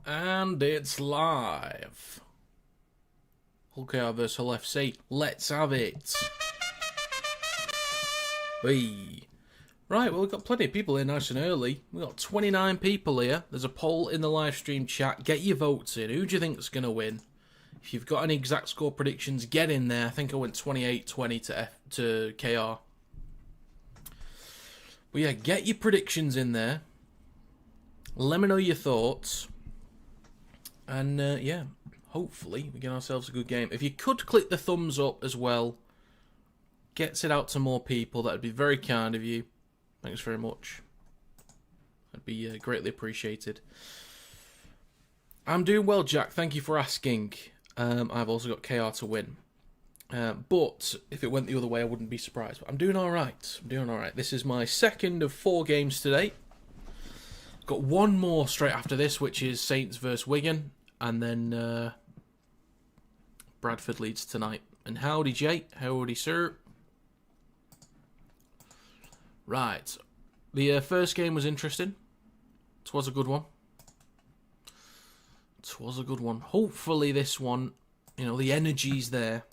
And it's live. Hull KR vs Hull FC. Let's have it. Hey. Right, well, we've got plenty of people here nice and early. We've got 29 people here. There's a poll in the live stream chat. Get your votes in. Who do you think's going to win? If you've got any exact score predictions, get in there. I think I went 28-20 to KR. But yeah, get your predictions in there. Let me know your thoughts. And yeah, hopefully we get ourselves a good game. If you could click the thumbs up as well, gets it out to more people. That would be very kind of you. Thanks very much. That'd be greatly appreciated. I'm doing well, Jack. Thank you for asking. I've also got KR to win. But if it went the other way, I wouldn't be surprised. But I'm doing all right. This is my second of 4 games today. Got one more straight after this, which is Saints versus Wigan. And then Bradford Leeds tonight. And howdy, Jay. Howdy, sir. Right. The first game was interesting. It was a good one. Hopefully this one, you know, the energy's there.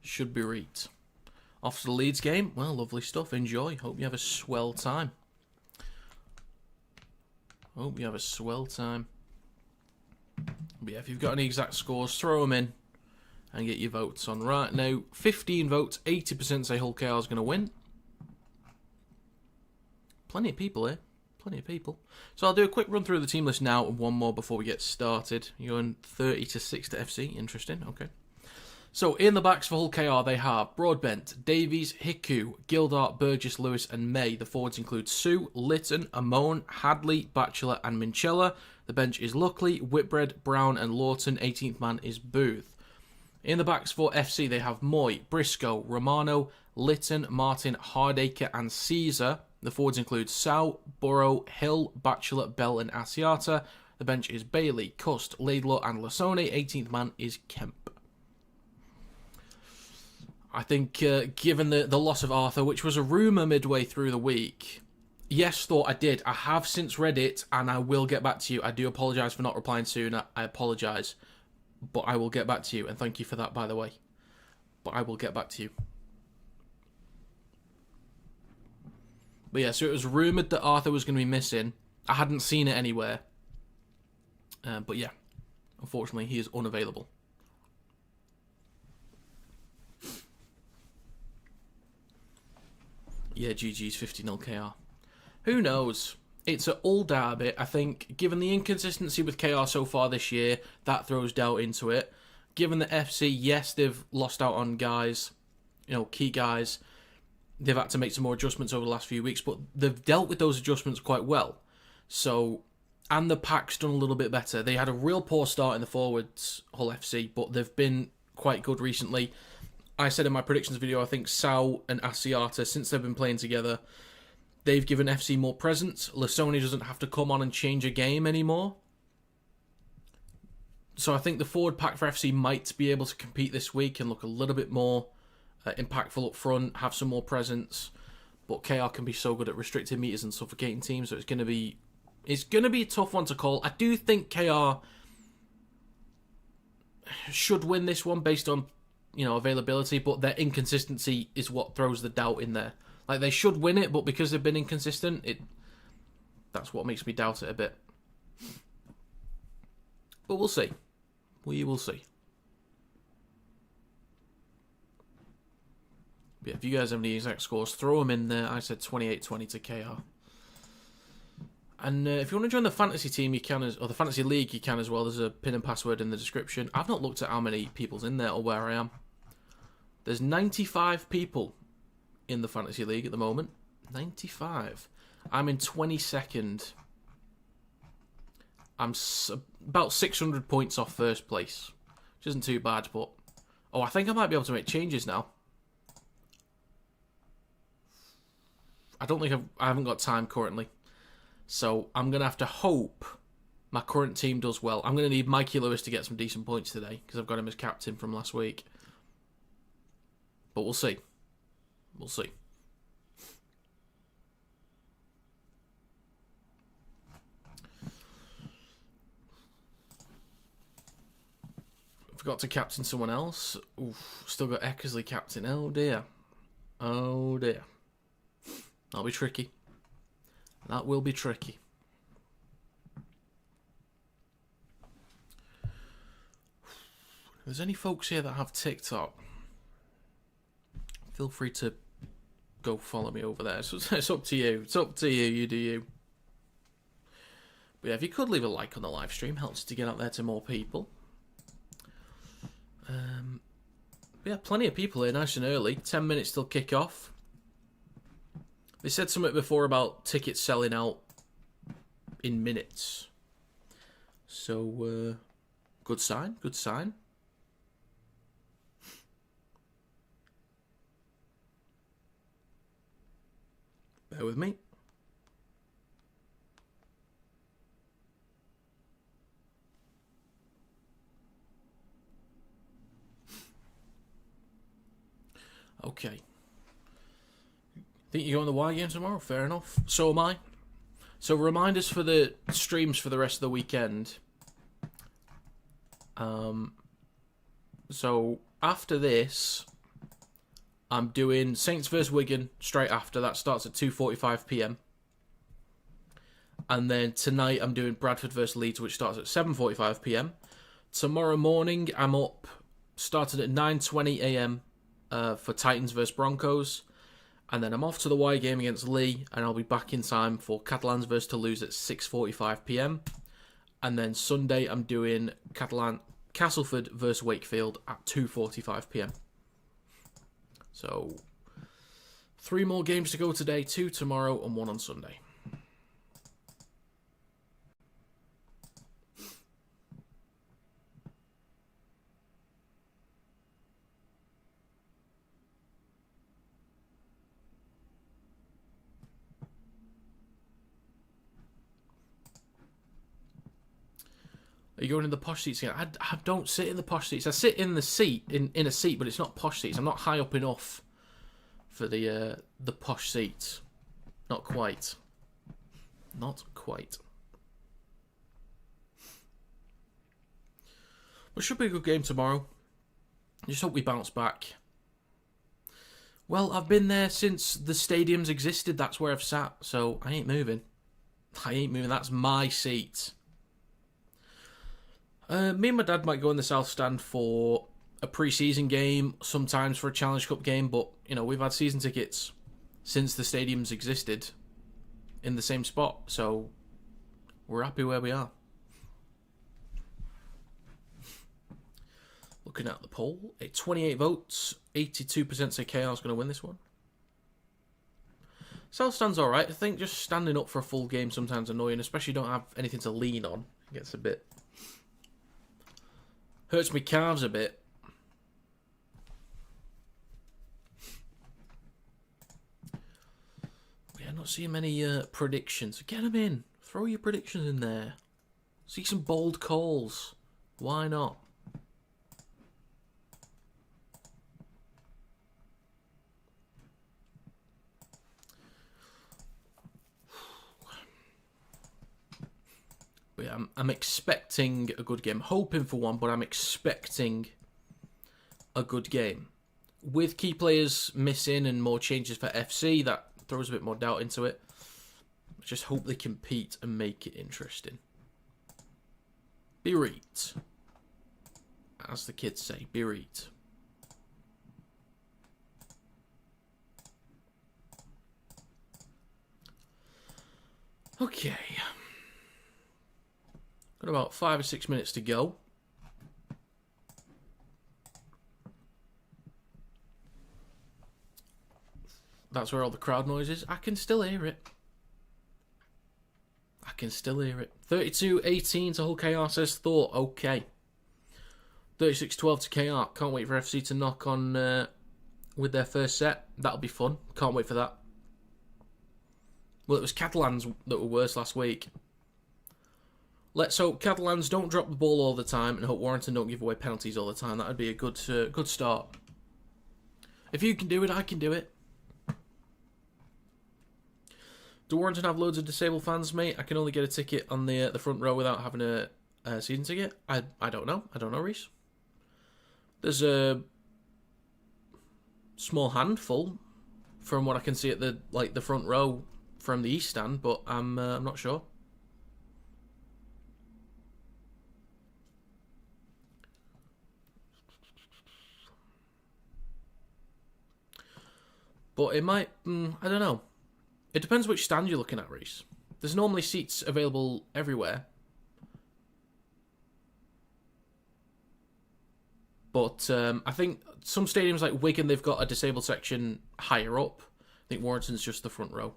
Should be right. Off to the Leeds game. Well, lovely stuff. Enjoy. Hope you have a swell time. But yeah, if you've got any exact scores, throw them in and get your votes on. Right now, 15 votes, 80% say Hull KR is going to win. Plenty of people here. So I'll do a quick run through the team list now and one more before we get started. You're going 30-6 to FC. Interesting. Okay. So in the backs for Hull KR, they have Broadbent, Davies, Hiku, Gildart, Burgess, Lewis, and May. The forwards include Sue, Litton, Amon, Hadley, Batchelor, and Minchella. The bench is Luckley, Whitbread, Brown, and Lawton. 18th man is Booth. In the backs for FC, they have Moy, Briscoe, Romano, Litton, Martin, Hardacre, and Caesar. The forwards include Sow, Burrow, Hill, Batchelor, Bell, and Asiata. The bench is Bailey, Cust, Laidlaw, and Lasone. 18th man is Kemp. I think, given the loss of Arthur, which was a rumour midway through the week, yes, thought I did. I have since read it, and I will get back to you. I do apologise for not replying sooner. I apologise. But I will get back to you, and thank you for that, by the way. But I will get back to you. But yeah, so it was rumoured that Arthur was going to be missing. I hadn't seen it anywhere. But yeah, unfortunately, he is unavailable. Yeah, GG's 50-0 KR. Who knows? It's an all derby. I think, given the inconsistency with KR so far this year, that throws doubt into it. Given the FC, yes, they've lost out on guys, you know, key guys. They've had to make some more adjustments over the last few weeks, but they've dealt with those adjustments quite well. So, and the pack's done a little bit better. They had a real poor start in the forwards, Hull FC, but they've been quite good recently. I said in my predictions video, I think Sow and Asiata, since they've been playing together, they've given FC more presence. Lasone doesn't have to come on and change a game anymore. So I think the forward pack for FC might be able to compete this week and look a little bit more impactful up front, have some more presence. But KR can be so good at restricted meters and suffocating teams, so it's going to be a tough one to call. I do think KR should win this one based on, you know, availability, but their inconsistency is what throws the doubt in there. Like, they should win it, but because they've been inconsistent, that's what makes me doubt it a bit. But we'll see. We will see. But yeah, if you guys have any exact scores, throw them in there. I said 28-20 to KR. And if you want to join the fantasy team, you can, or the fantasy league, you can as well. There's a pin and password in the description. I've not looked at how many people's in there or where I am. There's 95 people in the fantasy league at the moment. 95. I'm in 22nd. I'm about 600 points off first place, which isn't too bad, but... Oh, I think I might be able to make changes now. I don't think I haven't got time currently. So I'm going to have to hope my current team does well. I'm going to need Mikey Lewis to get some decent points today, because I've got him as captain from last week. But we'll see. We'll see. Forgot to captain someone else. Oof, still got Eckersley captain. Oh dear. Oh dear. That'll be tricky. That will be tricky. If there's any folks here that have TikTok, feel free to go follow me over there. So it's up to you. It's up to you. You do you. But yeah, if you could leave a like on the live stream, helps to get out there to more people. Yeah, plenty of people here, nice and early. 10 minutes till kick off. They said something before about tickets selling out in minutes. So, good sign, good sign. Bear with me. Okay. Think you're going to the Y game tomorrow? Fair enough. So am I. So reminders for the streams for the rest of the weekend. So after this, I'm doing Saints vs Wigan straight after. That starts at 2:45 p.m. And then tonight I'm doing Bradford vs Leeds, which starts at 7:45 p.m. Tomorrow morning I'm up, started at 9:20 a.m. For Titans vs Broncos. And then I'm off to the Y game against Lee, and I'll be back in time for Catalans vs Toulouse at 6:45 p.m. And then Sunday I'm doing Castleford vs Wakefield at 2:45 p.m. So 3 more games to go today, 2 tomorrow and 1 on Sunday. Are you going in the posh seats again? I don't sit in the posh seats. I sit in the seat, in a seat, but it's not posh seats. I'm not high up enough for the posh seats. Not quite. Not quite. Well, it should be a good game tomorrow. Just hope we bounce back. Well, I've been there since the stadiums existed. That's where I've sat, so I ain't moving. I ain't moving. That's my seat. Me and my dad might go in the South Stand for a pre-season game, sometimes for a Challenge Cup game, but, you know, we've had season tickets since the stadiums existed in the same spot, so we're happy where we are. Looking at the poll, 28 votes, 82% say KR's going to win this one. South Stand's alright. I think just standing up for a full game sometimes annoying, especially you don't have anything to lean on. It gets a bit... hurts my calves a bit. Yeah, not seeing many predictions. Get them in. Throw your predictions in there. See some bold calls. Why not? But yeah, I'm expecting a good game. Hoping for one, but I'm expecting a good game. With key players missing and more changes for FC, that throws a bit more doubt into it. I just hope they compete and make it interesting. Bereat. As the kids say, bereat. Okay. Got about 5 or 6 minutes to go. That's where all the crowd noise is. I can still hear it. I can still hear it. 32-18 to Hull KR says Thought. Okay. 36-12 to KR. Can't wait for FC to knock on with their first set. That'll be fun. Can't wait for that. Well, it was Catalans that were worse last week. Let's hope Catalans don't drop the ball all the time and hope Warrington don't give away penalties all the time. That would be a good start. If you can do it, I can do it. Do Warrington have loads of disabled fans, mate? I can only get a ticket on the front row without having a season ticket. I don't know. I don't know, Reese. There's a small handful from what I can see at the front row from the East Stand, but I'm not sure. But it might, I don't know. It depends which stand you're looking at, Reese. There's normally seats available everywhere. But I think some stadiums like Wigan, they've got a disabled section higher up. I think Warrington's just the front row.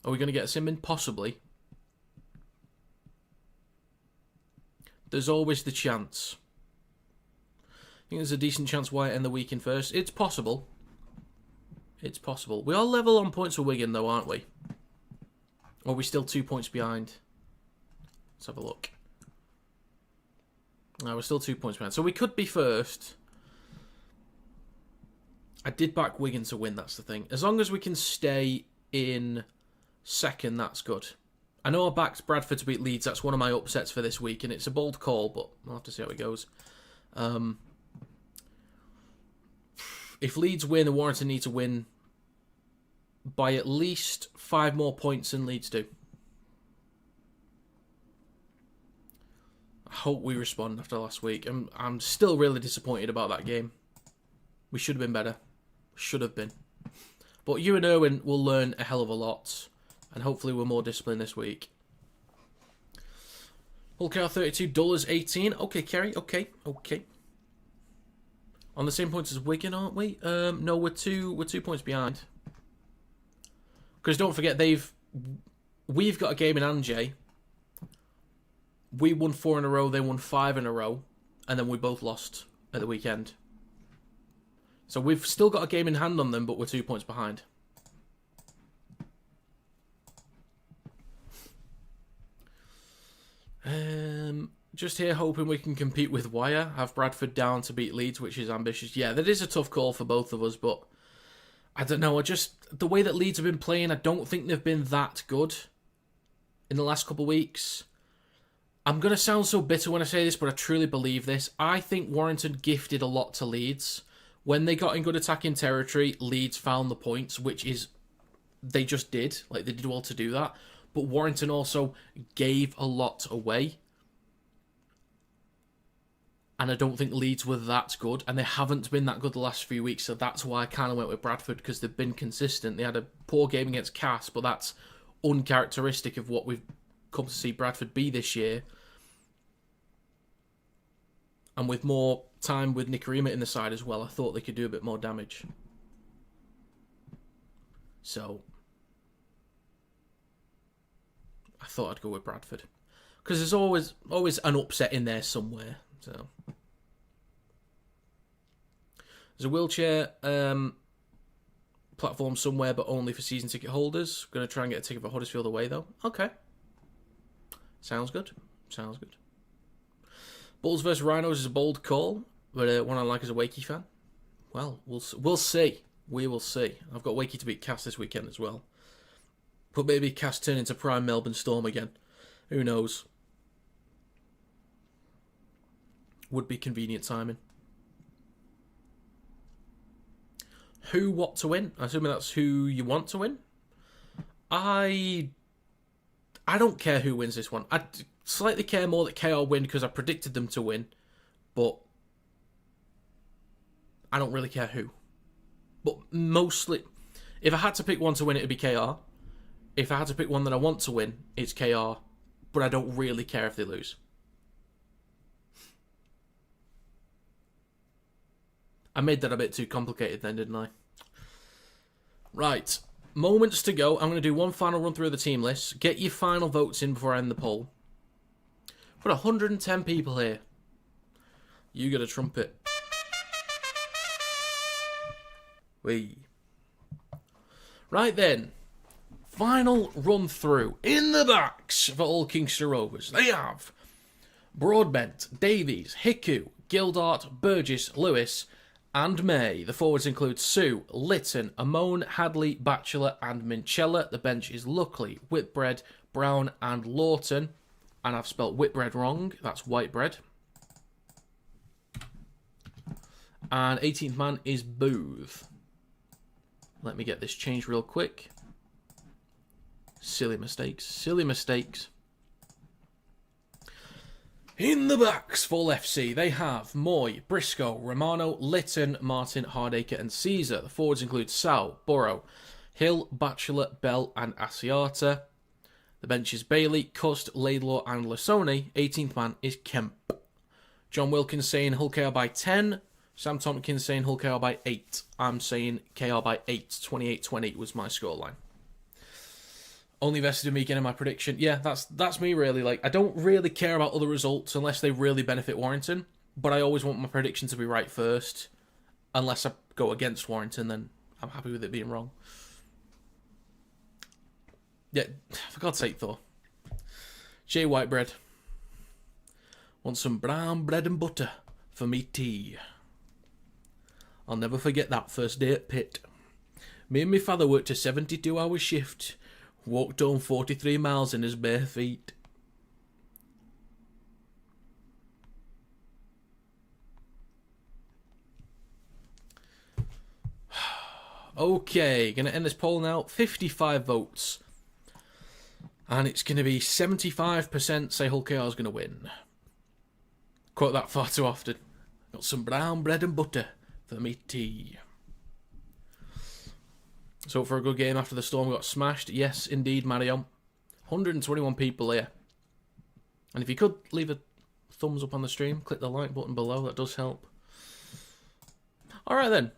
Are we going to get a sim in? Possibly. There's always the chance. I think there's a decent chance Wyatt end the week in first. It's possible. It's possible. We are level on points for Wigan, though, aren't we? Or are we still 2 points behind? Let's have a look. No, we're still 2 points behind. So we could be first. I did back Wigan to win, that's the thing. As long as we can stay in second, that's good. I know I backed Bradford to beat Leeds. That's one of my upsets for this week, and it's a bold call, but we'll have to see how it goes. If Leeds win, then Warrington need to win by at least 5 more points than Leeds do. I hope we respond after last week. I'm still really disappointed about that game. We should have been better. Should have been. But you and Erwin will learn a hell of a lot. And hopefully we're more disciplined this week. Hull KR $32.18. Okay, Kerry. Okay. On the same points as Wigan, aren't we? No, we're 2 points behind. Because don't forget, we've got a game in Anjay. We won 4 in a row, they won 5 in a row, and then we both lost at the weekend. So we've still got a game in hand on them, but we're 2 points behind. Just here hoping we can compete with Wire. Have Bradford down to beat Leeds, which is ambitious. Yeah, that is a tough call for both of us, but I don't know. The way that Leeds have been playing, I don't think they've been that good in the last couple of weeks. I'm going to sound so bitter when I say this, but I truly believe this. I think Warrington gifted a lot to Leeds. When they got in good attacking territory, Leeds found the points, which is, they just did. Like, they did well to do that. But Warrington also gave a lot away. And I don't think Leeds were that good. And they haven't been that good the last few weeks. So that's why I kind of went with Bradford, because they've been consistent. They had a poor game against Cass, but that's uncharacteristic of what we've come to see Bradford be this year. And with more time with Nicarima in the side as well, I thought they could do a bit more damage. So I thought I'd go with Bradford. Because there's always an upset in there somewhere. So there's a wheelchair platform somewhere, but only for season ticket holders. Going to try and get a ticket for Huddersfield away, though. Okay. Sounds good. Bulls versus Rhinos is a bold call, but one I like as a Wakey fan. Well, we'll see. We will see. I've got Wakey to beat Cass this weekend as well. But maybe Cass turn into prime Melbourne Storm again. Who knows? Would be convenient timing. Who, what to win? I assume that's who you want to win. I don't care who wins this one. I slightly care more that KR win because I predicted them to win. But I don't really care who. But mostly, if I had to pick one to win, it would be KR. If I had to pick one that I want to win, it's KR. But I don't really care if they lose. I made that a bit too complicated then, didn't I? Right. Moments to go. I'm going to do one final run through of the team list. Get your final votes in before I end the poll. Put 110 people here. You get a trumpet. Wee. Right then. Final run through. In the backs for all Kingster Rovers. They have Broadbent, Davies, Hiku, Gildart, Burgess, Lewis, and May. The forwards include Sue, Litton, Amon, Hadley, Batchelor, and Minchella. The bench is Luckley, Whitbread, Brown, and Lawton. And I've spelt Whitbread wrong. That's white bread. And 18th man is Booth. Let me get this changed real quick. Silly mistakes. Silly mistakes. In the backs for Hull FC, they have Moy, Briscoe, Romano, Litton, Martin, Hardacre and Caesar. The forwards include Sal, Burrow, Hill, Batchelor, Bell and Asiata. The bench is Bailey, Cust, Laidlaw and Lasoni. 18th man is Kemp. John Wilkins saying Hull KR by 10. Sam Tompkins saying Hull KR by 8. I'm saying KR by 8. 28-20 was my scoreline. Only vested in me getting my prediction. Yeah, that's me really. Like, I don't really care about other results unless they really benefit Warrington. But I always want my prediction to be right first. Unless I go against Warrington, then I'm happy with it being wrong. Yeah, for God's sake, though. Jay Whitebread. Want some brown bread and butter for me tea. I'll never forget that first day at pit. Me and my father worked a 72-hour shift. Walked home 43 miles in his bare feet. Okay, going to end this poll now. 55 votes. And it's going to be 75% say Hull KR is going to win. Quote that far too often. Got some brown bread and butter for me tea. So for a good game after the Storm got smashed. Yes, indeed, Mario. 121 people here. And if you could leave a thumbs up on the stream, click the like button below. That does help. Alright then.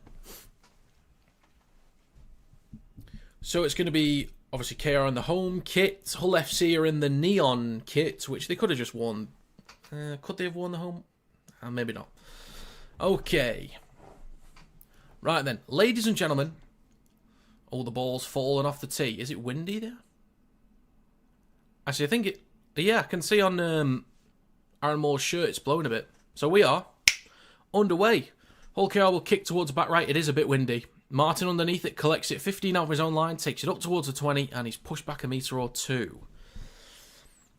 So it's going to be, obviously, KR in the home kit. Hull FC are in the neon kit, which they could have just worn. Could they have worn the home? Maybe not. Okay. Right then. Ladies and gentlemen. Oh, the ball's fallen off the tee. Is it windy there? Actually, I think it... Yeah, I can see on Aaron Moore's shirt it's blowing a bit. So we are underway. Hull KR will kick towards the back right. It is a bit windy. Martin underneath it collects it 15 out of his own line, takes it up towards the 20, and he's pushed back a metre or two.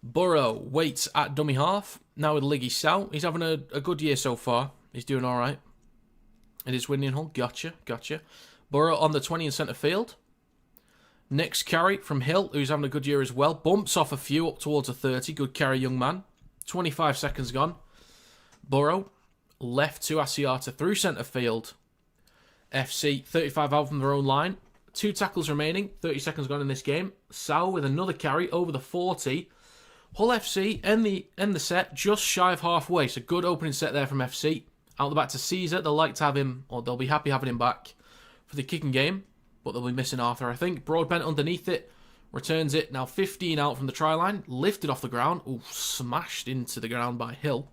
Burrow waits at dummy half. Now with Liggy Sal. He's having a good year so far. He's doing all right. It is winning Hull. Gotcha. Burrow on the 20 in centre field. Next carry from Hill, who's having a good year as well. Bumps off a few up towards a 30. Good carry, young man. 25 seconds gone. Burrow left to Asiata through centre field. FC 35 out from their own line. 2 tackles remaining. 30 seconds gone in this game. Sal with another carry over the 40. Hull FC end the set just shy of halfway. So good opening set there from FC. Out the back to Caesar. They'll like to have him, or they'll be happy having him back for the kicking game, but they'll be missing Arthur, I think. Broadbent underneath it, returns it, now 15 out from the try line, lifted off the ground, ooh, smashed into the ground by Hill.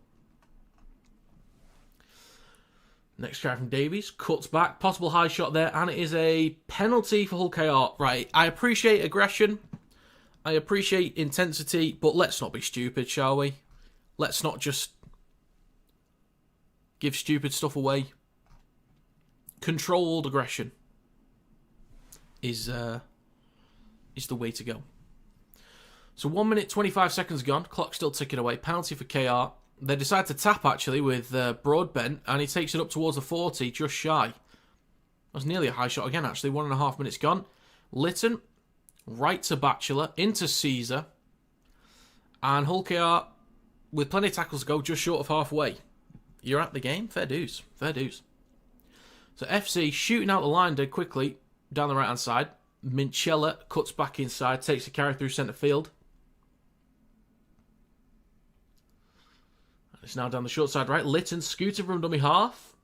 Next carry from Davies, cuts back, possible high shot there, and it is a penalty for Hull KR. Right, I appreciate aggression, I appreciate intensity, but let's not be stupid, shall we? Let's not just give stupid stuff away. Controlled aggression is the way to go. So 1 minute 25 seconds gone. Clock still ticking away. Penalty for KR. They decide to tap actually with Broadbent, and he takes it up towards the 40, just shy. That's nearly a high shot again actually. 1.5 minutes gone. Litton right to Batchelor into Caesar, and Hull KR with plenty of tackles to go, just short of halfway. You're at the game. Fair dues. Fair dues. So FC shooting out the line dead quickly down the right-hand side. Minchella cuts back inside, takes a carry through centre field. It's now down the short side right. Litton scooted from dummy half.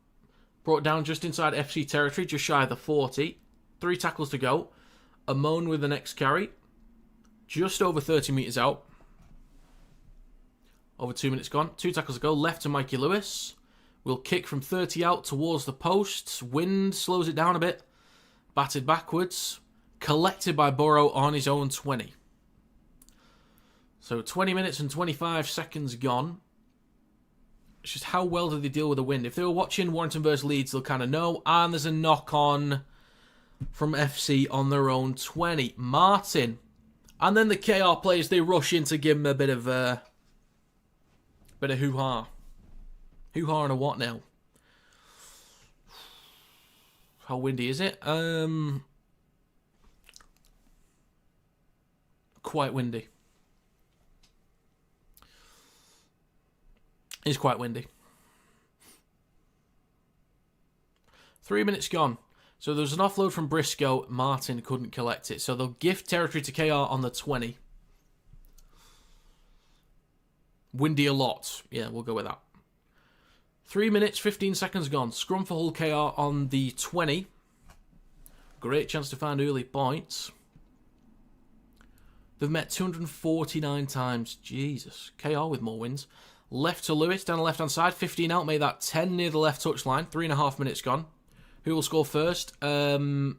Brought down just inside FC territory, just shy of the 40. 3 tackles to go. Amon with the next carry. Just over 30 metres out. Over 2 minutes gone. 2 tackles to go. Left to Mikey Lewis. Will kick from 30 out towards the posts. Wind slows it down a bit. Batted backwards. Collected by Burrow on his own 20. So 20 minutes and 25 seconds gone. It's just how well do they deal with the wind? If they were watching Warrington vs Leeds, they'll kind of know. And there's a knock-on from FC on their own 20. Martin. And then the KR players, they rush in to give him a bit of hoo-ha. Hoo-ha and a what now? How windy is it? Quite windy. It's quite windy. 3 minutes gone. So there was an offload from Briscoe. Martin couldn't collect it. So they'll gift territory to KR on the 20. Windy a lot. Yeah, we'll go with that. 3 minutes, 15 seconds gone. Scrum for Hull KR on the 20. Great chance to find early points. They've met 249 times. Jesus. KR with more wins. Left to Lewis, down the left-hand side. 15 out, made that 10 near the left touchline. 3.5 minutes gone. Who will score first? Davies.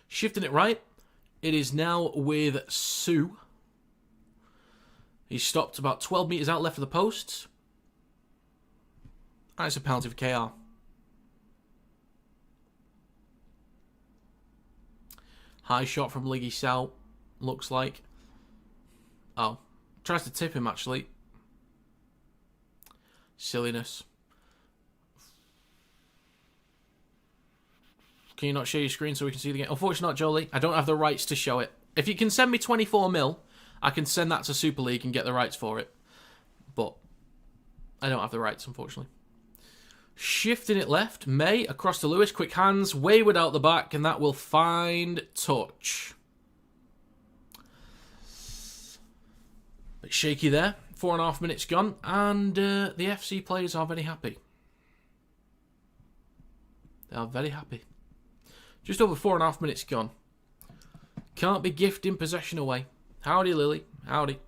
Shifting it right. It is now with Sue. He's stopped about 12 metres out left of the posts. And it's a penalty for KR. High shot from Liggy Sal, looks like. Oh, tries to tip him actually. Silliness. Can you not share your screen so we can see the game? Unfortunately not, Jolie. I don't have the rights to show it. If you can send me 24 mil, I can send that to Super League and get the rights for it. But I don't have the rights, unfortunately. Shifting it left. May across to Lewis. Quick hands. Wayward out the back. And that will find touch. Bit shaky there. 4.5 minutes gone. And the FC players are very happy. They are very happy. Just over 4.5 minutes gone. Can't be gifting possession away. Howdy, Lily. Howdy.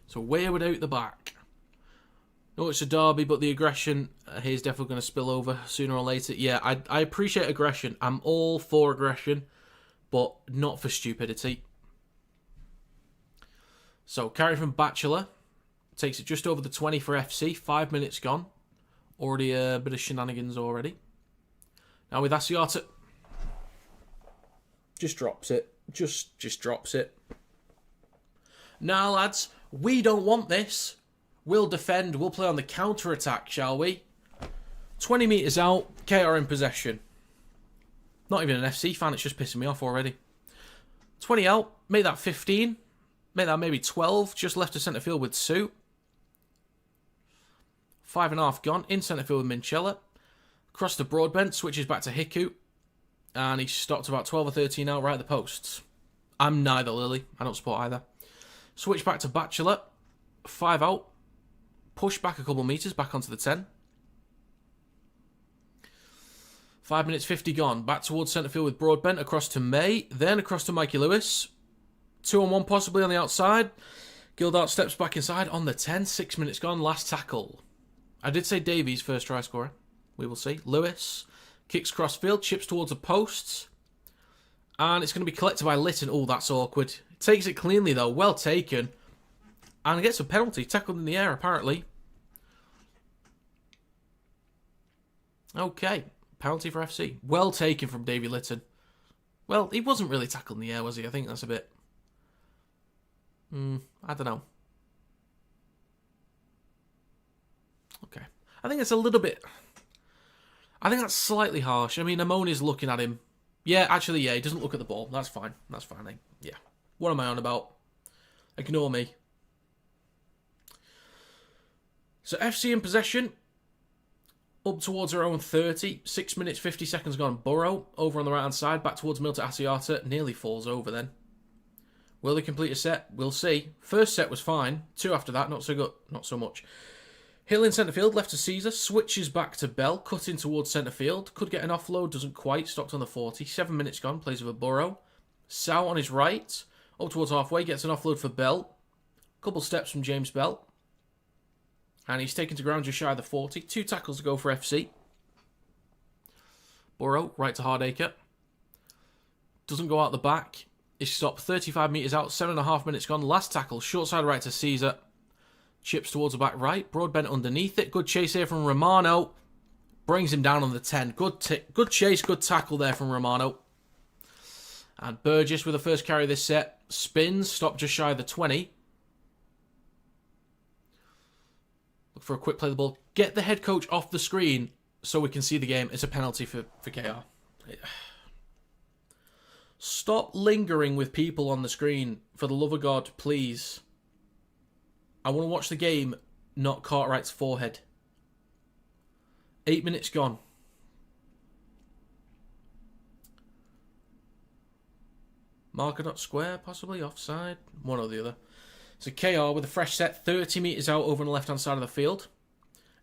So Wayward out the back. No, it's a derby, but the aggression here's definitely going to spill over sooner or later. Yeah, I appreciate aggression. I'm all for aggression, but not for stupidity. So, carry from Batchelor. Takes it just over the 20 for FC. 5 minutes gone. Already a bit of shenanigans already. Now with Asiata. Just drops it. Just drops it. Now, lads, we don't want this. We'll defend. We'll play on the counter-attack, shall we? 20 metres out. KR in possession. Not even an FC fan. It's just pissing me off already. 20 out. Make that 15. Make that maybe 12. Just left to centre field with Sue. 5.5 gone. In centre field with Minchella. Across to Broadbent. Switches back to Hiku. And he stopped about 12 or 13 out right at the posts. I'm neither, Lily. I don't support either. Switch back to Batchelor. 5 out. Push back a couple metres. Back onto the 10. 5 minutes 50 gone. Back towards centre field with Broadbent. Across to May. Then across to Mikey Lewis. 2-on-1 possibly on the outside. Gildart steps back inside on the 10. 6 minutes gone. Last tackle. I did say Davies first try scorer. We will see. Lewis kicks cross field. Chips towards the posts. And it's going to be collected by Litton. Oh, that's awkward. Takes it cleanly though. Well taken. And gets a penalty. Tackled in the air apparently. Okay. Penalty for FC. Well taken from Davy Litton. Well, he wasn't really tackled in the air, was he? I think that's a bit... I don't know. Okay. I think it's a little bit... I think that's slightly harsh. I mean, Amoni's looking at him. Yeah, actually, yeah, he doesn't look at the ball. That's fine. That's fine. Yeah. What am I on about? Ignore me. So, FC in possession. Up towards our own 30. 6 minutes, 50 seconds gone. Burrow, over on the right-hand side. Back towards Milton Asiata. Nearly falls over then. Will they complete a set? We'll see. First set was fine. 2 after that, not so good. Not so much. Hill in centre field, left to Caesar. Switches back to Bell. Cutting towards centre field. Could get an offload, doesn't quite. Stopped on the 40. 7 minutes gone. Plays with a Burrow. Sow on his right. Up towards halfway. Gets an offload for Bell. Couple steps from James Bell. And he's taken to ground just shy of the 40. 2 tackles to go for FC. Burrow, right to Hardacre. Doesn't go out the back. He's stopped 35 metres out. 7.5 minutes gone. Last tackle. Short side right to Caesar. Chips towards the back right. Broadbent underneath it. Good chase here from Romano. Brings him down on the 10. Good chase. Good tackle there from Romano. And Burgess with the first carry of this set. Spins. Stopped just shy of the 20. Look for a quick play of the ball. Get the head coach off the screen so we can see the game. It's a penalty for KR. Stop lingering with people on the screen. For the love of God, please. I want to watch the game, not Cartwright's forehead. 8 minutes gone. Marker not square, possibly offside. One or the other. So KR with a fresh set, 30 metres out over on the left-hand side of the field.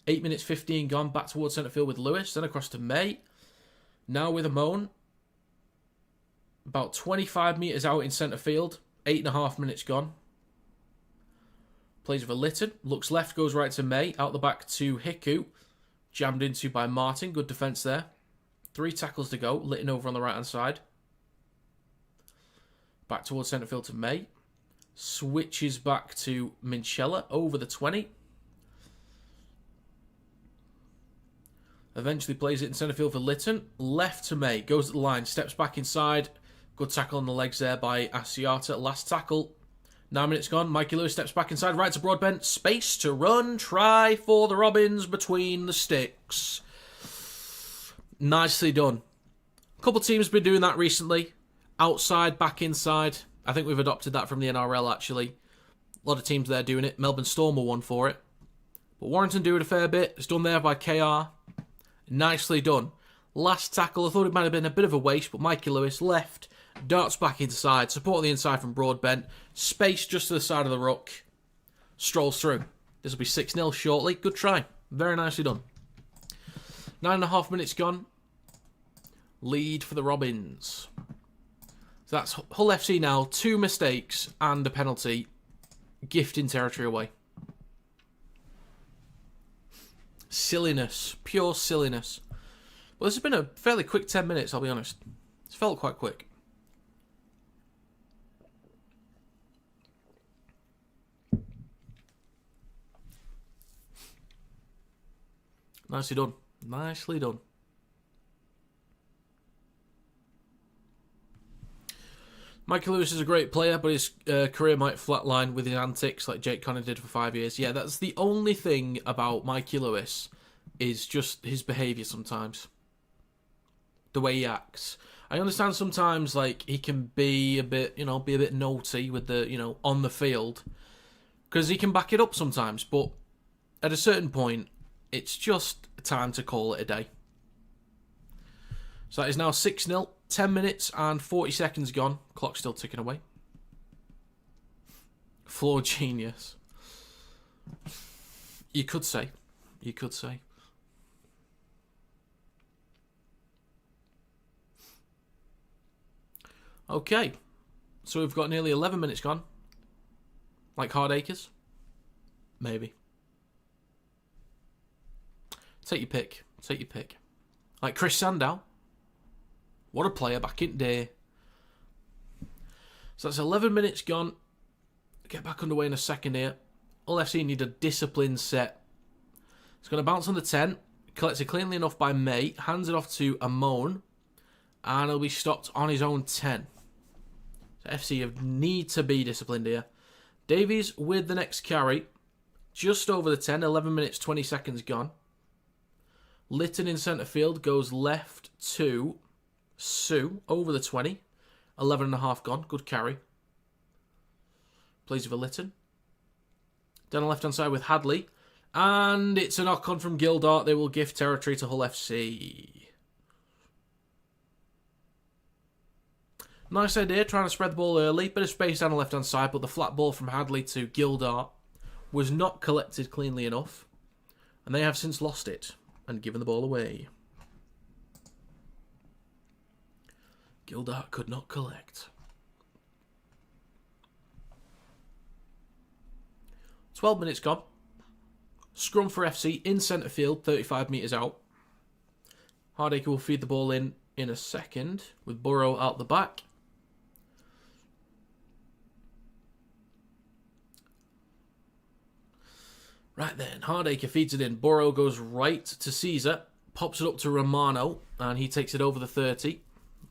8 minutes 15 gone, back towards centre field with Lewis, then across to May. Now with Amon. About 25 metres out in centre field. 8.5 minutes gone. Plays with a Lytton. Looks left, goes right to May. Out the back to Hiku. Jammed into by Martin. Good defence there. 3 tackles to go. Lytton over on the right-hand side. Back towards centre field to May. Switches back to Minchella over the 20. Eventually plays it in centre field for Lytton. Left to May. Goes at the line. Steps back inside. Good tackle on the legs there by Asiata. Last tackle. 9 minutes gone. Mikey Lewis steps back inside. Right to Broadbent. Space to run. Try for the Robins between the sticks. Nicely done. A couple teams have been doing that recently. Outside, back inside. I think we've adopted that from the NRL, actually. A lot of teams there doing it. Melbourne Storm were one for it. But Warrington do it a fair bit. It's done there by KR. Nicely done. Last tackle, I thought it might have been a bit of a waste, but Mikey Lewis left, darts back inside, support the inside from Broadbent, space just to the side of the ruck, strolls through. This will be 6-0 shortly. Good try. Very nicely done. 9.5 minutes gone. Lead for the Robins. So that's Hull FC now. 2 mistakes and a penalty. Gifting territory away. Silliness. Pure silliness. Well, this has been a fairly quick 10 minutes, I'll be honest. It's felt quite quick. Nicely done. Nicely done. Michael Lewis is a great player, but his career might flatline with his antics like Jake Connor did for 5 years. Yeah, that's the only thing about Mikey Lewis is just his behaviour sometimes. The way he acts. I understand sometimes, like, he can be a bit, be a bit naughty with the, on the field. Because he can back it up sometimes, but at a certain point, it's just time to call it a day. So that is now 6-0, 10 minutes and 40 seconds gone. Clock's still ticking away. Floor genius. You could say. You could say. Okay, so we've got nearly 11 minutes gone. Like Hardacres? Maybe. Take your pick. Take your pick. Like Chris Sandow. What a player back in the day. So that's 11 minutes gone. Get back underway in a second here. Hull FC need a disciplined set. It's going to bounce on the 10. Collects it cleanly enough by May. Hands it off to Amon. And he'll be stopped on his own 10. So FC need to be disciplined here. Davies with the next carry. Just over the 10. 11 minutes, 20 seconds gone. Lytton in centre field goes left to Sue over the 20. 11.5 gone. Good carry. Plays with a Lytton. Down the left-hand side with Hadley. And it's a knock-on from Gildart. They will give territory to Hull FC. Nice idea, trying to spread the ball early. Bit of space down the left-hand side, but the flat ball from Hadley to Gildart was not collected cleanly enough. And they have since lost it and given the ball away. Gildart could not collect. 12 minutes gone. Scrum for FC in centre field, 35 metres out. Hardacre will feed the ball in a second with Burrow out the back. Right then, Hardacre feeds it in. Burrow goes right to Caesar, pops it up to Romano, and he takes it over the 30,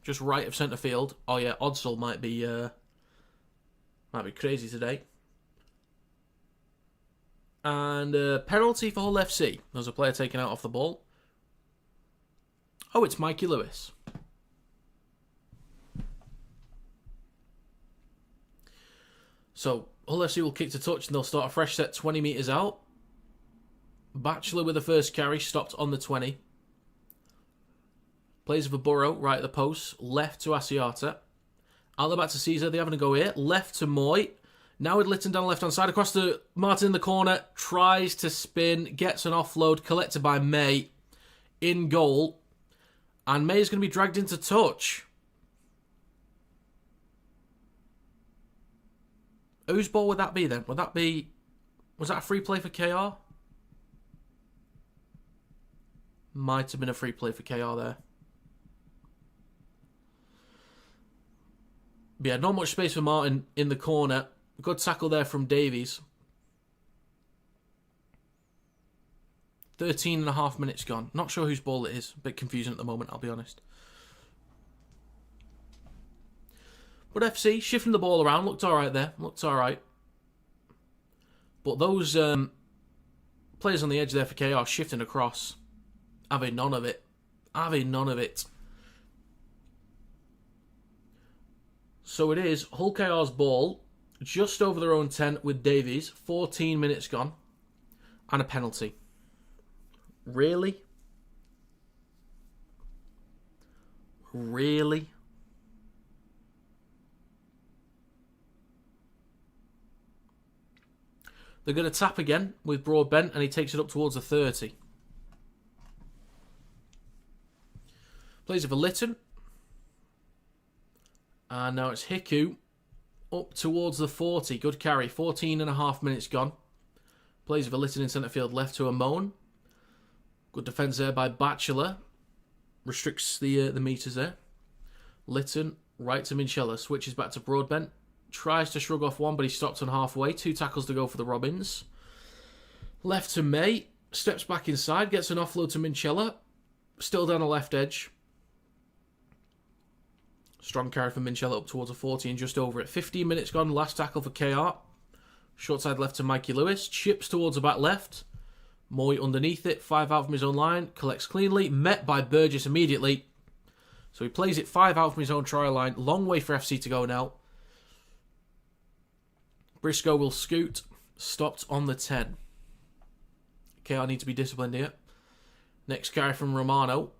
just right of centre field. Oh yeah, Odsall might be crazy today. And penalty for Hull FC. There's a player taken out off the ball. Oh, it's Mikey Lewis. So, Hull FC will kick to touch and they'll start a fresh set 20 metres out. Batchelor with the first carry, stopped on the 20. Plays for Burrow, right at the post. Left to Asiata. Out the back to Caesar, they're having a go here. Left to Moy. Now with Lytton down the left-hand side, across to Martin in the corner. Tries to spin, gets an offload, collected by May. In goal. And May is going to be dragged into touch. Whose ball would that be then? Would that be... Was that a free play for KR? Might have been a free play for KR there. But yeah, not much space for Martin in the corner. Good tackle there from Davies. 13.5 minutes gone. Not sure whose ball it is. A bit confusing at the moment, I'll be honest. But FC, shifting the ball around. Looked alright there. Looked alright. But those players on the edge there for KR shifting across. Having none of it. Having none of it. So it is Hull KR's ball. Just over their own 10 with Davies. 14 minutes gone. And a penalty. Really? Really? They're going to tap again with Broadbent, and he takes it up towards the 30. Plays it for Lytton. And now it's Hiku up towards the 40. Good carry. 14.5 minutes gone. Plays it for Lytton in centre field, left to Amon. Good defence there by Batchelor. Restricts the metres there. Lytton, right to Minchella. Switches back to Broadbent. Tries to shrug off one, but he's stopped on halfway. 2 tackles to go for the Robins. Left to May. Steps back inside. Gets an offload to Minchella. Still down the left edge. Strong carry from Minchella up towards a 40 and just over it. 15 minutes gone. Last tackle for KR. Short side left to Mikey Lewis. Chips towards the back left. Moy underneath it. 5 out from his own line. Collects cleanly. Met by Burgess immediately. So he plays it 5 out from his own try line. Long way for FC to go now. Briscoe will scoot. Stopped on the 10. KR need to be disciplined here. Next carry from Romano.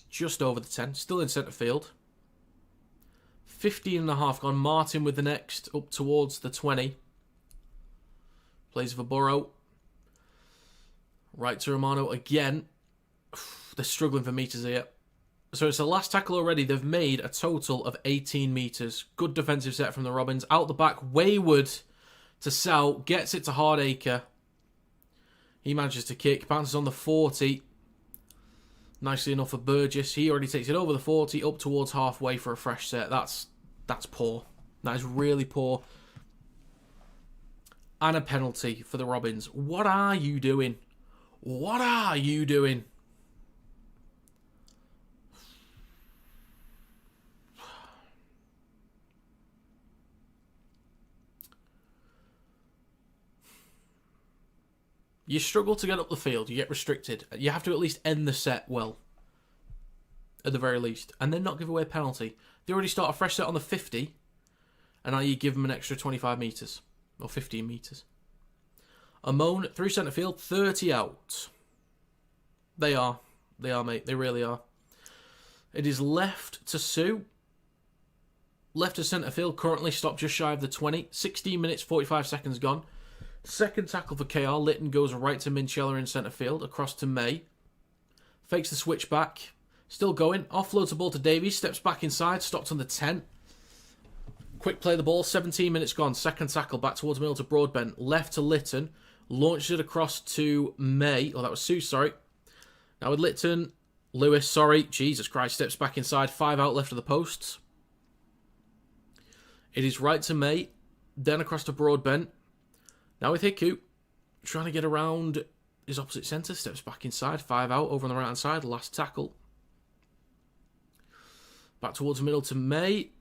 Just over the 10. Still in centre field. 15.5 gone. Martin with the next. Up towards the 20. Plays for Burrow. Right to Romano again. They're struggling for metres here. So it's the last tackle already. They've made a total of 18 metres. Good defensive set from the Robins. Out the back, Wayward to Sal. Gets it to Hardacre. He manages to kick. Bounces on the 40. Nicely enough for Burgess. He already takes it over the 40. Up towards halfway for a fresh set. That's poor. That is really poor. And a penalty for the Robins. What are you doing? What are you doing? You struggle to get up the field. You get restricted. You have to at least end the set well. At the very least. And then not give away a penalty. They already start a fresh set on the 50. And now you give them an extra 25 metres. Or 15 metres. Amon through centre field. 30 out. They are. They are, mate. They really are. It is left to Sue. Left to centre field. Currently stopped just shy of the 20. 16 minutes, 45 seconds gone. Second tackle for KR. Lytton goes right to Minchella in centre field. Across to May. Fakes the switch back. Still going. Offloads the ball to Davies. Steps back inside. Stopped on the 10. Quick play the ball. 17 minutes gone. Second tackle. Back towards middle to Broadbent. Left to Lytton. Launched it across to May. Oh, that was Sue, sorry. Now with Lytton. Lewis, sorry. Jesus Christ. Steps back inside. 5 out left of the posts. It is right to May. Then across to Broadbent. Now with Hiku, trying to get around his opposite centre, steps back inside, 5 out, over on the right-hand side, last tackle. Back towards the middle to May.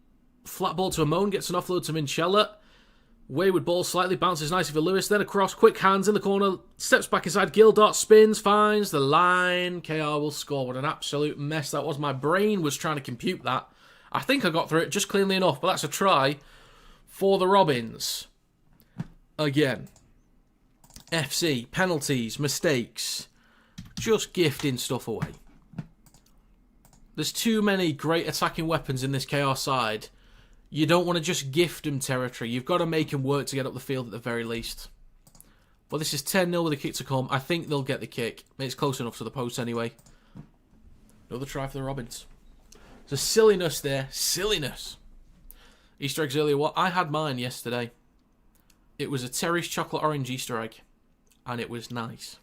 Flat ball to Amon, gets an offload to Minchella. Wayward ball slightly bounces nicely for Lewis. Then across, quick hands in the corner. Steps back inside. Gildart spins, finds the line. KR will score. What an absolute mess that was. My brain was trying to compute that. I think I got through it just cleanly enough, but that's a try for the Robins. Again. FC, penalties, mistakes. Just gifting stuff away. There's too many great attacking weapons in this KR side. You don't want to just gift them territory. You've got to make them work to get up the field at the very least. But this is 10-0 with a kick to come. I think they'll get the kick. It's close enough to the post anyway. Another try for the Robins. There's a silliness there. Silliness. Easter eggs earlier. What? I had mine yesterday. It was a Terry's chocolate orange Easter egg. And it was nice.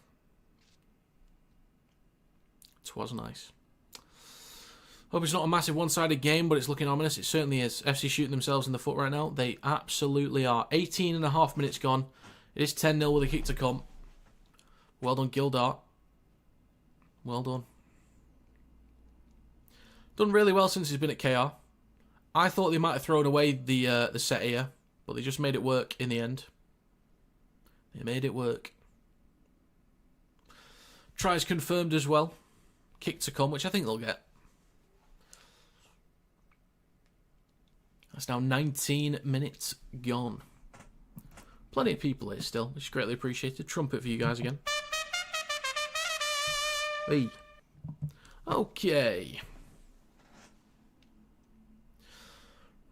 It was nice. Hope it's not a massive one-sided game, but it's looking ominous. It certainly is. FC shooting themselves in the foot right now. They absolutely are. 18 and a half minutes gone. It is 10-0 with a kick to come. Well done, Gildart. Well done. Done really well since he's been at KR. I thought they might have thrown away the set here, but they just made it work in the end. They made it work. Tries confirmed as well. Kick to come, which I think they'll get. That's now 19 minutes gone. Plenty of people here still, which is greatly appreciated. Trumpet for you guys again. Hey. Okay.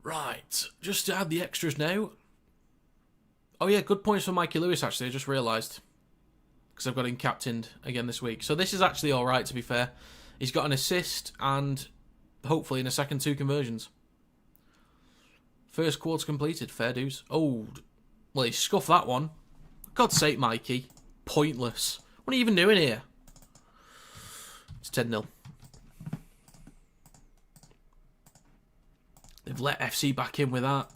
Right. Just to add the extras now. Oh yeah, good points for Mikey Lewis actually, I just realised. Because I've got him captained again this week. So this is actually alright to be fair. He's got an assist and hopefully in a second 2 conversions. First quarter completed. Fair dues. Oh, well, he scuffed that one. For God's sake, Mikey. Pointless. What are you even doing here? It's 10-0. They've let FC back in with that.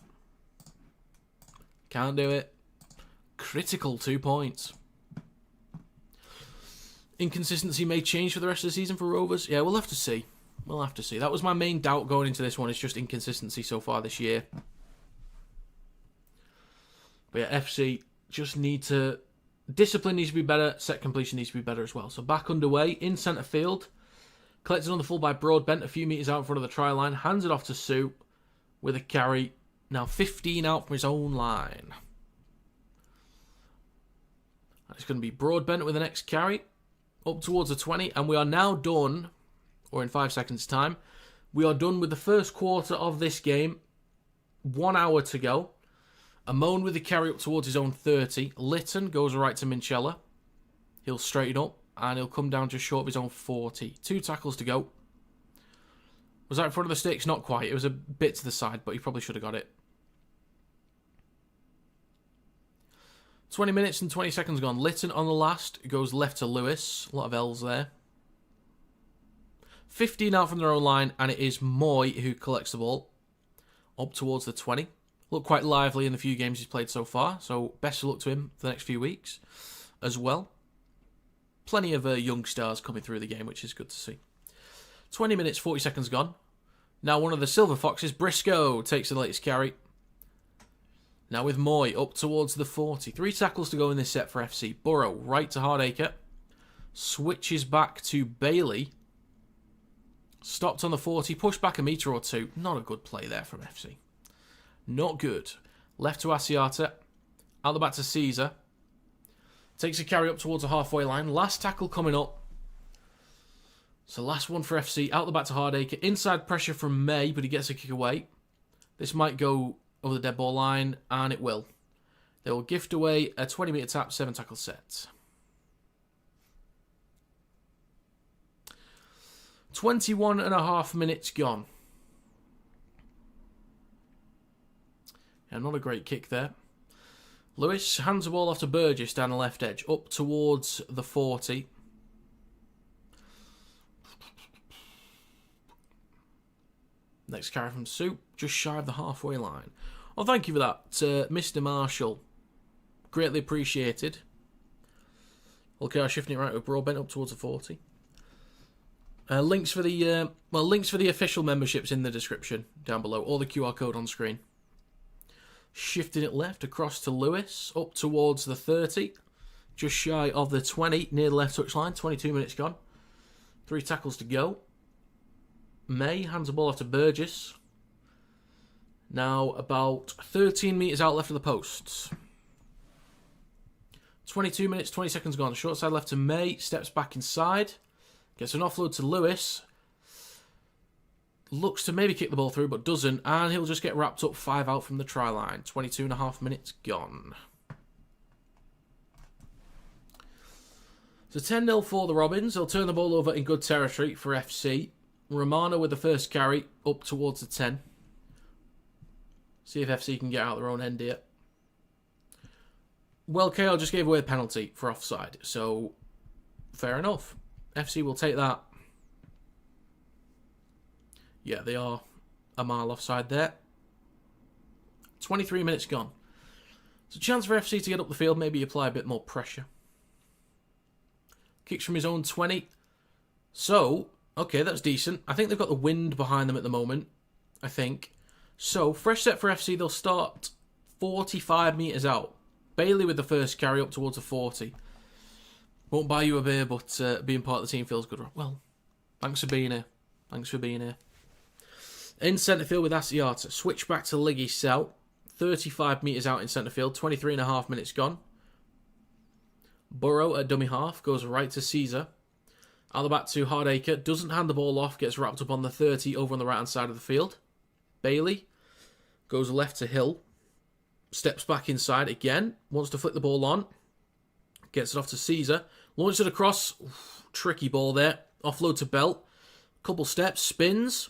Can't do it. Critical 2 points. Inconsistency may change for the rest of the season for Rovers. Yeah, we'll have to see. We'll have to see. That was my main doubt going into this one. It's just inconsistency so far this year. But yeah, FC just need to... Discipline needs to be better. Set completion needs to be better as well. So back underway in centre field. Collected on the full by Broadbent. A few metres out in front of the try line. Hands it off to Sue with a carry. Now 15 out from his own line. It's going to be Broadbent with the next carry. Up towards the 20. And we are now done... or in 5 seconds' time, we are done with the first quarter of this game. 1 hour to go. Amon with the carry up towards his own 30. Lytton goes right to Minchella. He'll straighten up, and he'll come down just short of his own 40. 2 tackles to go. Was that in front of the sticks? Not quite. It was a bit to the side, but he probably should have got it. 20 minutes and 20 seconds gone. Lytton on the last. Goes left to Lewis. A lot of L's there. 15 out from their own line, and it is Moy who collects the ball. Up towards the 20. Looked quite lively in the few games he's played so far, so best of luck to him for the next few weeks as well. Plenty of young stars coming through the game, which is good to see. 20 minutes, 40 seconds gone. Now one of the Silver Foxes, Briscoe, takes the latest carry. Now with Moy up towards the 40. 3 tackles to go in this set for FC. Burrow right to Hardacre. Switches back to Bailey. Stopped on the 40, pushed back a metre or 2. Not a good play there from FC. Not good. Left to Asiata. Out the back to Caesar. Takes a carry up towards the halfway line. Last tackle coming up. So last one for FC. Out the back to Hardacre. Inside pressure from May, but he gets a kick away. This might go over the dead ball line, and it will. They will gift away a 20-metre tap, 7 tackle set. 21 and a half minutes gone. Yeah, not a great kick there. Lewis hands the ball off to Burgess down the left edge, up towards the 40. Next carry from Soup, just shy of the halfway line. Well, thank you for that, Mr. Marshall. Greatly appreciated. Okay, I'm shifting it right with Broadbent up towards the 40. Links for the official memberships in the description down below, or the QR code on screen. Shifting it left across to Lewis. Up towards the 30. Just shy of the 20. Near the left touchline. 22 minutes gone. 3 tackles to go. May hands the ball off to Burgess. Now about 13 metres out left of the posts. 22 minutes, 20 seconds gone. Short side left to May. Steps back inside. Gets an offload to Lewis. Looks to maybe kick the ball through, but doesn't. And he'll just get wrapped up 5 out from the try line. 22.5 minutes gone. So 10-0 for the Robins. They'll turn the ball over in good territory for FC. Romano with the first carry up towards the 10. See if FC can get out their own end here. Well, KO just gave away a penalty for offside. So, fair enough. FC will take that. Yeah, they are a mile offside there. 23 minutes gone. It's a chance for FC to get up the field, maybe apply a bit more pressure. Kicks from his own 20. So, okay, that's decent. I think they've got the wind behind them at the moment, I think. So, fresh set for FC, they'll start 45 metres out. Bailey with the first carry up towards the 40. Won't buy you a beer, but being part of the team feels good. Well, thanks for being here. Thanks for being here. In centre field with Asiata. Switch back to Liggy Cell. 35 metres out in centre field. 23.5 minutes gone. Burrow at dummy half. Goes right to Caesar. Out the back to Hardacre. Doesn't hand the ball off. Gets wrapped up on the 30 over on the right hand side of the field. Bailey goes left to Hill. Steps back inside again. Wants to flick the ball on. Gets it off to Caesar. Launches it across. Tricky ball there. Offload to Belt. Couple steps. Spins.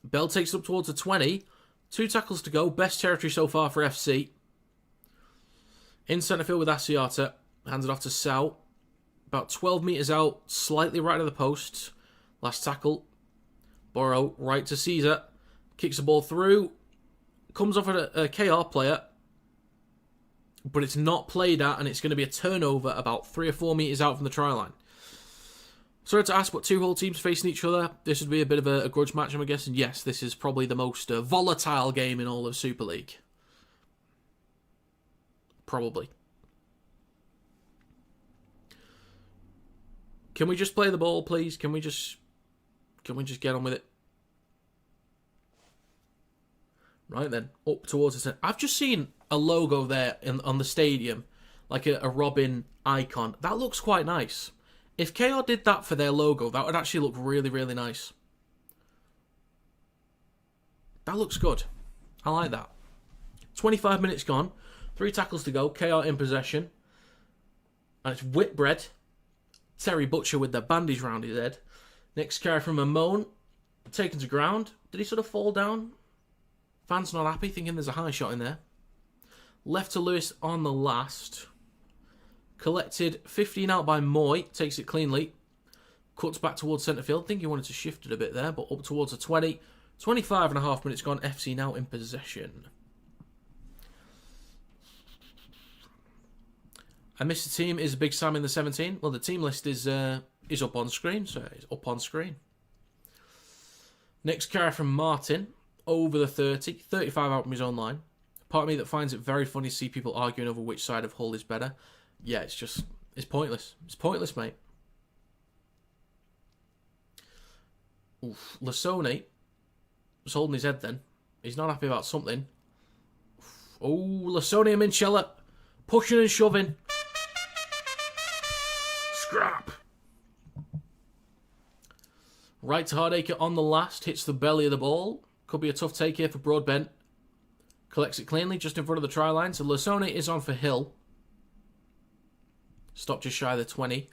Bell takes it up towards the 20. 2 tackles to go. Best territory so far for FC. In centre field with Asiata. Hands it off to Sal. About 12 metres out. Slightly right of the post. Last tackle. Burrow right to Caesar. Kicks the ball through. Comes off at a KR player. But it's not played at, and it's going to be a turnover about 3 or 4 metres out from the try line. Sorry to ask, but 2 whole teams facing each other. This would be a bit of a grudge match, I'm guessing. Yes, this is probably the most volatile game in all of Super League. Probably. Can we just play the ball, please? Can we just get on with it? Right then, up towards the center. I've just seen a logo there on the stadium, like a Robin icon. That looks quite nice. If KR did that for their logo, that would actually look really, really nice. That looks good. I like that. 25 minutes gone. 3 tackles to go. KR in possession. And it's Whitbread. Terry Butcher with the bandage round his head. Next carry from Amon. Taken to ground. Did he sort of fall down? Fans not happy, thinking there's a high shot in there. Left to Lewis on the last. Collected 15 out by Moy. Takes it cleanly. Cuts back towards centre field. Think he wanted to shift it a bit there, but up towards the 20. 25.5 minutes gone. FC now in possession. I missed the team. Is Big Sam in the 17? Well, the team list is up on screen, so it's up on screen. Next carry from Martin. Over the 30. 35 out from his own line. Part of me that finds it very funny to see people arguing over which side of Hull is better. Yeah, it's pointless. It's pointless, mate. Oof. Lasone was holding his head then. He's not happy about something. Oh, Lasone and Minchella pushing and shoving. Scrap. Right to Hardacre on the last. Hits the belly of the ball. Could be a tough take here for Broadbent. Collects it cleanly just in front of the try line. So Lasone is on for Hill. Stopped just shy of the 20.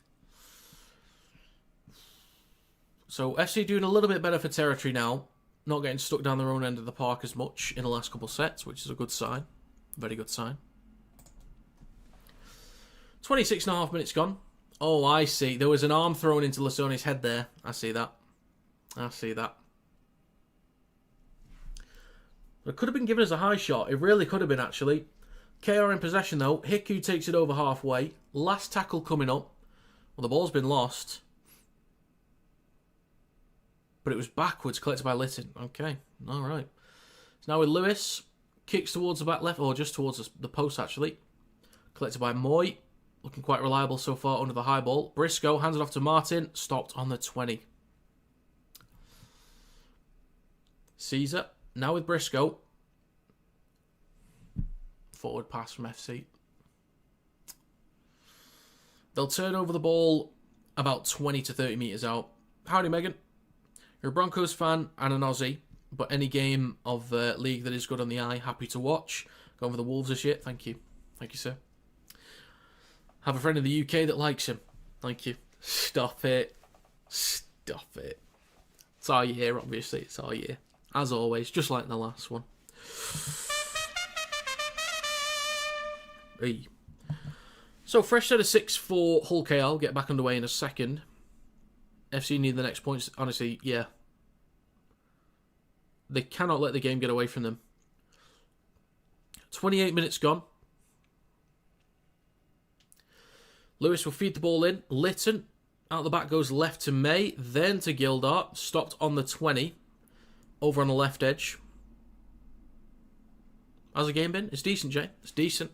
So FC doing a little bit better for territory now. Not getting stuck down their own end of the park as much in the last couple of sets, which is a good sign. Very good sign. 26.5 minutes gone. Oh, I see. There was an arm thrown into Lasone's head there. I see that. I see that. It could have been given as a high shot. It really could have been, actually. KR in possession, though. Hiku takes it over halfway. Last tackle coming up. Well, the ball's been lost. But it was backwards, collected by Litton. Okay, all right. So now with Lewis. Kicks towards the back left, or just towards the post, actually. Collected by Moy. Looking quite reliable so far under the high ball. Briscoe hands it off to Martin. Stopped on the 20. Caesar. Now with Briscoe. Forward pass from FC. They'll turn over the ball about 20 to 30 metres out. Howdy, Megan. You're a Broncos fan and an Aussie, but any game of league that is good on the eye, happy to watch. Going for the Wolves this year. Thank you. Thank you, sir. Have a friend in the UK that likes him. Thank you. Stop it. Stop it. It's our year, obviously. It's our year. As always, just like the last one. Hey. So, fresh set of 6 for Hull KL. Get back underway in a second. FC need the next points. Honestly, yeah. They cannot let the game get away from them. 28 minutes gone. Lewis will feed the ball in. Lytton. Out the back goes left to May. Then to Gildart. Stopped on the 20. Over on the left edge. How's the game been? It's decent, Jay. It's decent. A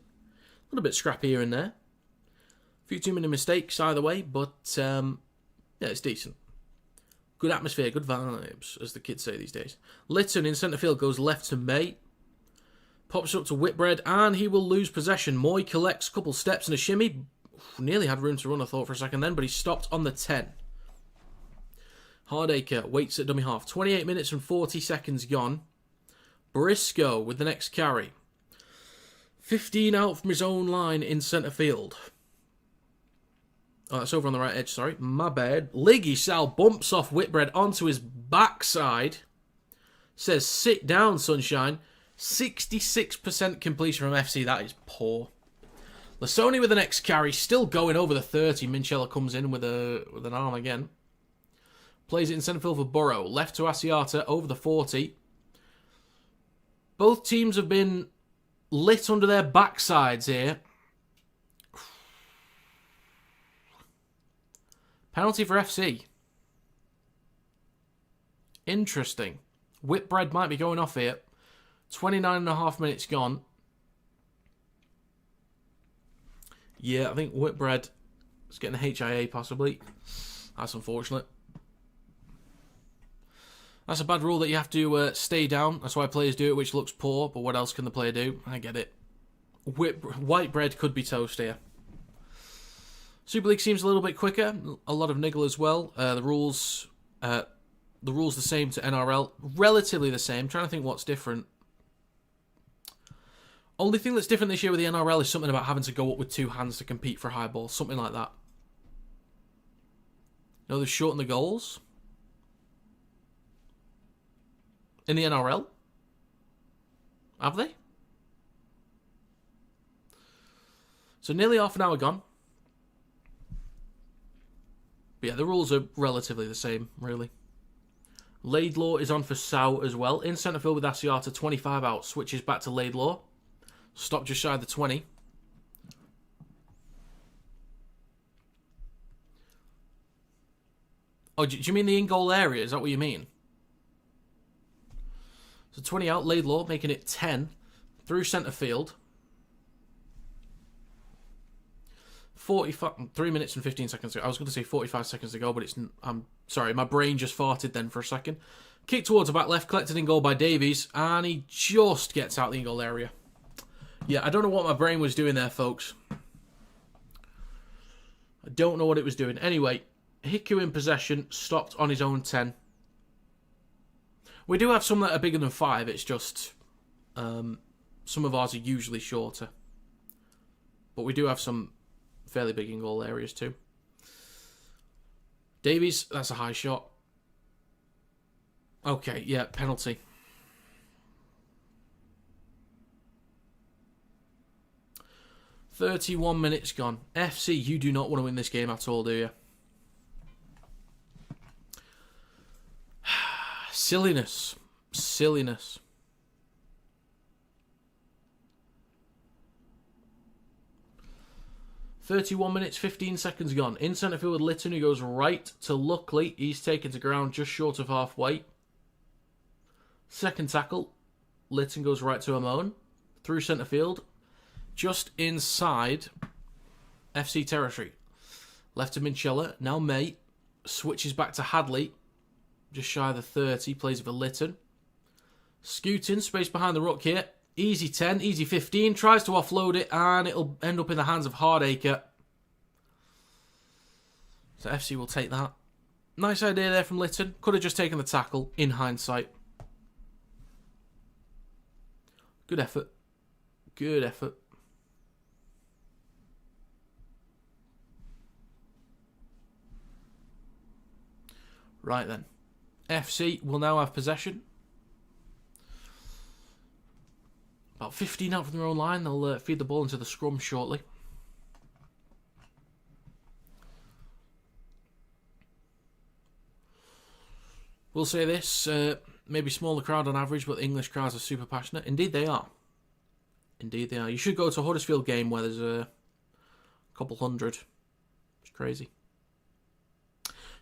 little bit scrappy here and there. A few too many mistakes either way. But, yeah, it's decent. Good atmosphere. Good vibes, as the kids say these days. Lytton in centre field goes left to May. Pops up to Whitbread. And he will lose possession. Moy collects a couple steps and a shimmy. Nearly had room to run, I thought, for a second then, but he stopped on the 10. Hardacre waits at dummy half. 28 minutes and 40 seconds gone. Briscoe with the next carry. 15 out from his own line in centre field. Oh, that's over on the right edge, sorry. My bad. Liggy Sal bumps off Whitbread onto his backside. Says, sit down, sunshine. 66% completion from FC. That is poor. Lasoni with the next carry, still going over the 30. Minchella comes in with an arm again. Plays it in centre field for Burrow. Left to Asiata, over the 40. Both teams have been lit under their backsides here. Penalty for FC. Interesting. Whitbread might be going off here. 29.5 minutes gone. Yeah, I think Whitbread is getting a HIA possibly. That's unfortunate. That's a bad rule that you have to stay down. That's why players do it, which looks poor. But what else can the player do? I get it. Whitebread could be toast here. Super League seems a little bit quicker. A lot of niggle as well. The rules the same to NRL. Relatively the same. I'm trying to think what's different. Only thing that's different this year with the NRL is something about having to go up with 2 hands to compete for high ball. Something like that. No, they've shortened the goals. In the NRL? Have they? So nearly half an hour gone. But yeah, the rules are relatively the same, really. Laidlaw is on for Sow as well. In centre field with Asiata, 25 out. Switches back to Laidlaw. Stop just shy of the 20. Oh, do you mean the in-goal area? Is that what you mean? So 20 out, Laidlaw, making it 10. Through centre field. 3 minutes and 15 seconds ago. I was going to say 45 seconds ago, but I'm sorry, my brain just farted then for a second. Kick towards the back left, collected in goal by Davies, and he just gets out the in-goal area. Yeah, I don't know what my brain was doing there, folks. I don't know what it was doing. Anyway, Hiku in possession, stopped on his own 10. We do have some that are bigger than 5. It's just some of ours are usually shorter. But we do have some fairly big in-goal areas too. Davies, that's a high shot. Okay, yeah, penalty. "31 minutes gone. FC, you do not want to win this game at all, do you?" Silliness. Silliness. "31 minutes, 15 seconds gone. In centre field with Lytton, who goes right to Luckley. He's taken to ground just short of halfway. Second tackle. Lytton goes right to Amon. Through centre field. Just inside FC territory. Left to Minchella. Now May. Switches back to Hadley. Just shy of the 30. Plays it for Lytton. Scooting. Space behind the ruck here. Easy 10. Easy 15. Tries to offload it. And it'll end up in the hands of Hardacre. So FC will take that. Nice idea there from Lytton. Could have just taken the tackle in hindsight. Good effort. Good effort. Right then. FC will now have possession. About 15 out from their own line. They'll feed the ball into the scrum shortly. We'll say this, maybe smaller crowd on average, but the English crowds are super passionate. Indeed they are. Indeed they are. You should go to a Huddersfield game where there's a couple hundred. It's crazy.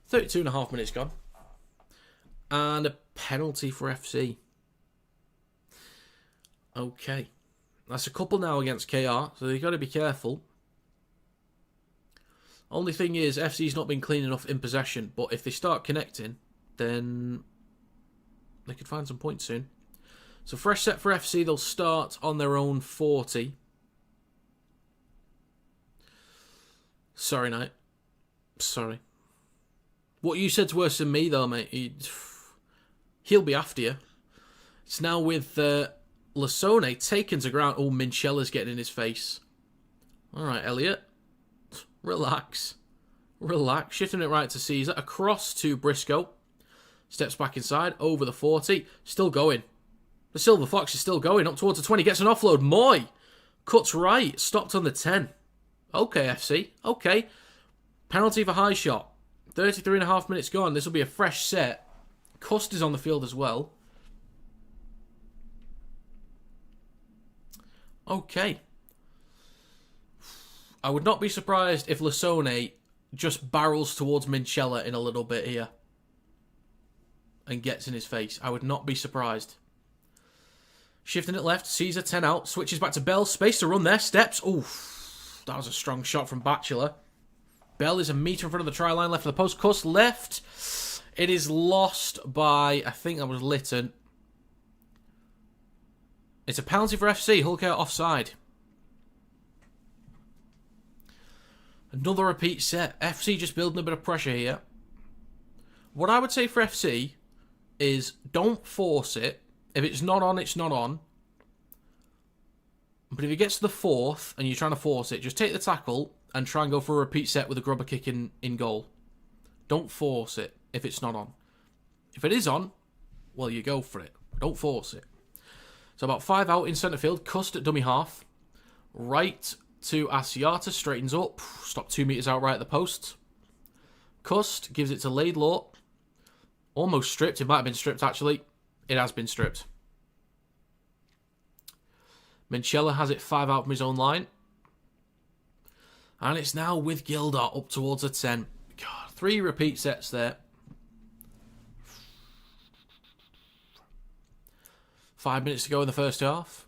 32.5 minutes gone. And a penalty for FC. Okay. That's a couple now against KR, so they've got to be careful. Only thing is, FC's not been clean enough in possession, but if they start connecting, then they could find some points soon. So fresh set for FC, they'll start on their own 40. Sorry, Knight. Sorry. What you said's worse than me, though, mate. He'll be after you. It's now with Lasone taken to ground. Oh, Minchella's getting in his face. All right, Elliot. Relax. Relax. Shifting it right to Caesar. Across to Briscoe. Steps back inside. Over the 40. Still going. The Silver Fox is still going. Up towards the 20. Gets an offload. Moy. Cuts right. Stopped on the 10. Okay, FC. Okay. Penalty for high shot. 33.5 minutes gone. This will be a fresh set. Cust is on the field as well. Okay. I would not be surprised if Lasone just barrels towards Minchella in a little bit here. And gets in his face. I would not be surprised. Shifting it left. Caesar 10 out. Switches back to Bell. Space to run there. Steps. Oof. That was a strong shot from Batchelor. Bell is a metre in front of the try line. Left of the post. Cuss left. It is lost by, I think that was Lytton. It's a penalty for FC. Hull KR offside. Another repeat set. FC just building a bit of pressure here. What I would say for FC is don't force it. If it's not on, it's not on. But if it gets to the fourth and you're trying to force it, just take the tackle and try and go for a repeat set with a grubber kick in goal. Don't force it if it's not on. If it is on, well, you go for it. Don't force it. So about 5 out in centre field. Cust at dummy half. Right to Asiata. Straightens up. Stop 2 metres out right at the post. Cust gives it to Laidlaw. Almost stripped. It might have been stripped, actually. It has been stripped. Minchella has it 5 out from his own line. And it's now with Gildart up towards a 10. God, 3 repeat sets there. 5 minutes to go in the first half.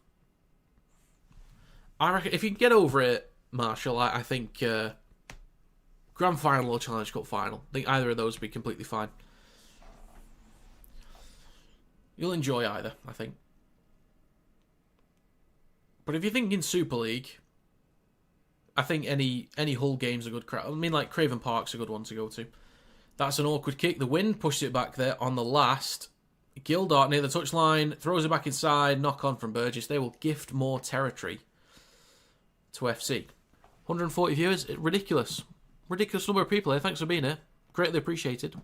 I reckon if you can get over it, Marshall, I think Grand Final or Challenge Cup Final. I think either of those would be completely fine. You'll enjoy either, I think. But if you're thinking Super League, I think any Hull game's a good crowd. I mean, like Craven Park's a good one to go to. That's an awkward kick. The wind pushed it back there on the last. Gildart near the touchline, throws it back inside, knock on from Burgess. They will gift more territory to FC. 140 viewers, ridiculous. Ridiculous number of people here. Thanks for being here. Greatly appreciated.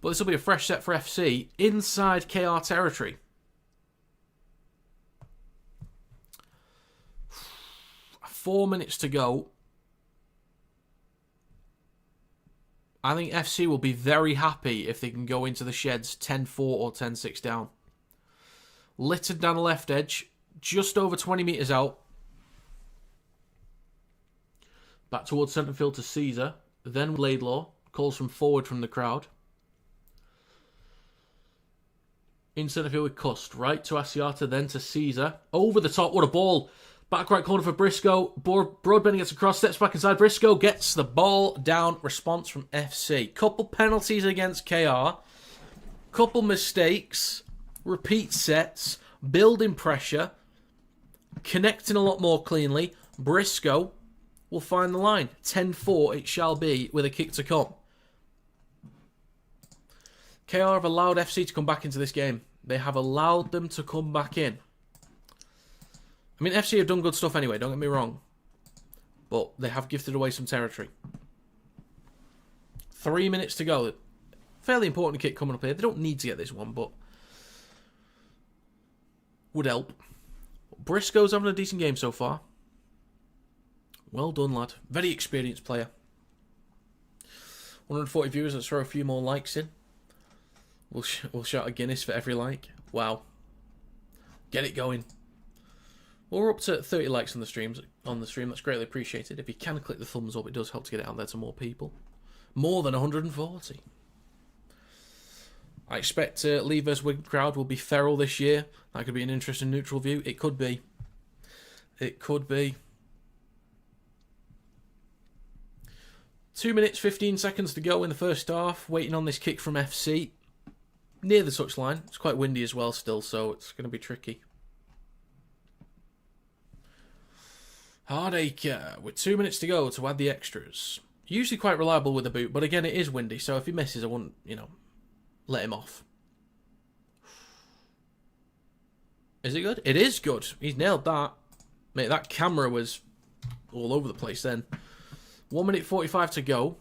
But this will be a fresh set for FC inside KR territory. Four minutes to go. I think FC will be very happy if they can go into the sheds 10-4 or 10-6 down. Littered down the left edge, just over 20 metres out. Back towards centre field to Caesar. Then Laidlaw calls from forward from the crowd. in centre field with Cust. Right to Asiata, then to Caesar. Over the top, what a ball. Back right corner for Briscoe. Broadbent gets across, steps back inside. Briscoe gets the ball down. Response from FC. Couple penalties against KR. Couple mistakes. Repeat sets. Building pressure. Connecting a lot more cleanly. Briscoe will find the line. 10-4 it shall be with a kick to come. KR have allowed FC to come back into this game. They have allowed them to come back in. I mean, FC have done good stuff anyway, don't get me wrong. But they have gifted away some territory. 3 minutes to go. Fairly important kick coming up here. They don't need to get this one, but would help. Briscoe's having a decent game so far. Well done, lad. Very experienced player. 140 viewers. Let's throw a few more likes in. We'll shout a Guinness for every like. Wow. Get it going. Well, we're up to 30 likes on the stream. That's greatly appreciated. If you can click the thumbs up, it does help to get it out there to more people. More than 140. I expect Lee vs Wigan crowd will be feral this year. That could be an interesting neutral view. It could be. It could be. 2 minutes, 15 seconds to go in the first half. Waiting on this kick from FC. Near the touchline. It's quite windy as well still, so it's going to be tricky. Hardacre with 2 minutes to go to add the extras. Usually quite reliable with the boot, but again, it is windy, so if he misses, I wouldn't, let him off. Is it good? It is good. He's nailed that. Mate, that camera was all over the place then. 1 minute 45 to go.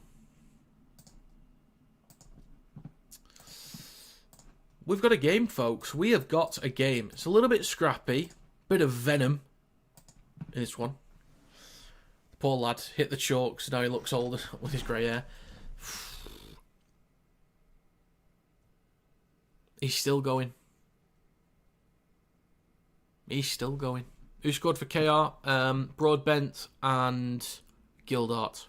We've got a game, folks. We have got a game. It's a little bit scrappy. Bit of venom in this one. Poor lad hit the chalk, so now he looks older with his grey hair. He's still going. He's still going. Who scored for KR? Broadbent and Gildart.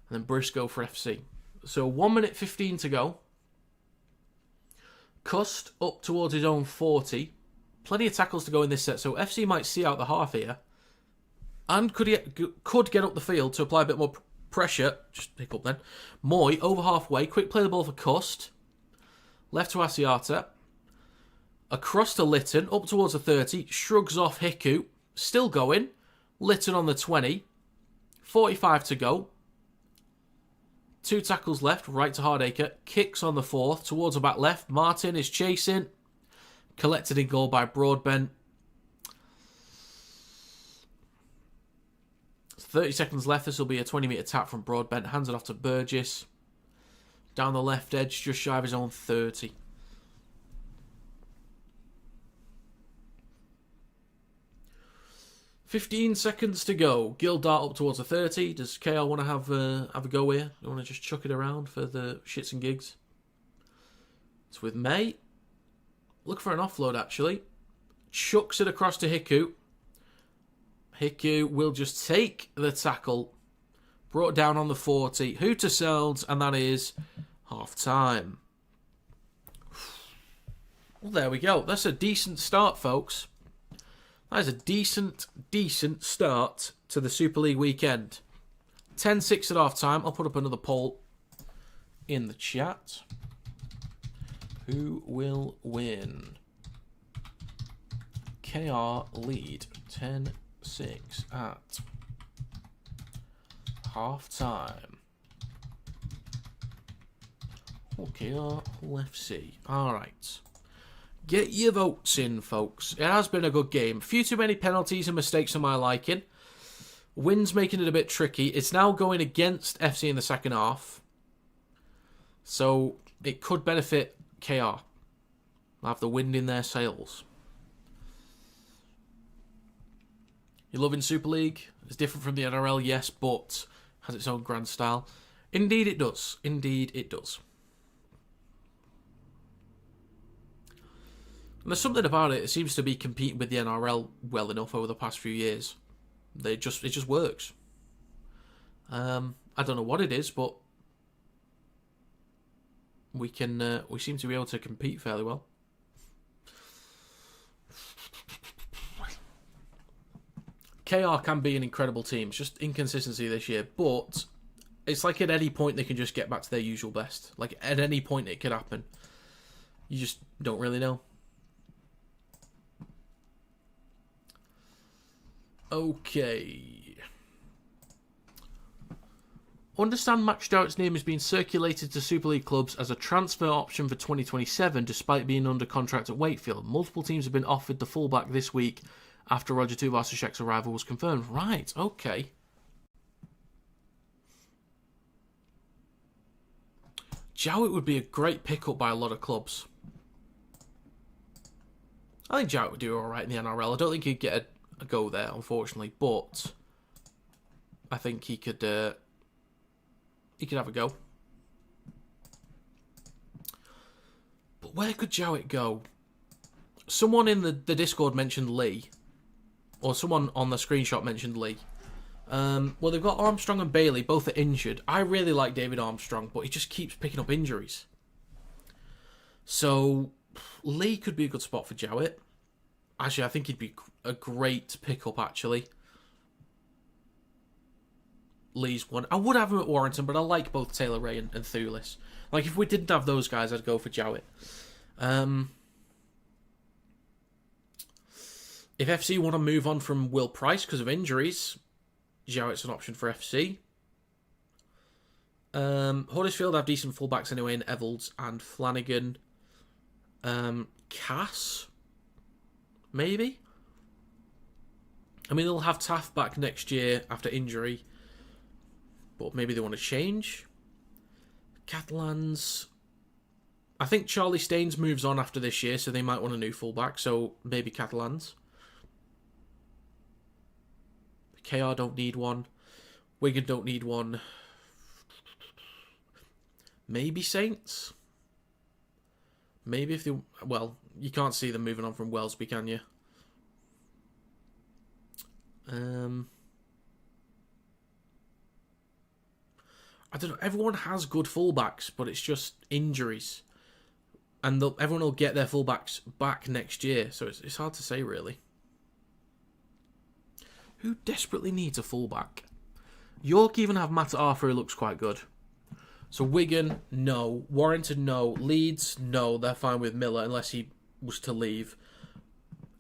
And then Briscoe for FC. So 1 minute 15 to go. Cust up towards his own 40. Plenty of tackles to go in this set, so FC might see out the half here. And could get up the field to apply a bit more pressure. Just pick up then. Moy, over halfway. Quick play the ball for Cust. Left to Asiata. Across to Litton. Up towards the 30. Shrugs off Hiku. Still going. Litton on the 20. 45 to go. 2 tackles left. Right to Hardacre. Kicks on the 4th. Towards the back left. Martin is chasing. Collected in goal by Broadbent. 30 seconds left. This will be a 20-metre tap from Broadbent. Hands it off to Burgess. Down the left edge, just shy of his own 30. $15 seconds to go. Gildart up towards the 30. Does KL want to have a go here? You want to just chuck it around for the shits and gigs? It's with May. Look for an offload, actually. Chucks it across to Hiku. Hiku will just take the tackle. Brought down on the 40. Hooter sells, and that is half-time. Well, there we go. That's a decent start, folks. That is a decent start to the Super League weekend. 10-6 at half-time. I'll put up another poll in the chat. Who will win? KR lead 10-6 at half-time. Okay, FC. Alright. Get your votes in, folks. It has been a good game. A few too many penalties and mistakes for my liking. Wind's making it a bit tricky. It's now going against FC in the second half. So, it could benefit KR. They'll have the wind in their sails. You loving Super League? It's different from the NRL, yes, but has its own grand style. Indeed it does. Indeed it does. And there's something about it. It seems to be competing with the NRL well enough over the past few years. It just works. I don't know what it is, but we seem to be able to compete fairly well. KR can be an incredible team. It's just inconsistency this year, but it's like at any point they can just get back to their usual best. Like at any point it could happen. You just don't really know. Okay. Understand Max Jowett's name is being circulated to Super League clubs as a transfer option for 2027 despite being under contract at Wakefield. Multiple teams have been offered the fullback this week after Roger Tuivasa-Sheck's arrival was confirmed. Right, okay. Jowett would be a great pickup by a lot of clubs. I think Jowett would do alright in the NRL. I don't think he'd get a go there, unfortunately, but I think he could have a go. But where could Jowett go? Someone in the Discord mentioned Lee. Or someone on the screenshot mentioned Lee. Well, they've got Armstrong and Bailey. Both are injured. I really like David Armstrong, but he just keeps picking up injuries. So, Lee could be a good spot for Jowett. Actually, I think he'd be a great pickup, actually. Lee's one. I would have him at Warrington, but I like both Taylor Ray and Thulis. Like, if we didn't have those guys, I'd go for Jowett. If FC want to move on from Will Price because of injuries, Jowett's an option for FC. Huddersfield have decent fullbacks anyway in Evalds and Flanagan. Cass? Maybe? I mean, they'll have Taft back next year after injury. But maybe they want to change. Catalans. I think Charlie Staines moves on after this year, so they might want a new fullback. So maybe Catalans. KR don't need one. Wigan don't need one. Maybe Saints. Maybe if they... Well, you can't see them moving on from Wellesby, can you? I don't know. Everyone has good fullbacks, but it's just injuries. And everyone will get their fullbacks back next year, so it's hard to say, really. Who desperately needs a fullback? York even have Matt Arthur, who looks quite good. So Wigan, no. Warrington, no. Leeds, no. They're fine with Miller unless he was to leave.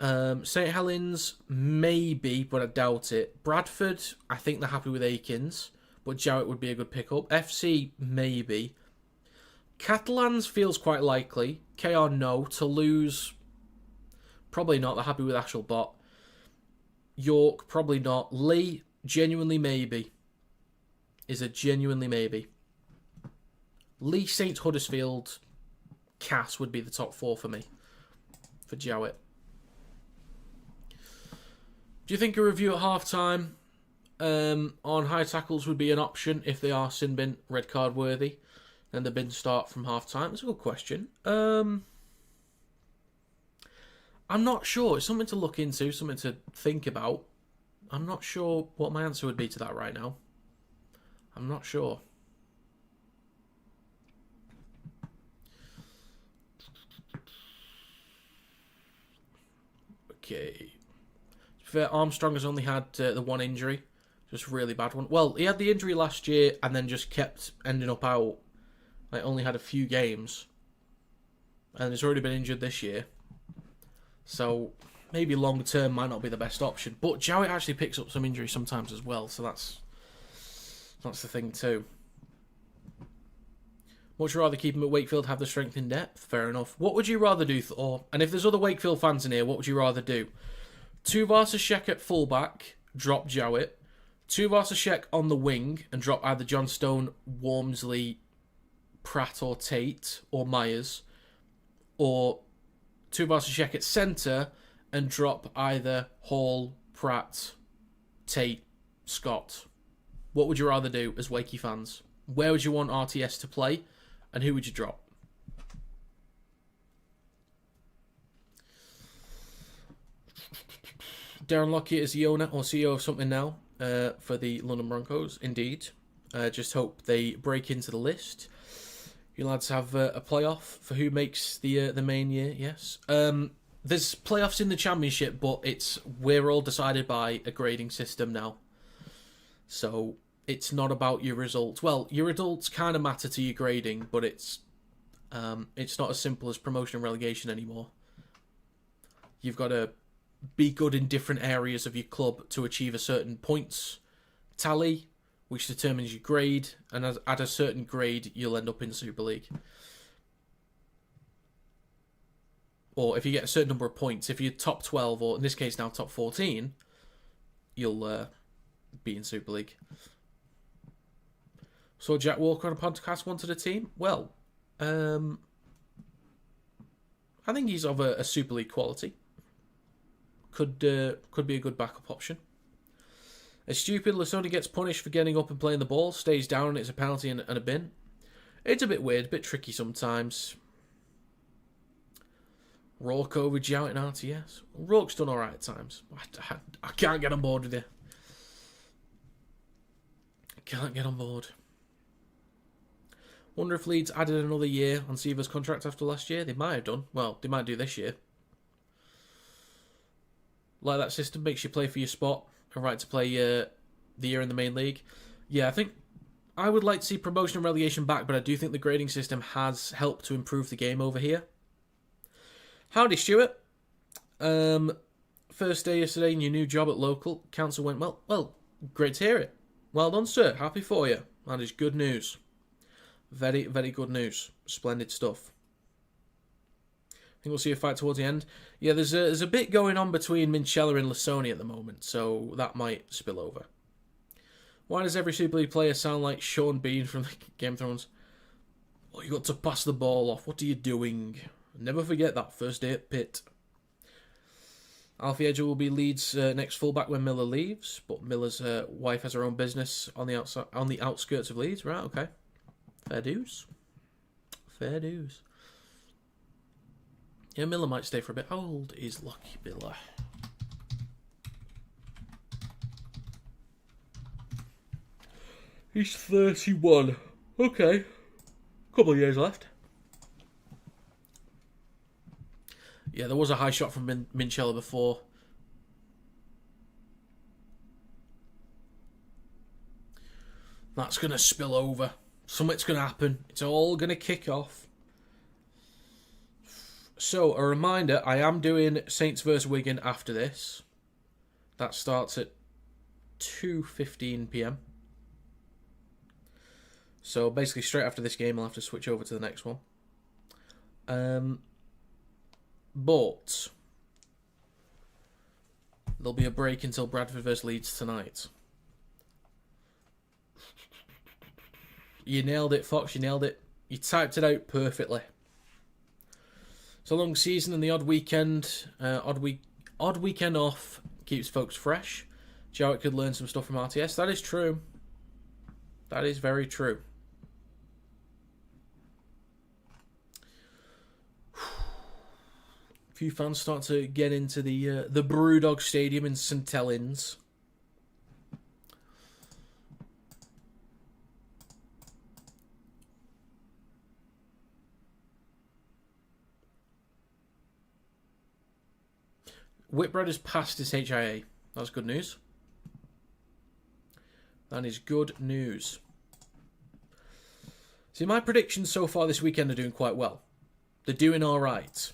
St Helens, maybe, but I doubt it. Bradford, I think they're happy with Akins, but Jowett would be a good pickup. FC, maybe. Catalans feels quite likely. KR, no. Toulouse, probably not. They're happy with Ashelbot. York, probably not. Lee, genuinely maybe. Is a genuinely maybe. Lee, Saints, Huddersfield, Cass would be the top four for me. For Jowett. Do you think a review at half-time on high tackles would be an option if they are sin bin red card worthy? And the bin start from half-time? That's a good question. I'm not sure. It's something to look into, something to think about. I'm not sure what my answer would be to that right now. I'm not sure. Okay. To be fair, Armstrong has only had the one injury. Just a really bad one. Well, he had the injury last year and then just kept ending up out. Like, only had a few games. And he's already been injured this year. So, maybe long term might not be the best option. But Jowett actually picks up some injuries sometimes as well. So that's the thing too. Would you rather keep him at Wakefield, have the strength in depth? Fair enough. What would you rather do, Thor? And if there's other Wakefield fans in here, what would you rather do? Tuivasa-Sheck at fullback, drop Jowett. Tuivasa-Sheck on the wing and drop either John Stone, Wormsley, Pratt or Tate or Myers. Or Tuivasa-Sheck at centre and drop either Hall, Pratt, Tate, Scott. What would you rather do as Wakey fans? Where would you want RTS to play? And who would you drop? Darren Lockyer is the owner or CEO of something now for the London Broncos. Indeed. Just hope they break into the list. You lads have a playoff for who makes the main year. Yes. There's playoffs in the championship, but we're all decided by a grading system now. So it's not about your results. Well, your results kind of matter to your grading, but it's not as simple as promotion and relegation anymore. You've got to be good in different areas of your club to achieve a certain points tally, which determines your grade, and at a certain grade, you'll end up in Super League. Or if you get a certain number of points, if you're top 12, or in this case now top 14, you'll be in Super League. So Jack Walker on a podcast wanted a team? Well, I think he's of a Super League quality. Could be a good backup option. It's stupid. Lasoni gets punished for getting up and playing the ball, stays down, and it's a penalty and a bin. It's a bit weird, a bit tricky sometimes. Rourke over Jowett and RTS. Rourke's done alright at times. I can't get on board with you. I can't get on board. Wonder if Leeds added another year on Seaver's contract after last year. They might have done. Well, they might do this year. Like that system, makes you play for your spot. A right to play the year in the main league. Yeah, I think I would like to see promotion and relegation back, but I do think the grading system has helped to improve the game over here. Howdy, Stuart. First day yesterday in your new job at local. Council went well. Well, great to hear it. Well done, sir. Happy for you. That is good news. Very, very good news. Splendid stuff. I think we'll see a fight towards the end. Yeah, there's a bit going on between Minchella and Lasoni at the moment, so that might spill over. Why does every Super League player sound like Sean Bean from Game of Thrones? Oh, you got to pass the ball off. What are you doing? Never forget that first day at Pitt. Alfie Edger will be Leeds' next fullback when Miller leaves, but Miller's wife has her own business on the outskirts of Leeds. Right, okay. Fair dues. Fair dues. Yeah, Miller might stay for a bit. How old is Lucky Miller? He's 31. Okay. Couple of years left. Yeah, there was a high shot from Minchella before. That's going to spill over. Something's going to happen. It's all going to kick off. So, a reminder, I am doing Saints vs Wigan after this. That starts at 2:15 PM. So, basically, straight after this game, I'll have to switch over to the next one. But there'll be a break until Bradford vs Leeds tonight. You nailed it, Fox, you nailed it. You typed it out perfectly. It's a long season and the odd weekend off keeps folks fresh. Jowett could learn some stuff from RTS. That is true. That is very true. A few fans start to get into the Brewdog Stadium in St Helens. Whitbread has passed his HIA. That's good news. That is good news. See, my predictions so far this weekend are doing quite well. They're doing all right.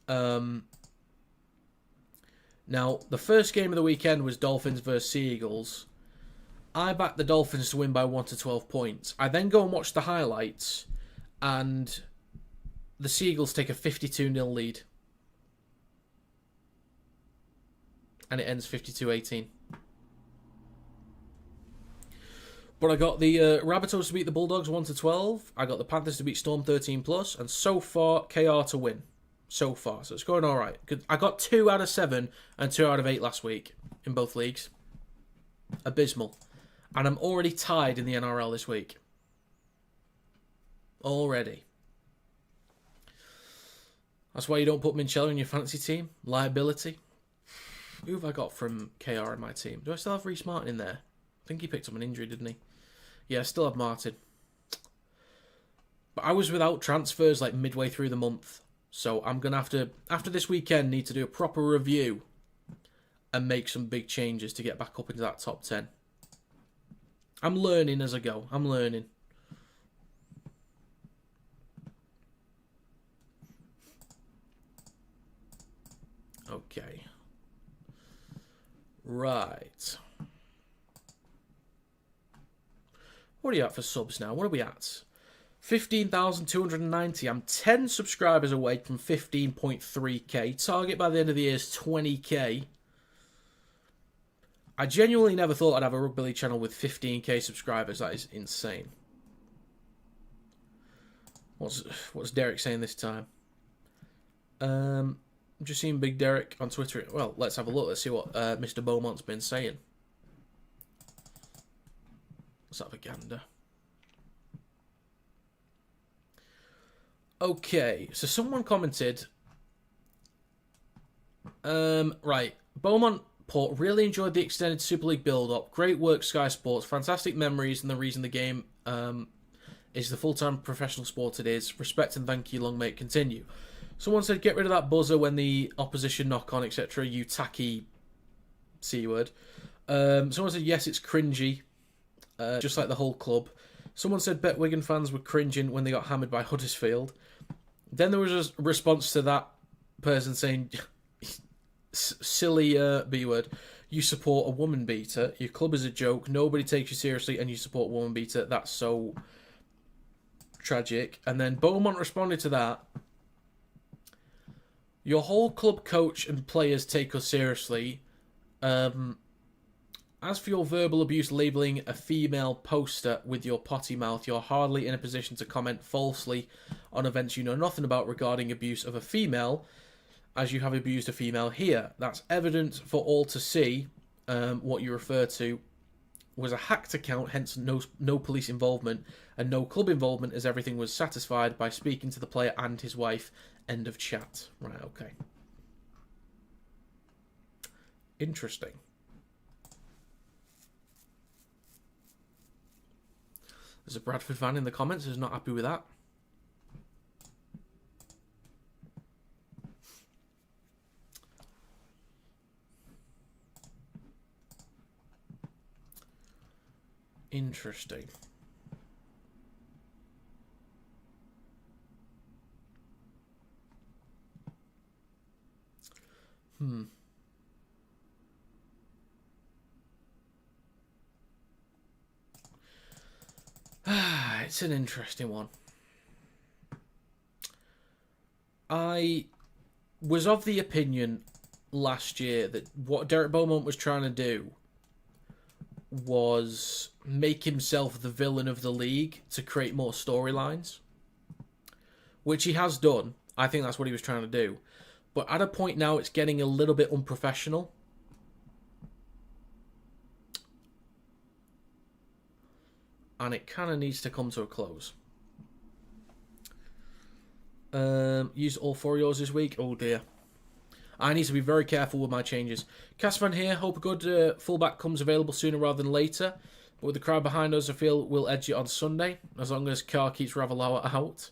Now, the first game of the weekend was Dolphins versus Sea Eagles. I backed the Dolphins to win by 1 to 12 points. I then go and watch the highlights, and the Sea Eagles take a 52-0 lead. And it ends 52-18. But I got the Rabbitohs to beat the Bulldogs 1 to 12. I got the Panthers to beat Storm 13+. And so far, KR to win. So far. So it's going all right. I got 2 out of 7 and 2 out of 8 last week in both leagues. Abysmal. And I'm already tied in the NRL this week. Already. That's why you don't put Minchella in your fantasy team. Liability. Who have I got from KR in my team? Do I still have Reece Martin in there? I think he picked up an injury, didn't he? Yeah, I still have Martin. But But I was without transfers like midway through the month. So I'm going to have to, after this weekend, need to do a proper review and make some big changes to get back up into that top 10. I'm learning as I go. I'm learning. Okay. Right. What are you at for subs now? What are we at? 15,290. I'm 10 subscribers away from 15.3k. Target by the end of the year is 20k. I genuinely never thought I'd have a Rugby League channel with 15k subscribers. That is insane. What's Derek saying this time? I'm just seeing Big Derek on Twitter. Well, let's have a look. Let's see what Mr. Beaumont's been saying. Let's have a gander. Okay, so someone commented. Right, Beaumont Port really enjoyed the extended Super League build-up. Great work, Sky Sports. Fantastic memories and the reason the game is the full-time professional sport it is. Respect and thank you, long may it continue. Someone said, get rid of that buzzer when the opposition knock on, etc. You tacky C-word. Someone said, yes, it's cringy. Just like the whole club. Someone said, bet Wigan fans were cringing when they got hammered by Huddersfield. Then there was a response to that person saying, silly B-word. You support a woman beater. Your club is a joke. Nobody takes you seriously and you support a woman beater. That's so tragic. And then Beaumont responded to that. Your whole club coach and players take us seriously. As for your verbal abuse labelling a female poster with your potty mouth, you're hardly in a position to comment falsely on events you know nothing about regarding abuse of a female, as you have abused a female here. That's evident for all to see. What you refer to was a hacked account, hence no police involvement and no club involvement, as everything was satisfied by speaking to the player and his wife. End of chat. Right, okay. Interesting. There's a Bradford fan in the comments who's not happy with that. Interesting. It's an interesting one. I was of the opinion last year that what Derek Beaumont was trying to do was make himself the villain of the league to create more storylines, which he has done. I think that's what he was trying to do. But at a point now, it's getting a little bit unprofessional. And it kind of needs to come to a close. Used all 4 of yours this week. Oh dear. I need to be very careful with my changes. Casvan here. Hope a good fullback comes available sooner rather than later. But with the crowd behind us, I feel we'll edge it on Sunday. As long as Carr keeps Ravalawa out.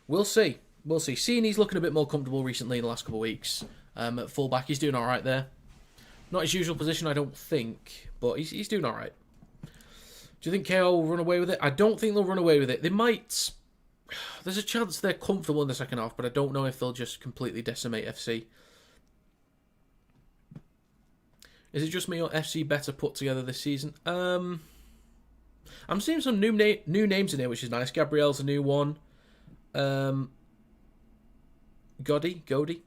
We'll see. We'll see. Seeing he's looking a bit more comfortable recently in the last couple of weeks. At fullback, he's doing alright there. Not his usual position, I don't think. But he's doing alright. Do you think KO will run away with it? I don't think they'll run away with it. They might. There's a chance they're comfortable in the second half, but I don't know if they'll just completely decimate FC. Is it just me or FC better put together this season? I'm seeing some new names in here, which is nice. Gabrielle's a new one. Godi,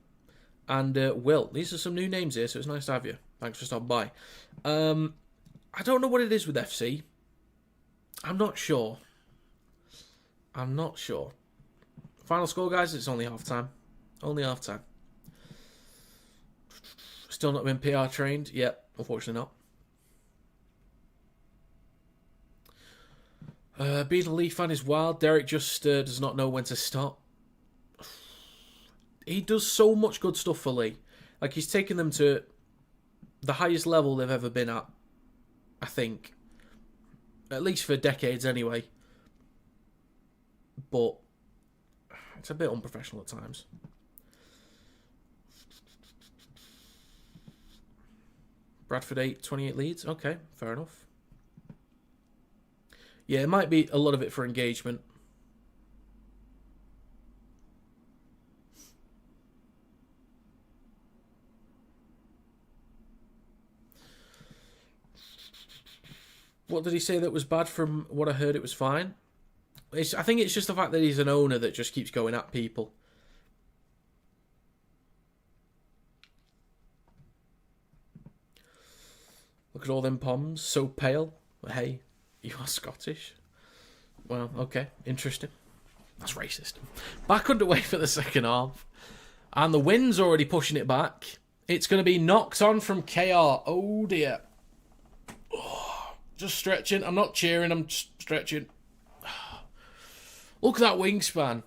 and Will. These are some new names here, so it's nice to have you. Thanks for stopping by. I don't know what it is with FC. I'm not sure. Final score, guys, it's only half-time. Only half-time. Still not been PR trained? Yep, unfortunately not. Being a Leaf fan is wild. Derek just does not know when to stop. He does so much good stuff for Lee. Like, he's taken them to the highest level they've ever been at, I think. At least for decades, anyway. But It's a bit unprofessional at times. Bradford 8, 28 leads. Okay, fair enough. Yeah, it might be a lot of it for engagement. What did he say that was bad? From what I heard, it was fine. I think it's just the fact that he's an owner that just keeps going at people. Look at all them poms, so pale. Hey, you are Scottish. Well, okay, interesting. That's racist. Back underway for the second half. And the wind's already pushing it back. It's going to be knocked on from KR. Oh, dear. Oh, just stretching. I'm not cheering, I'm just stretching. Look at that wingspan.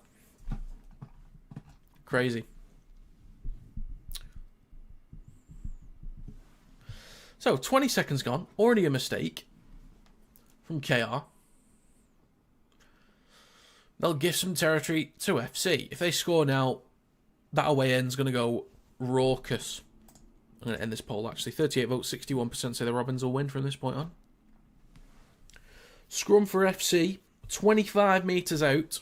Crazy. So, 20 seconds gone. Already a mistake from KR. They'll give some territory to FC. If they score now, that away end's going to go raucous. I'm going to end this poll, actually. 38 votes, 61% say the Robins will win from this point on. Scrum for FC. 25 metres out.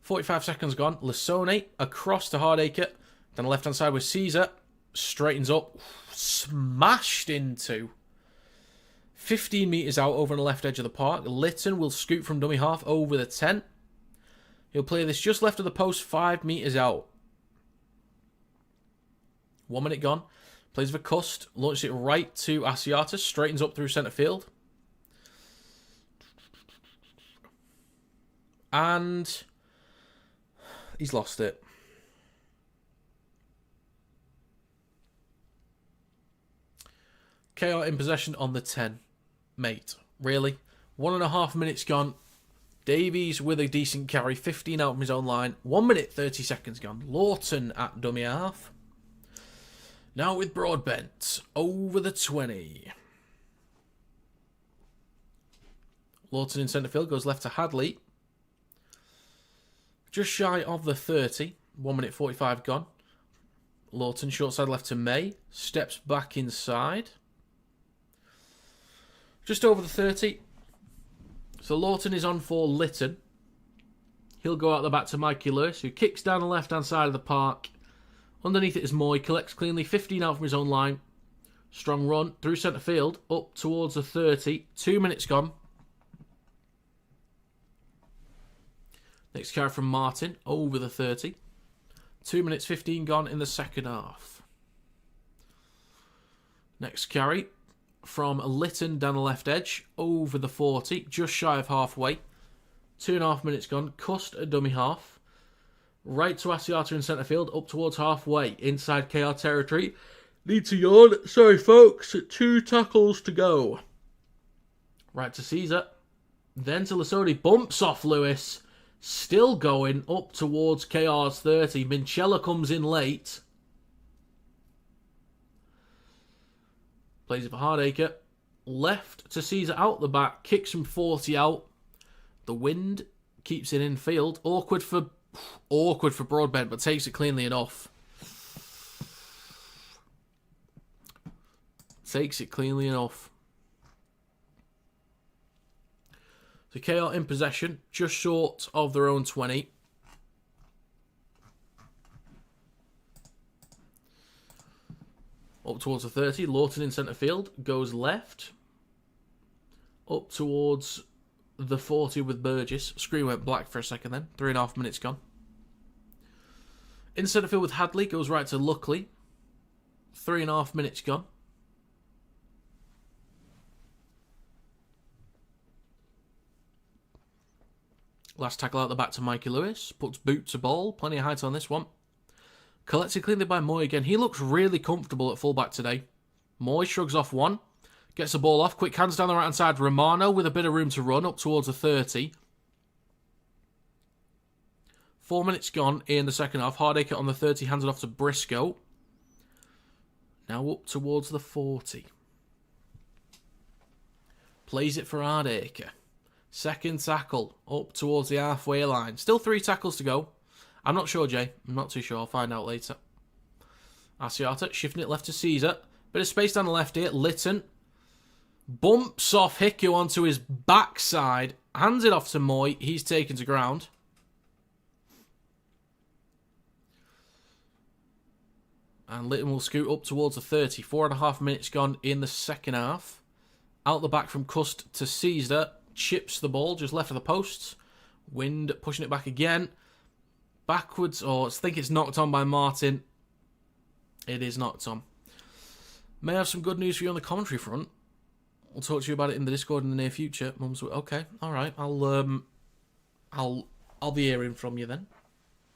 45 seconds gone. Lasone across to Hardacre. Then left-hand side with Caesar. Straightens up. Smashed into. 15 metres out over on the left edge of the park. Lytton will scoot from dummy half over the 10. He'll play this just left of the post, 5 metres out. 1 minute gone. Plays for Cust. Launches it right to Asiata. Straightens up through centre field. And he's lost it. KR in possession on the 10. Mate, really? 1.5 minutes gone. Davies with a decent carry. 15 out from his own line. 1 minute, 30 seconds gone. Lawton at dummy half. Now with Broadbent. Over the 20. Lawton in centre field. Goes left to Hadley. Just shy of the 30. 1 minute 45 gone. Lawton short side left to May. Steps back inside. Just over the 30. So Lawton is on for Lytton. He'll go out the back to Mikey Lewis, who kicks down the left-hand side of the park. Underneath it is Moy. Collects cleanly. 15 out from his own line. Strong run through centre field. Up towards the 30. 2 minutes gone. Next carry from Martin, over the 30. 2 minutes 15 gone in the second half. Next carry from Lytton down the left edge, over the 40, just shy of halfway. 2.5 minutes gone. Cust a dummy half. Right to Asiata in centre field, up towards halfway, inside KR territory. Need to yawn. Sorry, folks. 2 tackles to go. Right to Caesar. Then to Lasodi. Bumps off Lewis. Still going up towards KR's 30. Minchella comes in late. Plays it for Hardacre. Left to Caesar out the back. Kicks from 40 out. The wind keeps it in field. Awkward for Broadbent, but takes it cleanly enough. Takes it cleanly enough. So KR in possession, just short of their own 20. Up towards the 30. Lawton in centre field. Goes left. Up towards the 40 with Burgess. Screen went black for a second then. 3.5 minutes gone. In centre field with Hadley. Goes right to Luckley. 3.5 minutes gone. Last tackle out the back to Mikey Lewis. Puts boot to ball. Plenty of height on this one. Collected cleanly by Moy again. He looks really comfortable at fullback today. Moy shrugs off one. Gets the ball off. Quick hands down the right-hand side. Romano with a bit of room to run up towards the 30. 4 minutes gone in the second half. Hardacre on the 30. Hands it off to Briscoe. Now up towards the 40. Plays it for Hardacre. Second tackle up towards the halfway line. Still 3 tackles to go. I'm not sure, Jay. I'm not too sure. I'll find out later. Asiata shifting it left to Caesar. Bit of space down the left here. Litton bumps off Hiku onto his backside. Hands it off to Moy. He's taken to ground. And Litton will scoot up towards the 30. 4.5 minutes gone in the second half. Out the back from Cust to Caesar. Chips the ball just left of the posts. Wind pushing it back again. Backwards. I think it's knocked on by Martin. It is knocked on. May have some good news for you on the commentary front. We'll talk to you about it in the Discord in the near future. Mum's okay. All right. I'll be hearing from you then.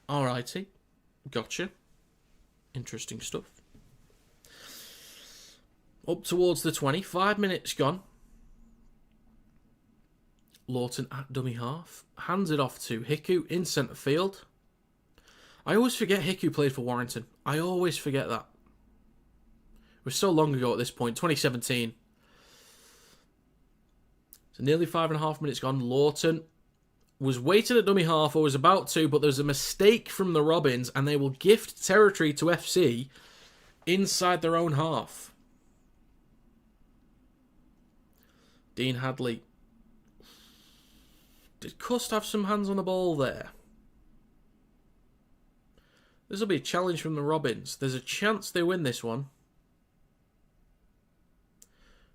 All righty. Gotcha. Interesting stuff. Up towards the 20. 5 minutes gone. Lawton at dummy half. Hands it off to Hiku in centre field. I always forget Hiku played for Warrington. I always forget that. It was so long ago at this point. 2017. So nearly 5.5 minutes gone. Lawton was waiting at dummy half, or was about to, but there's a mistake from the Robins, and they will gift territory to FC inside their own half. Dean Hadley. Did Cust have some hands on the ball there? This will be a challenge from the Robins. There's a chance they win this one.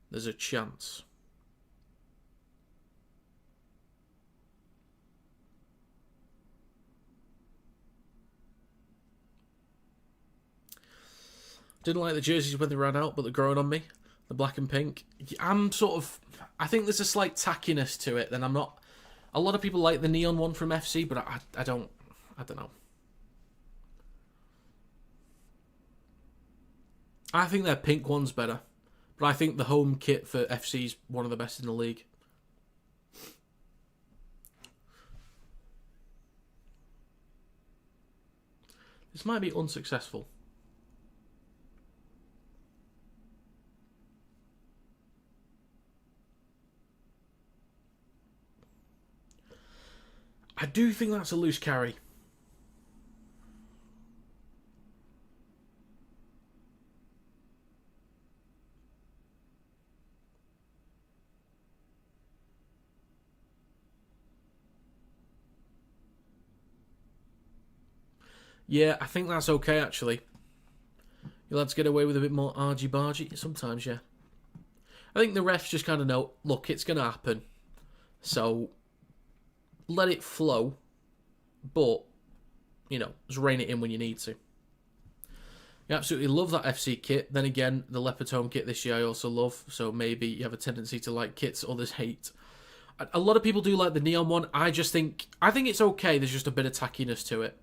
There's a chance. Didn't like the jerseys when they ran out, but they're growing on me. The black and pink. I think there's a slight tackiness to it. Then I'm not. A lot of people like the neon one from FC, but I don't know. I think their pink one's better. But I think the home kit for FC's one of the best in the league. This might be unsuccessful. I do think that's a loose carry. Yeah, I think that's okay, actually. You lads get away with a bit more argy-bargy sometimes, yeah. I think the refs just kind of know, look, it's going to happen. So, let it flow. But, just rein it in when you need to. You absolutely love that FC kit. Then again, the Leopard Home kit this year I also love. So maybe you have a tendency to like kits others hate. A lot of people do like the neon one. I think it's okay. There's just a bit of tackiness to it.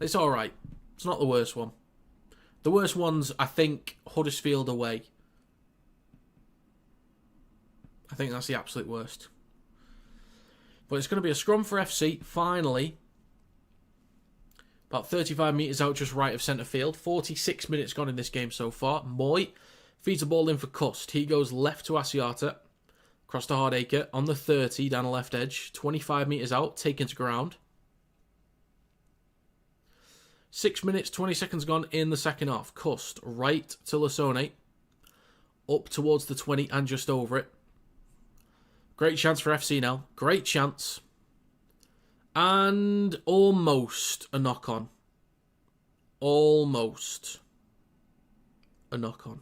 It's alright. It's not the worst one. The worst one's, I think, Huddersfield away. I think that's the absolute worst. But it's going to be a scrum for FC, finally. About 35 metres out just right of centre field. 46 minutes gone in this game so far. Moy feeds the ball in for Cust. He goes left to Asiata. Across to Hardacre. On the 30, down the left edge. 25 metres out, taken to ground. 6 minutes, 20 seconds gone in the second half. Cust right to Lasone. Up towards the 20 and just over it. Great chance for FC now. Great chance. And almost a knock-on. Almost a knock-on.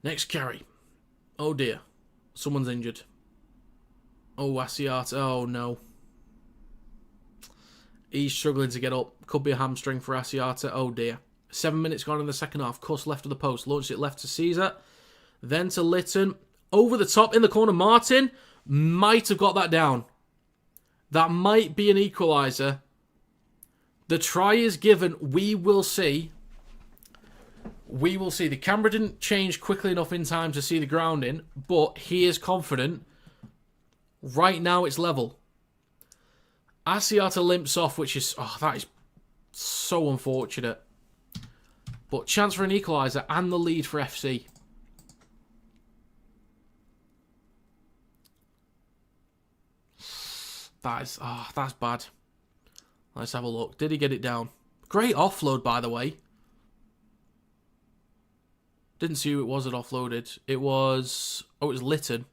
Next carry. Oh dear. Someone's injured. Oh, Asiata. Oh, no. He's struggling to get up. Could be a hamstring for Asiata. Oh, dear. 7 minutes gone in the second half. Cust left of the post. Launched it left to Caesar. Then to Litton. Over the top in the corner. Martin might have got that down. That might be an equaliser. The try is given. We will see. We will see. The camera didn't change quickly enough in time to see the grounding, but he is confident. Right now it's level. Asiata limps off, which is... Oh, that is So unfortunate. But chance for an equaliser and the lead for FC. That's bad. Let's have a look. Did he get it down? Great offload, by the way. Didn't see who it was that offloaded. It was... Oh, it was Litton.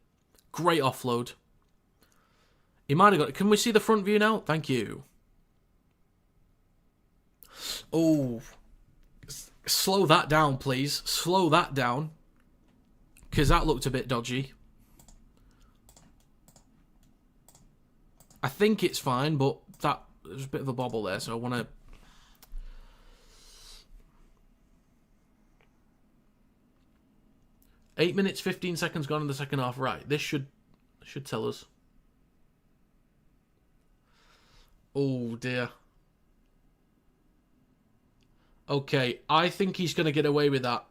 Great offload. He might have got it. Can we see the front view now? Thank you. Oh. Slow that down, please. Slow that down. Because that looked a bit dodgy. I think it's fine, but there's a bit of a bobble there, so I want to... 8 minutes, 15 seconds gone in the second half. Right, this should tell us. Oh, dear. Okay, I think he's going to get away with that.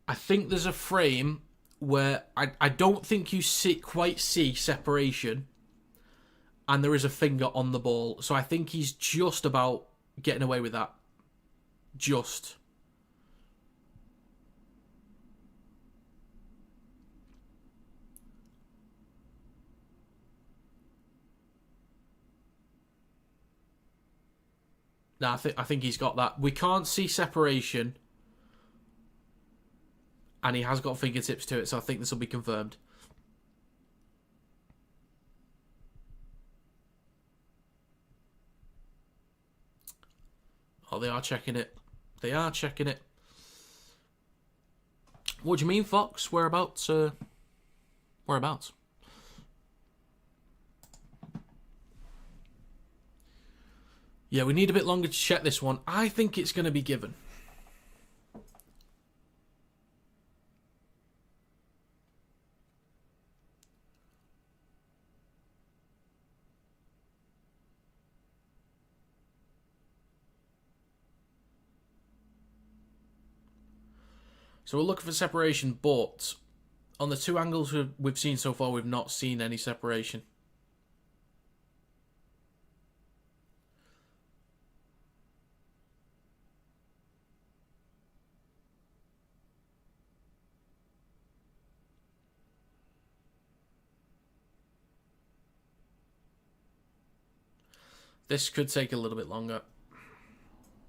I think there's a frame where I don't think you quite see separation, and there is a finger on the ball. So I think he's just about getting away with that. Just. No, I think he's got that. We can't see separation. And he has got fingertips to it, so I think this will be confirmed. Oh, they are checking it. They are checking it. What do you mean, Fox? Whereabouts? Whereabouts? Yeah, we need a bit longer to check this one. I think it's going to be given. So we're looking for separation, but on the two angles we've seen so far, we've not seen any separation. This could take a little bit longer,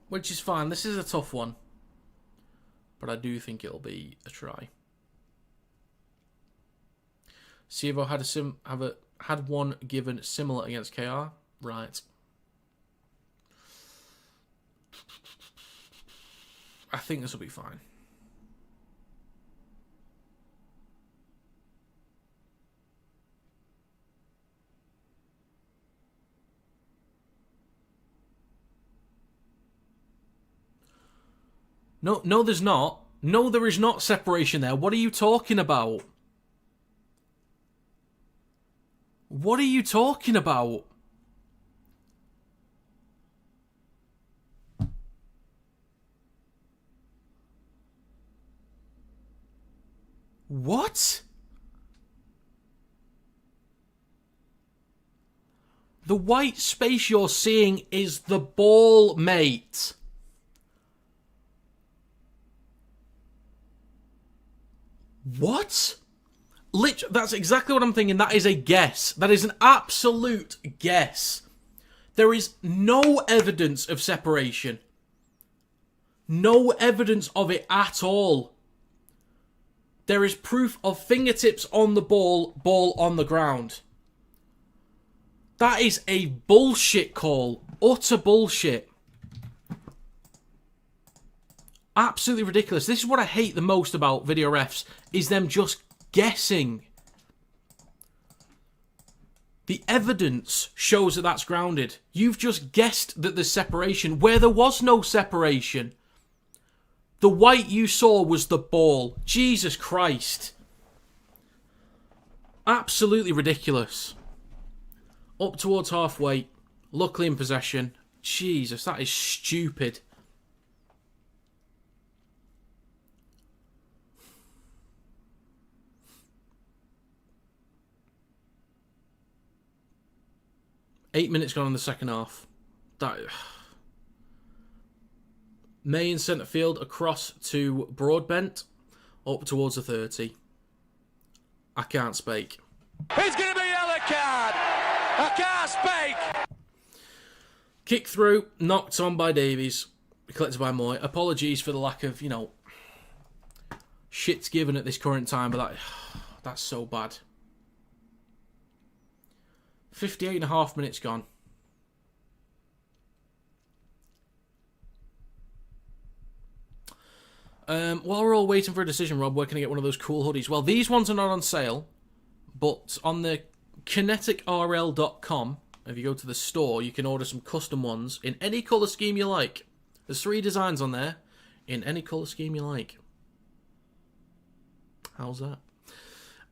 which is fine. This is a tough one, but I do think it'll be a try. Sievo had one given similar against KR. Right. I think this will be fine. No, there's not. No, there is not separation there. What are you talking about? What are you talking about? What? The white space you're seeing is the ball, mate. What? That's exactly what I'm thinking. That is a guess. That is an absolute guess. There is no evidence of separation. No evidence of it at all. There is proof of fingertips on the ball on the ground. That is a bullshit call. Utter bullshit. Absolutely ridiculous. This is what I hate the most about video refs, is them just guessing. The evidence shows that that's grounded. You've just guessed that there's separation where there was no separation. The white you saw was the ball. Jesus Christ. Absolutely ridiculous. Up towards halfway. Luckily in possession. Jesus, that is stupid. 8 minutes gone in the second half. May in centre field across to Broadbent. Up towards the 30. I can't speak. It's going to be a yellow card. I can't speak. Kick through, knocked on by Davies. Collected by Moy. Apologies for the lack of, shit's given at this current time, but that's so bad. 58.5 minutes gone. While we're all waiting for a decision, Rob, where can I get one of those cool hoodies? Well, these ones are not on sale, but on the KineticRL.com, if you go to the store, you can order some custom ones in any colour scheme you like. There's 3 designs on there, in any colour scheme you like. How's that?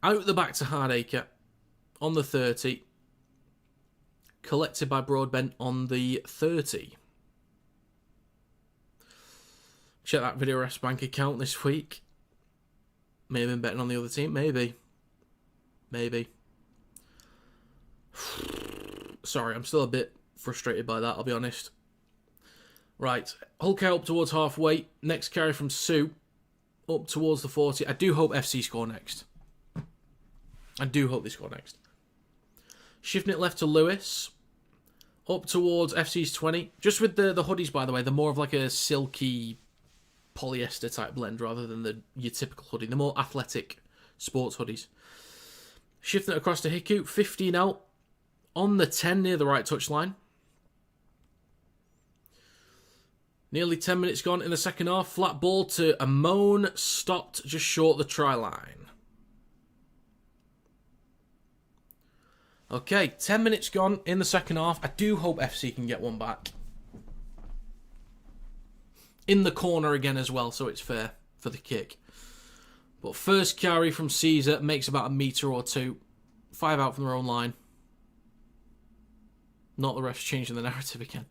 Out the back to Hardacre, on the 30. Collected by Broadbent on the 30. Check that Video Refs Bank account this week. May have been betting on the other team. Maybe. Sorry, I'm still a bit frustrated by that, I'll be honest. Right, Hull carry up towards halfway. Next carry from Sue. Up towards the 40. I do hope FC score next. I do hope they score next. Shifting it left to Lewis. Up towards FC's 20. Just with the hoodies, by the way, they're more of like a silky polyester type blend rather than your typical hoodie. The more athletic sports hoodies. Shifting it across to Hiku. 15 out. On the 10 near the right touchline. Nearly 10 minutes gone in the second half. Flat ball to Amon. Stopped just short the try line. Okay, 10 minutes gone in the second half. I do hope FC can get one back. In the corner again as well, so it's fair for the kick. But first carry from Caesar makes about a metre or two. 5 out from their own line. Not the refs changing the narrative again.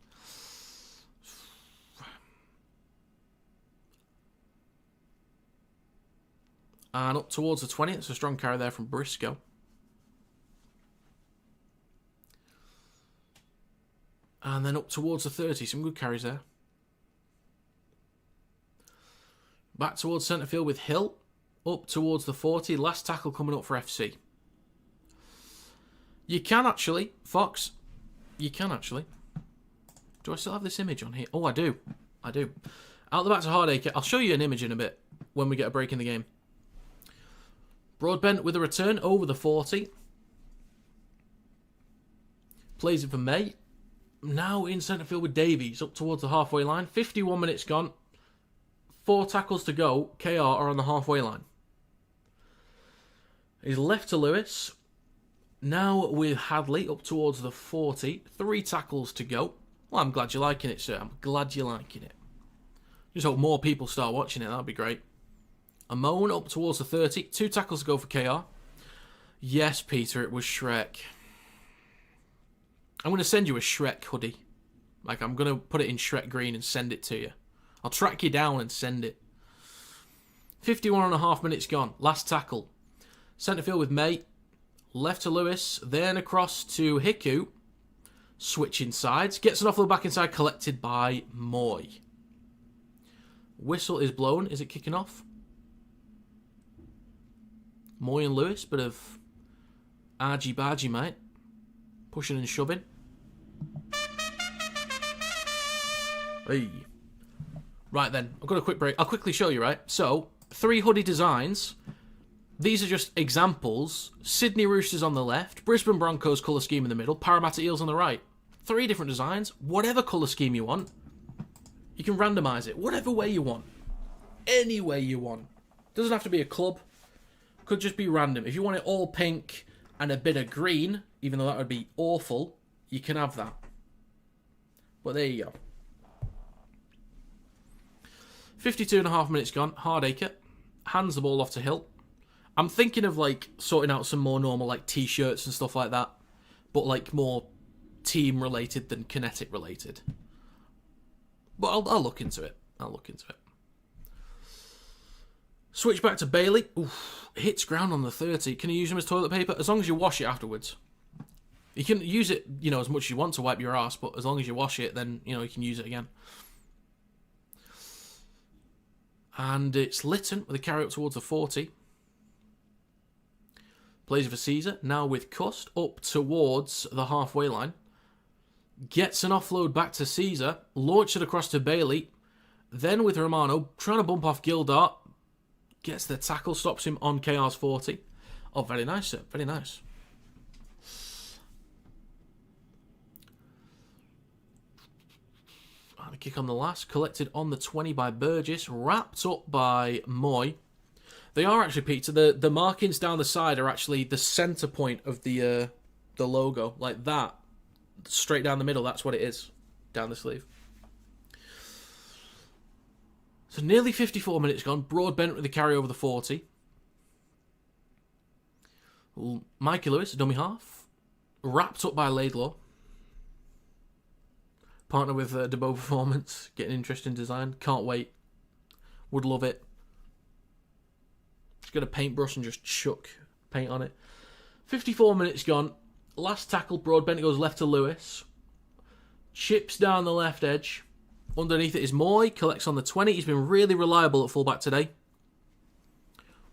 And up towards the 20. It's a strong carry there from Briscoe. And then up towards the 30. Some good carries there. Back towards centre field with Hill. Up towards the 40. Last tackle coming up for FC. You can actually, Fox. You can actually. Do I still have this image on here? Oh, I do. Out the back to Hardacre. I'll show you an image in a bit when we get a break in the game. Broadbent with a return over the 40. Plays it for May. Now in centre field with Davies up towards the halfway line. 51 minutes gone. 4 tackles to go. KR are on the halfway line. He's left to Lewis. Now with Hadley up towards the 40. 3 tackles to go. Well, I'm glad you're liking it, sir. I'm glad you're liking it. Just hope more people start watching it. That'd be great. Amon up towards the 30. 2 tackles to go for KR. Yes, Peter, it was Shrek. I'm going to send you a Shrek hoodie. Like, I'm going to put it in Shrek green and send it to you. I'll track you down and send it. 51.5 minutes gone. Last tackle. Centre field with May. Left to Lewis. Then across to Hiku. Switching sides. Gets it off the back inside. Collected by Moy. Whistle is blown. Is it kicking off? Moy and Lewis. Bit of argy-bargy, mate. Pushing and shoving. Hey. Right then, I've got a quick break. I'll quickly show you, right? So, 3 hoodie designs. These are just examples. Sydney Roosters on the left, Brisbane Broncos colour scheme in the middle, Parramatta Eels on the right. 3 different designs. Whatever colour scheme you want. You can randomise it. Whatever way you want. Any way you want. Doesn't have to be a club. Could just be random. If you want it all pink and a bit of green, even though that would be awful, you can have that. But there you go. 52.5 minutes gone. Hardacre hands the ball off to Hill. I'm thinking of like sorting out some more normal like t-shirts and stuff like that, but like more team related than Kinetic related. But I'll look into it. Switch back to Bailey. Oof, hits ground on the 30. Can you use him as toilet paper? As long as you wash it afterwards. You can use it, as much as you want to wipe your ass, but as long as you wash it, then, you can use it again. And it's Lytton with a carry up towards the 40. Plays it for Caesar. Now with Cust up towards the halfway line. Gets an offload back to Caesar. Launches it across to Bailey. Then with Romano, trying to bump off Gildart. Gets the tackle, stops him on KR's 40. Oh, very nice, sir. Very nice. And a kick on the last. Collected on the 20 by Burgess. Wrapped up by Moy. They are actually, Peter, the markings down the side are actually the centre point of the logo. Like that. Straight down the middle, that's what it is. Down the sleeve. So nearly 54 minutes gone. Broadbent with the carry over the 40. Mikey Lewis, dummy half. Wrapped up by Laidlaw. Partner with Debo Performance. Getting interesting design. Can't wait. Would love it. Just get a paintbrush and just chuck paint on it. 54 minutes gone. Last tackle, Broadbent goes left to Lewis. Chips down the left edge. Underneath it is Moy. Collects on the 20. He's been really reliable at fullback today.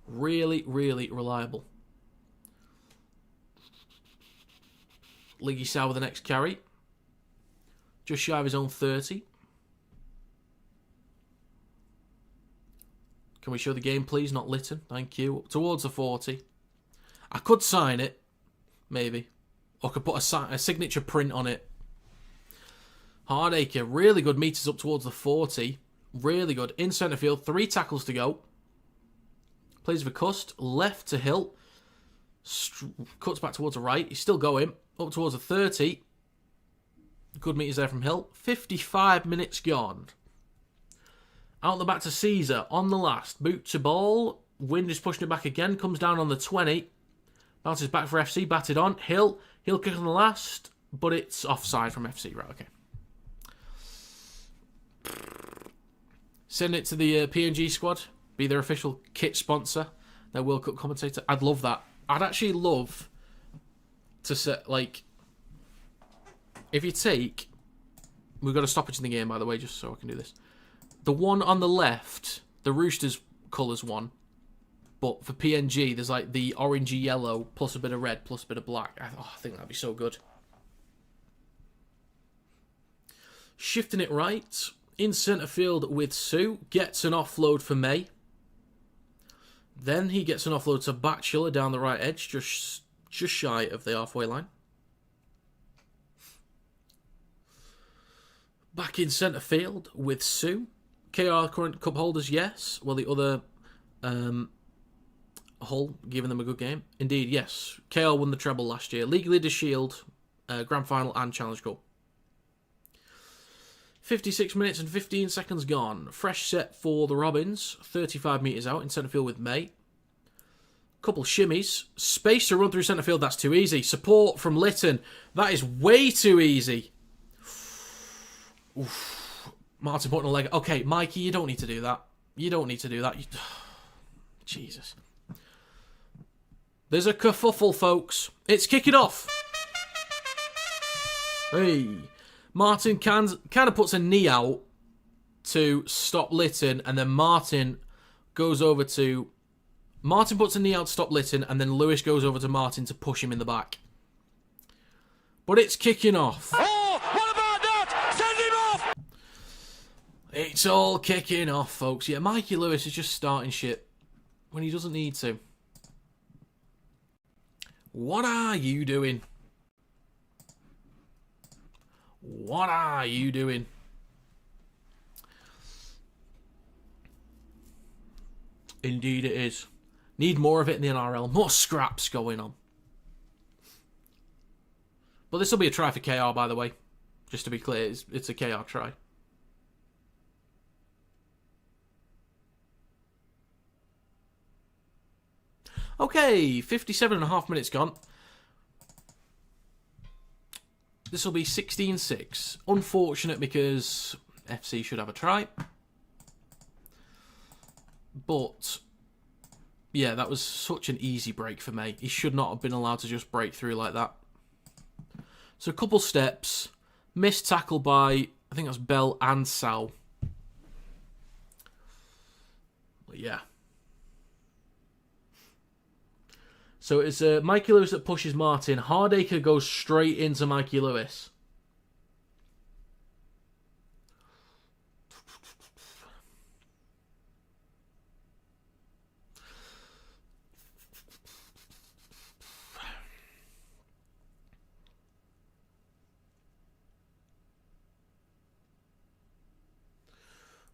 Really, really reliable. Liggy Sow with the next carry. Just shy of his own 30. Can we show the game, please? Not Lytton. Thank you. Up towards the 40. I could sign it. Maybe. Or could put a signature print on it. Hardacre, really good meters up towards the 40. Really good. In centre field, 3 tackles to go. Plays for Cust, left to Hill. Cuts back towards the right. He's still going. Up towards the 30. Good meters there from Hill. 55 minutes gone. Out the back to Caesar on the last. Boot to ball. Wind is pushing it back again. Comes down on the 20. Bounces back for FC. Batted on. Hill kick on the last. But it's offside from FC. Right, okay. Send it to the PNG squad. Be their official kit sponsor. Their World Cup commentator. I'd love that. I'd actually love to set, like... If you take... We've got a stoppage in the game, by the way, just so I can do this. The one on the left, the Roosters colours one. But for PNG, there's like the orangey yellow, plus a bit of red, plus a bit of black. I think that'd be so good. Shifting it right. In centre field with Sue. Gets an offload for May. Then he gets an offload to Batchelor down the right edge, just shy of the halfway line. Back in centre field with Sue. KR current cup holders, yes. Well, the other Hull giving them a good game. Indeed, yes. KR won the treble last year. League Leaders Shield, Grand Final and Challenge Cup. 56 minutes and 15 seconds gone. Fresh set for the Robins. 35 metres out in centre field with May. Couple shimmies. Space to run through centre field. That's too easy. Support from Lytton. That is way too easy. Oof. Martin putting a leg. Okay, Mikey, you don't need to do that. You don't need to do that. Jesus. There's a kerfuffle, folks. It's kicking off. Hey. Martin kind of puts a knee out to stop Lytton, and then Martin goes over to... Martin puts a knee out to stop Lytton, and then Lewis goes over to Martin to push him in the back. But it's kicking off. Oh, what about that? Send him off! It's all kicking off, folks. Yeah, Mikey Lewis is just starting shit when he doesn't need to. What are you doing? What are you doing? Indeed it is. Need more of it in the NRL. More scraps going on. But this will be a try for KR, by the way. Just to be clear, it's a KR try. Okay, 57.5 minutes gone. This will be 16-6. Unfortunate because FC should have a try. But, yeah, that was such an easy break for me. He should not have been allowed to just break through like that. So a couple steps. Missed tackle by, I think that's Bell and Sal. But yeah. So it's Mikey Lewis that pushes Martin. Hardacre goes straight into Mikey Lewis.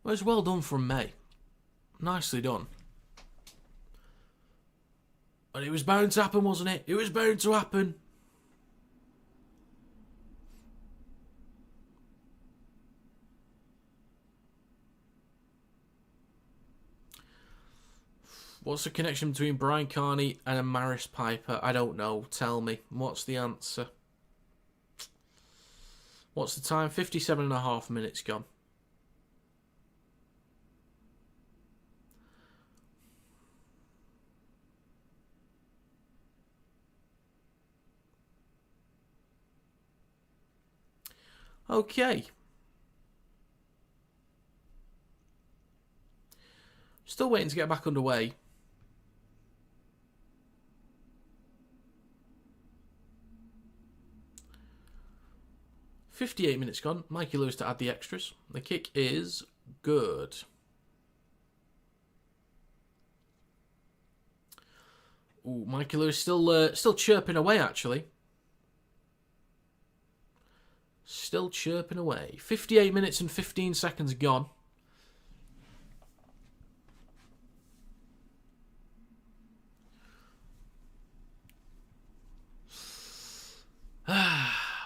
Well, it's well done from May. Nicely done. And it was bound to happen, wasn't it? It was bound to happen. What's the connection between Brian Carney and a Maris Piper? I don't know. Tell me. What's the answer? What's the time? 57.5 minutes gone. Okay. Still waiting to get back underway. .58 minutes gone. Mikey Lewis to add the extras. The kick is good. Ooh, Mikey Lewis still chirping away, actually. Still chirping away. 58 minutes and 15 seconds gone.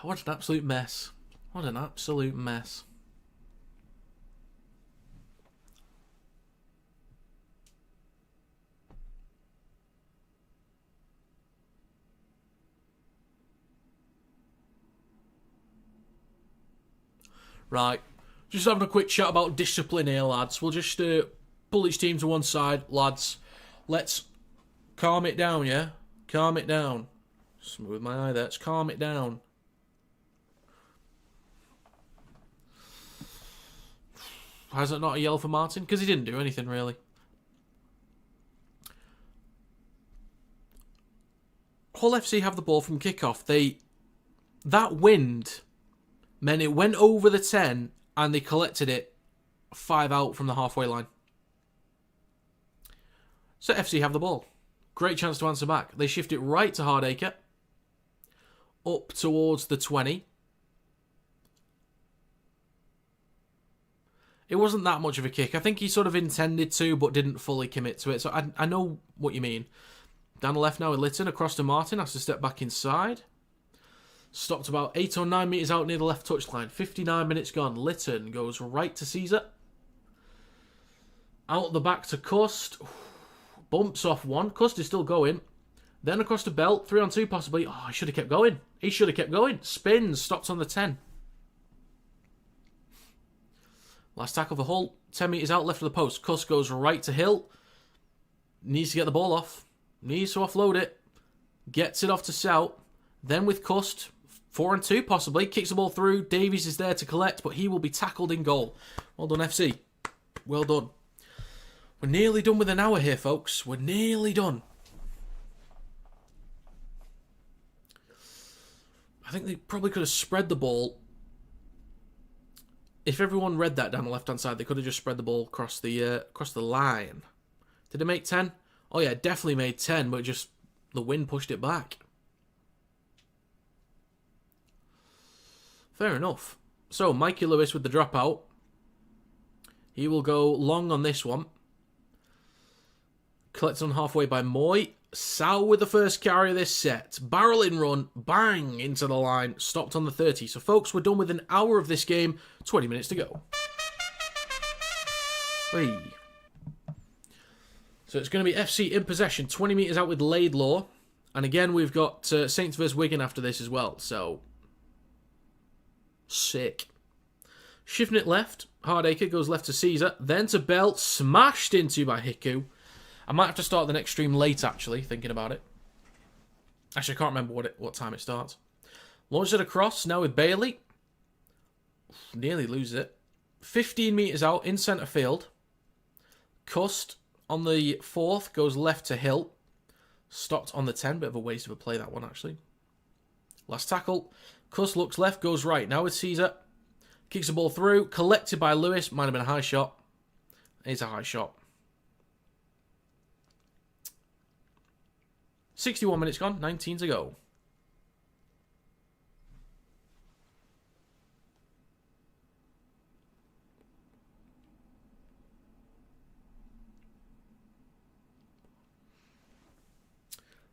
What an absolute mess. What an absolute mess. Right, just having a quick chat about discipline here, lads. We'll just pull each team to one side, lads. Let's calm it down, yeah? Calm it down. Smooth my eye there. Let's calm it down. Why is it not a yell for Martin? Because he didn't do anything, really. Hull FC have the ball from kickoff. That wind meant it went over the 10 and they collected it 5 out from the halfway line. So FC have the ball. Great chance to answer back. They shift it right to Hardacre. Up towards the 20. It wasn't that much of a kick. I think he sort of intended to, but didn't fully commit to it. So I know what you mean. Down the left now with Lytton. Across to Martin. Has to step back inside. Stopped about 8 or 9 metres out near the left touchline. 59 minutes gone. Lytton goes right to Caesar. Out the back to Cust. Bumps off one. Cust is still going. Then across to Belt. 3 on 2 possibly. Oh, he should have kept going. He should have kept going. Spins. Stops on the 10. Last tackle for Hull. 10 metres out left of the post. Cust goes right to Hill. Needs to get the ball off. Needs to offload it. Gets it off to South. Then with Cust. 4 on 2 possibly. Kicks the ball through. Davies is there to collect, but he will be tackled in goal. Well done, FC. Well done. We're nearly done with an hour here, folks. We're nearly done. I think they probably could have spread the ball. If everyone read that down the left-hand side, they could have just spread the ball across the line. Did it make 10? Oh yeah, it definitely made 10, but just the wind pushed it back. Fair enough. So, Mikey Lewis with the dropout. He will go long on this one. Collected on halfway by Moy. Sal with the first carry of this set. Barreling run. Bang! Into the line. Stopped on the 30. So, folks, we're done with an hour of this game. 20 minutes to go. Hey. So, it's going to be FC in possession. 20 metres out with Laidlaw. And again, we've got Saints vs Wigan after this as well. So, sick. Shifting it left. Hardacre goes left to Caesar. Then to Bell. Smashed into by Hiku. I might have to start the next stream late, actually, thinking about it. Actually, I can't remember what time it starts. Launches it across, now with Bailey. Nearly loses it. 15 metres out in centre field. Cust on the 4th goes left to Hill. Stopped on the 10. Bit of a waste of a play, that one, actually. Last tackle. Cust looks left, goes right. Now with Caesar. Kicks the ball through. Collected by Lewis. Might have been a high shot. It's a high shot. 61 minutes gone. 19 to go.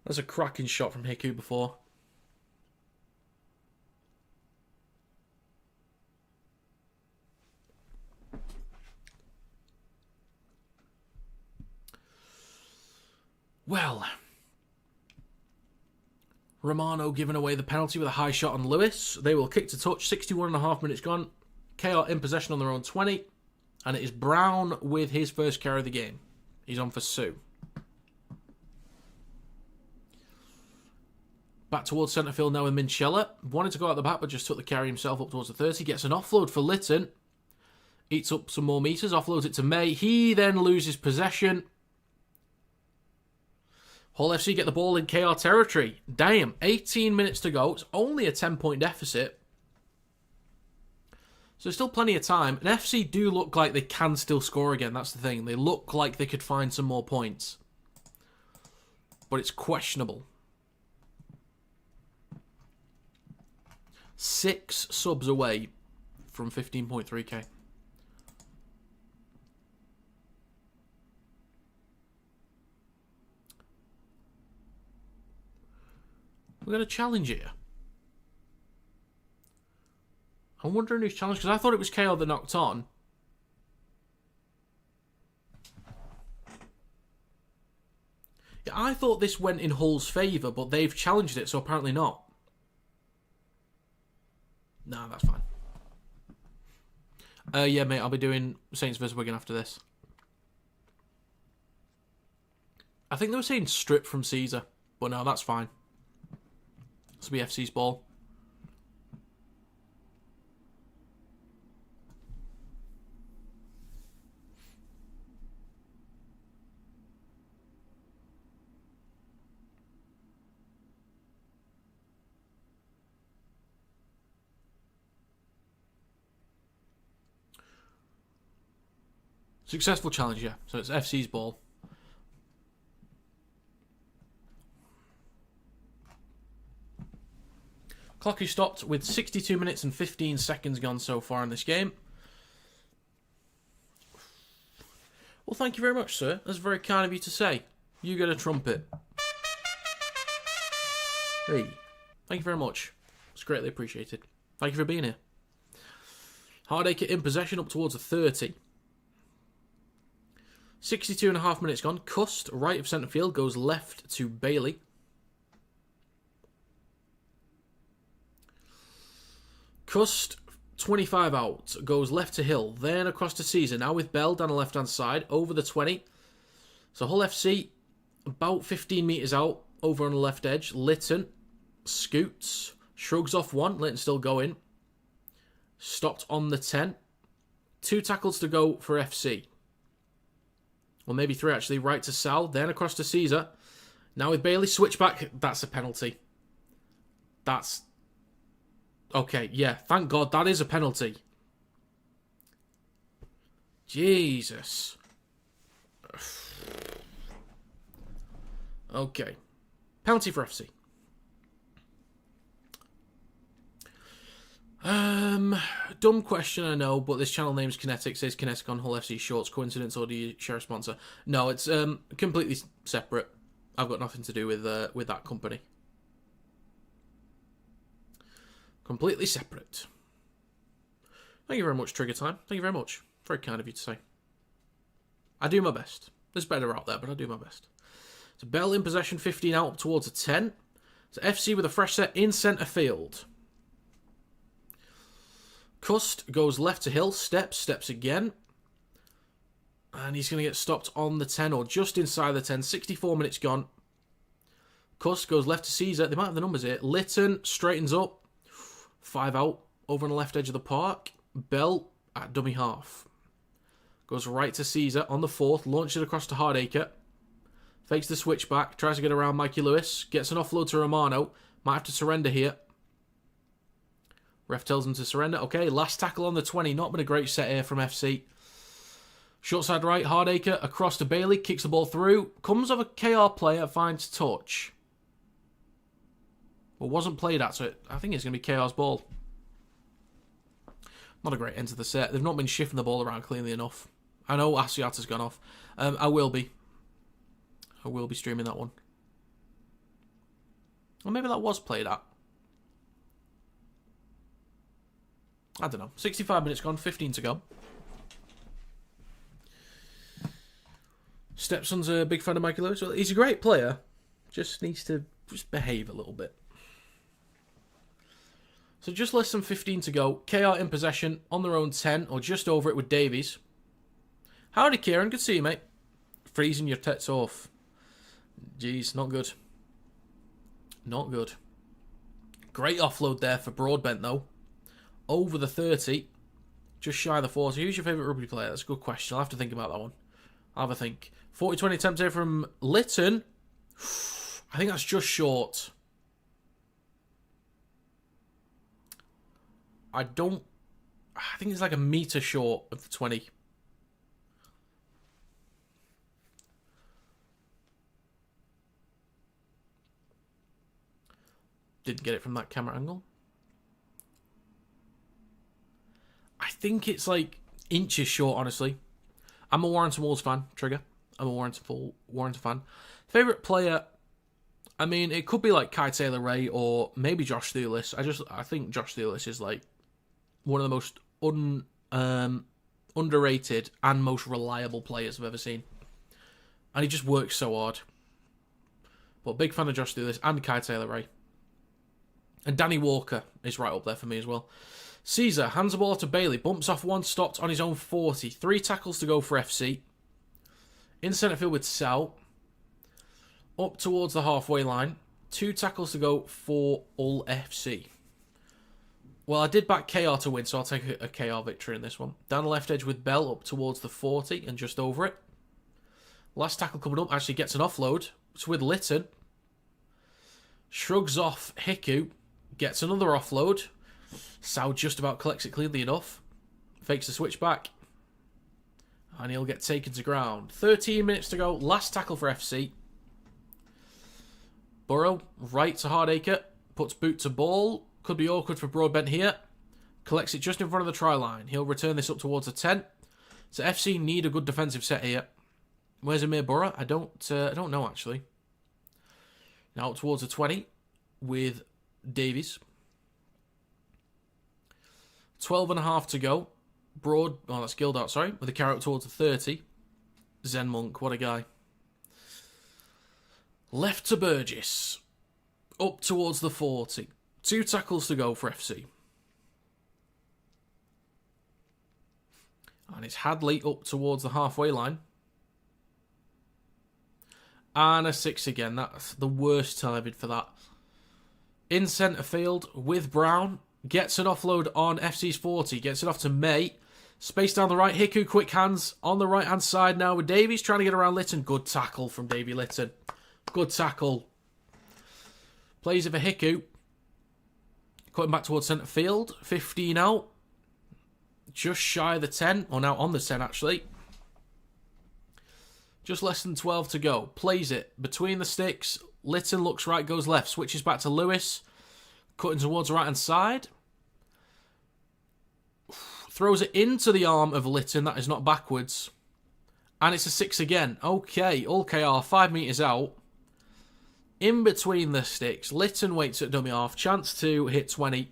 That's a cracking shot from Hiku before. Well, Romano giving away the penalty with a high shot on Lewis. They will kick to touch. 61.5 minutes gone. KR in possession on their own 20. And it is Brown with his first carry of the game. He's on for Sue. Back towards centre field now with Minchella. Wanted to go out the back, but just took the carry himself up towards the 30. Gets an offload for Litton. Eats up some more metres. Offloads it to May. He then loses possession. Hull FC get the ball in KR territory. Damn, 18 minutes to go. It's only a 10-point deficit. So there's still plenty of time. And FC do look like they can still score again. That's the thing. They look like they could find some more points. But it's questionable. 6 subs away from 15.3k. We're going to challenge here. I'm wondering who's challenged, because I thought it was KO that knocked on. Yeah, I thought this went in Hull's favour, but they've challenged it, so apparently not. Nah, that's fine. Yeah, mate, I'll be doing Saints vs Wigan after this. I think they were saying strip from Caesar, but no, that's fine. This will be FC's ball. Successful challenge, yeah. So it's FC's ball. Clock is stopped with 62 minutes and 15 seconds gone so far in this game. Well, thank you very much, sir. That's very kind of you to say. You get a trumpet. Hey, thank you very much. It's greatly appreciated. Thank you for being here. Hardacre in possession up towards a 30. 62.5 minutes gone. Cust, right of centre field, goes left to Bailey. Cust, 25 out, goes left to Hill, then across to Caesar, now with Bell down the left-hand side, over the 20. So Hull FC, about 15 metres out, over on the left edge. Litton, scoots, shrugs off one, Litton still going. Stopped on the 10. 2 tackles to go for FC. Well, maybe 3 actually, right to Sal, then across to Caesar. Now with Bailey, switch back, that's a penalty. That's... Okay, yeah, thank God, that is a penalty. Jesus. Okay. Penalty for FC. Dumb question, I know, but this channel name's Kinetic, says Kinetic on Hull FC Shorts. Coincidence, or do you share a sponsor? No, it's completely separate. I've got nothing to do with that company. Completely separate. Thank you very much, Trigger Time. Thank you very much. Very kind of you to say. I do my best. There's better out there, but I do my best. So Bell in possession, 15 out, up towards a 10. So FC with a fresh set in centre field. Cust goes left to Hill, steps again. And he's going to get stopped on the 10, or just inside the 10. 64 minutes gone. Cust goes left to Caesar. They might have the numbers here. Litton straightens up. 5 out over on the left edge of the park. Bell at dummy half. Goes right to Caesar on the 4th. Launches it across to Hardacre. Fakes the switch back. Tries to get around Mikey Lewis. Gets an offload to Romano. Might have to surrender here. Ref tells him to surrender. Okay, last tackle on the 20. Not been a great set here from FC. Short side right. Hardacre across to Bailey. Kicks the ball through. Comes of a KR player. Finds touch. Well, wasn't played at, so I think it's going to be KR's ball. Not a great end to the set. They've not been shifting the ball around cleanly enough. I know Asiata's gone off. I will be streaming that one. Or maybe that was played at. I don't know. 65 minutes gone, 15 to go. Stepson's a big fan of Mikey Lewis. Well, he's a great player. Just needs to behave a little bit. So just less than 15 to go. KR in possession on their own 10 or just over it with Davies. Howdy, Kieran. Good to see you, mate. Freezing your tits off. Jeez, not good. Not good. Great offload there for Broadbent, though. Over the 30. Just shy of the 40. Who's your favourite rugby player? That's a good question. I'll have to think about that one. I'll have a think. 40-20 attempt here from Lytton. I think that's just short. I think it's like a metre short of the 20. Didn't get it from that camera angle. I think it's like inches short, honestly. I'm a Warrington Wolves fan, Trigger. I'm a Warrington fan. Favourite player, I mean, it could be like Kai Taylor-Ray or maybe Josh Thulis. I think Josh Thulis is like one of the most underrated and most reliable players I've ever seen. And he just works so hard. But big fan of Josh Thulis and Kai Taylor-Ray. And Danny Walker is right up there for me as well. Caesar hands the ball to Bailey. Bumps off one, stopped on his own 40. 3 tackles to go for FC. In centre field with Sal. Up towards the halfway line. 2 tackles to go for Hull FC. Well, I did back KR to win, so I'll take a KR victory in this one. Down the left edge with Bell up towards the 40 and just over it. Last tackle coming up actually gets an offload. It's with Lytton. Shrugs off Hiku. Gets another offload. Sal just about collects it cleanly enough. Fakes the switch back. And he'll get taken to ground. 13 minutes to go. Last tackle for FC. Burrow, right to Hardacre. Puts boot to ball. Could be awkward for Broadbent here. Collects it just in front of the try line. He'll return this up towards the 10. So FC need a good defensive set here. Where's Amir Burrow? I don't know, actually. Now up towards the 20 with Davies. 12.5 to go. That's Gildart, sorry. With a carry up towards the 30. Zen Monk, what a guy. Left to Burgess. Up towards the 40. 2 tackles to go for FC. And it's Hadley up towards the halfway line. And a 6 again. That's the worst timing for that. In centre field with Brown. Gets an offload on FC's 40. Gets it off to May. Space down the right. Hiku, quick hands on the right-hand side now with Davies. Trying to get around Lytton. Good tackle from Davy Lytton. Good tackle. Plays it for Hiku. Cutting back towards centre field. 15 out. Just shy of the 10. Or now on the 10, actually. Just less than 12 to go. Plays it between the sticks. Lytton looks right, goes left. Switches back to Lewis. Cutting towards the right-hand side. Throws it into the arm of Lytton. That is not backwards. And it's a 6 again. Okay, all KR 5 metres out. In between the sticks. Lytton waits at dummy half. Chance to hit 20.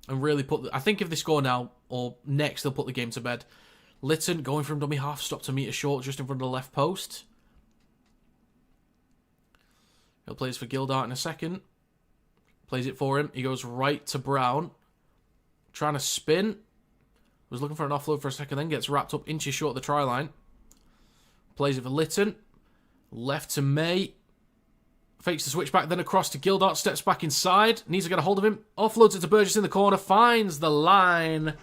And really put... I think if they score now or next, they'll put the game to bed. Lytton going from dummy half. Stopped a metre short just in front of the left post. He'll play this for Gildart in a second. Plays it for him. He goes right to Brown. Trying to spin. Was looking for an offload for a second, then gets wrapped up inches short of the try line. Plays it for Lytton. Left to May. Fakes the switch back, then across to Gildart. Steps back inside. Needs to get a hold of him. Offloads it to Burgess in the corner. Finds the line.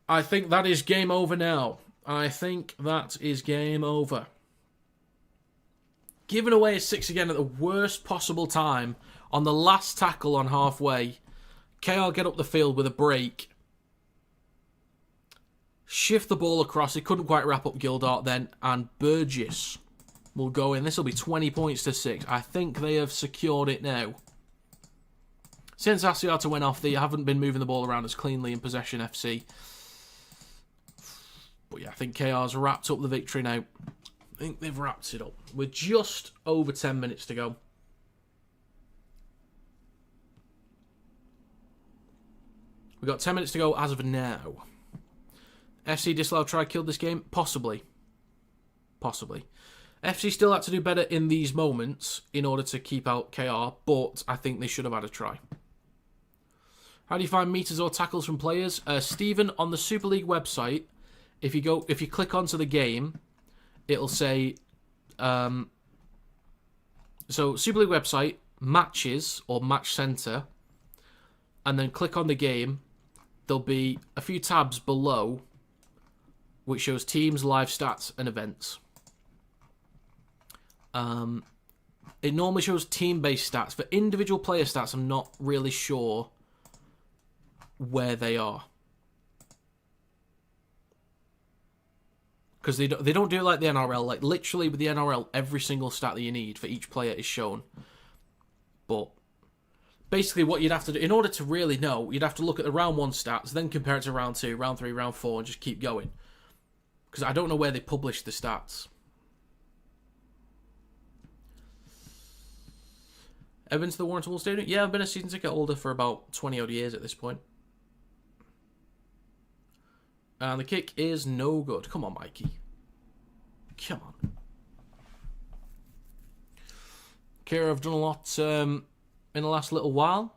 I think that is game over now. I think that is game over. Giving away a 6 again at the worst possible time. On the last tackle on halfway. KR get up the field with a break. Shift the ball across. He couldn't quite wrap up Gildart then. And Burgess will go in. This will be 20 points to 6. I think they have secured it now. Since Asiata went off, they haven't been moving the ball around as cleanly in possession FC. But yeah, I think KR's wrapped up the victory now. I think they've wrapped it up. We're just over 10 minutes to go. We've got 10 minutes to go as of now. FC disallowed try killed this game? Possibly. Possibly. FC still had to do better in these moments in order to keep out KR, but I think they should have had a try. How do you find meters or tackles from players? Stephen, on the Super League website, if you click onto the game, it'll say so Super League website, matches or match center, and then click on the game. There'll be a few tabs below which shows teams, live stats, and events. It normally shows team-based stats. For individual player stats, I'm not really sure where they are. Because they don't do it like the NRL. Like, literally with the NRL, every single stat that you need for each player is shown. But basically what you'd have to do, in order to really know, you'd have to look at the round 1 stats, then compare it to round 2, round 3, round 4, and just keep going. Because I don't know where they publish the stats. Ever been to the Warrington Wolves Stadium? Yeah, I've been a season ticket holder for about 20 odd years at this point. And the kick is no good. Come on, Mikey. Come on. Kira have done a lot in the last little while.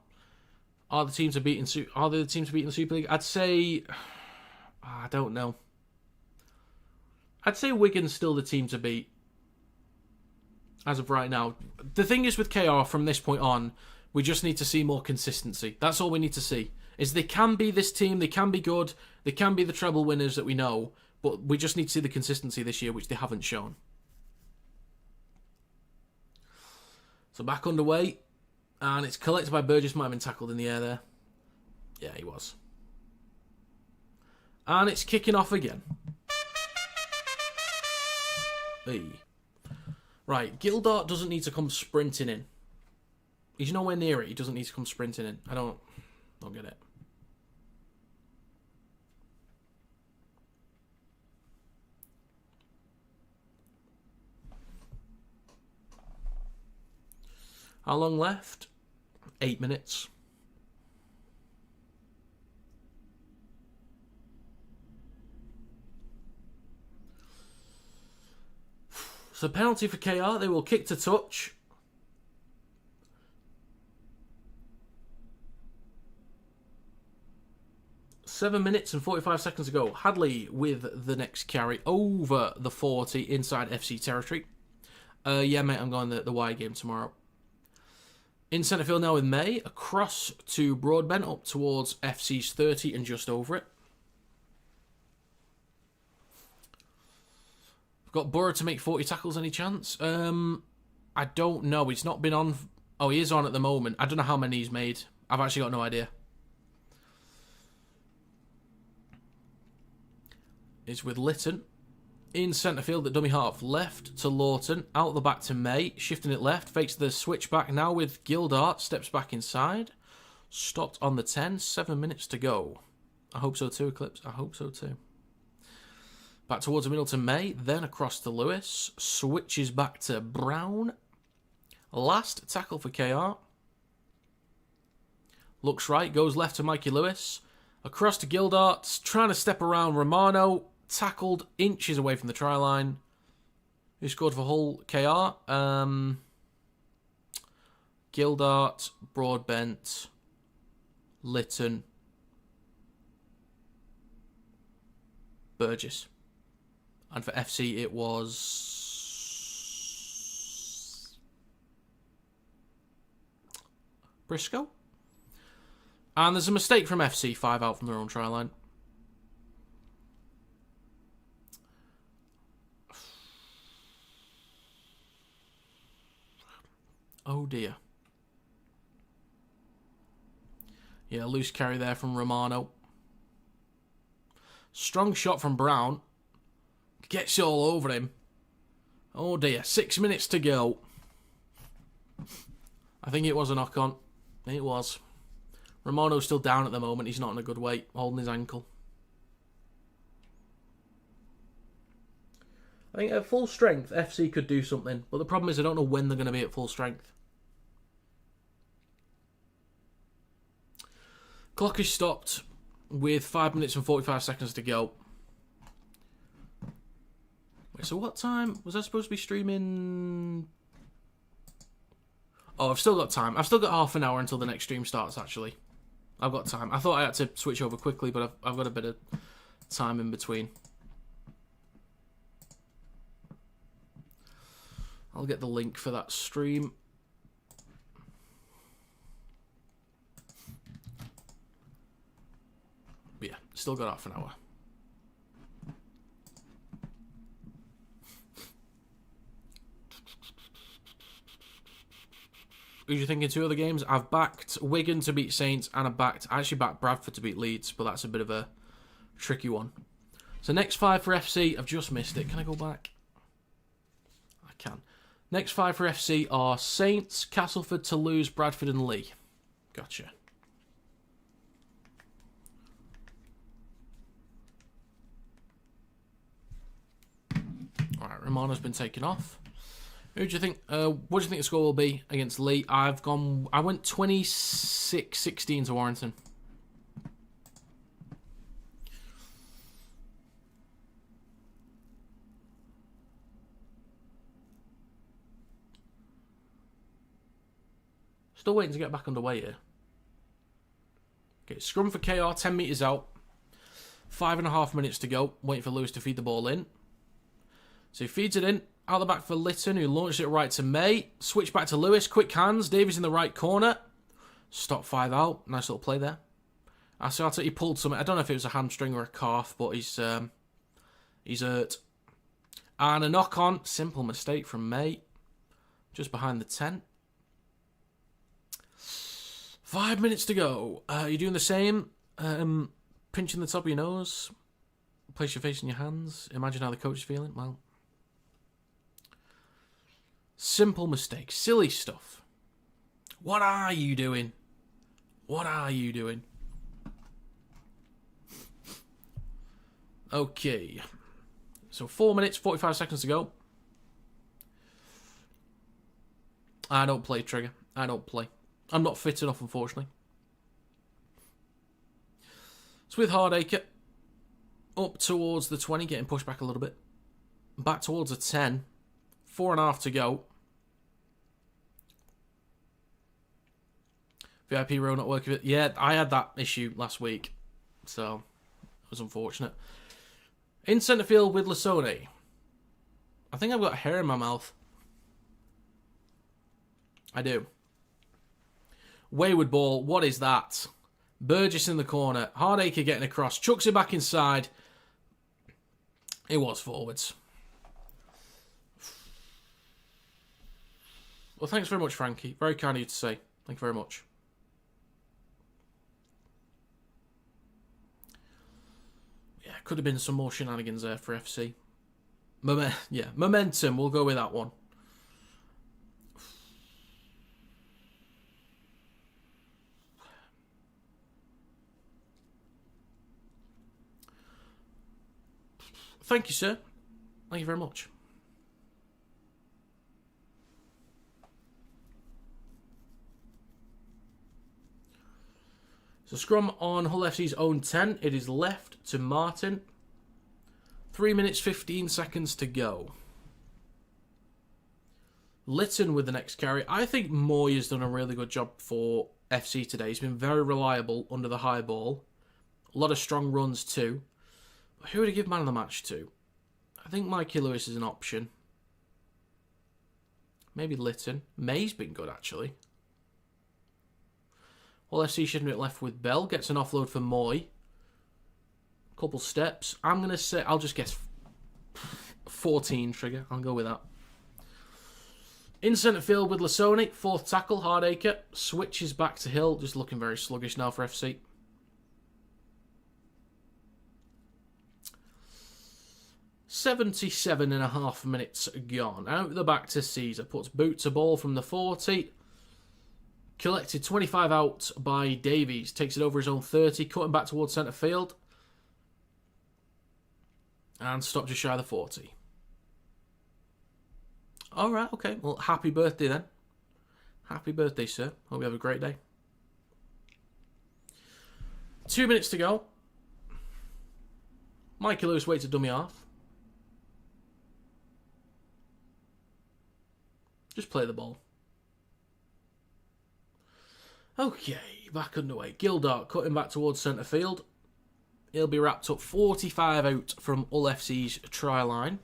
Are the teams beating the Super League? I'd say, I don't know. I'd say Wigan's still the team to beat as of right now. The thing is with KR from this point on, we just need to see more consistency. That's all we need to see. Is they can be this team, they can be good, they can be the treble winners that we know, but we just need to see the consistency this year, which they haven't shown. So back underway, and it's collected by Burgess. Might have been tackled in the air there. Yeah, he was. And it's kicking off again. Hey. Right, Gildart doesn't need to come sprinting in. He's nowhere near it. He doesn't need to come sprinting in. I don't get it. How long left? 8 minutes. So penalty for KR. They will kick to touch. Seven minutes and 45 seconds ago. Hadley with the next carry over the 40 inside FC territory. Yeah, mate, I'm going the wide game tomorrow. In centre field now with May. Across to Broadbent up towards FC's 30 and just over it. Got Borough to make 40 tackles, any chance? I don't know. He's not been on. Oh, he is on at the moment. I don't know how many he's made. I've actually got no idea. Is with Lytton. In centre field at dummy half. Left to Lawton. Out the back to May. Shifting it left. Fakes the switch back now with Gildart. Steps back inside. Stopped on the 10. 7 minutes to go. I hope so too, Eclipse. I hope so too. Back towards the middle to May, then across to Lewis. Switches back to Brown. Last tackle for KR. Looks right, goes left to Mikey Lewis. Across to Gildart, trying to step around Romano. Tackled inches away from the try line. Who scored for Hull? KR. Gildart, Broadbent, Lytton, Burgess. And for FC, it was Briscoe. And there's a mistake from FC, 5 out from their own try line. Oh dear. Yeah, loose carry there from Romano. Strong shot from Brown. Gets all over him. Oh dear, 6 minutes to go. I think it was a knock-on. It was. Romano's still down at the moment. He's not in a good way, holding his ankle. I think at full strength, FC could do something. But the problem is I don't know when they're going to be at full strength. Clock is stopped with 5 minutes and 45 seconds to go. Wait, so what time was I supposed to be streaming? Oh, I've still got time. I've still got half an hour until the next stream starts, actually. I've got time. I thought I had to switch over quickly, but I've got a bit of time in between. I'll get the link for that stream. But yeah, still got half an hour. Who do you think in 2 other games? I've backed Wigan to beat Saints, and I actually backed Bradford to beat Leeds, but that's a bit of a tricky one. So next 5 for FC, I've just missed it. Can I go back? I can. Next 5 for FC are Saints, Castleford, Toulouse, Bradford and Lee. Gotcha. Alright, Romano's been taken off. Who do you think? What do you think the score will be against Lee? I went 26-16 to Warrington. Still waiting to get back underway here. Okay, scrum for KR, 10 metres out. 5.5 minutes to go. Waiting for Lewis to feed the ball in. So he feeds it in. Out the back for Litton, who launched it right to May. Switch back to Lewis. Quick hands. Davies in the right corner. Stop 5 out. Nice little play there. Asiata, he pulled something. I don't know if it was a hamstring or a calf, but he's hurt. And a knock-on. Simple mistake from May. Just behind the 10. 5 minutes to go. You're doing the same. Pinching the top of your nose. Place your face in your hands. Imagine how the coach is feeling. Well, simple mistake. Silly stuff. What are you doing? What are you doing? Okay. So 4 minutes, 45 seconds to go. I don't play Trigger. I don't play. I'm not fit enough, unfortunately. It's with Hardacre. Up towards the 20, getting pushed back a little bit. Back towards a 10. 4.5 to go. VIP row not working. Yeah, I had that issue last week. So, it was unfortunate. In centre field with Lasone. I think I've got hair in my mouth. I do. Wayward ball. What is that? Burgess in the corner. Hardacre getting across. Chucks it back inside. It was forwards. Well, thanks very much, Frankie. Very kind of you to say. Thank you very much. Yeah, could have been some more shenanigans there for FC. Momentum. We'll go with that one. Thank you, sir. Thank you very much. So scrum on Hull FC's own 10. It is left to Martin. 3 minutes, 15 seconds to go. Litton with the next carry. I think Moy has done a really good job for FC today. He's been very reliable under the high ball. A lot of strong runs too. Who would I give man of the match to? I think Mikey Lewis is an option. Maybe Litton. May's been good, actually. Hull FC shifting it left with Bell. Gets an offload for Moy. Couple steps. I'm going to say, I'll just guess 14 trigger. I'll go with that. In centre field with Lasoni. Fourth tackle, Hardacre. Switches back to Hill. Just looking very sluggish now for FC. 77.5 minutes gone. Out the back to Caesar. Puts boot to ball from the 40. Collected 25 out by Davies. Takes it over his own 30. Cutting back towards centre field. And stopped just shy of the 40. Alright, okay. Well, happy birthday then. Happy birthday, sir. Hope you have a great day. 2 minutes to go. Mikey Lewis waits a dummy half. Just play the ball. Okay, back underway. Gildart cutting back towards centre field. He'll be wrapped up 45 out from Hull FC's try line.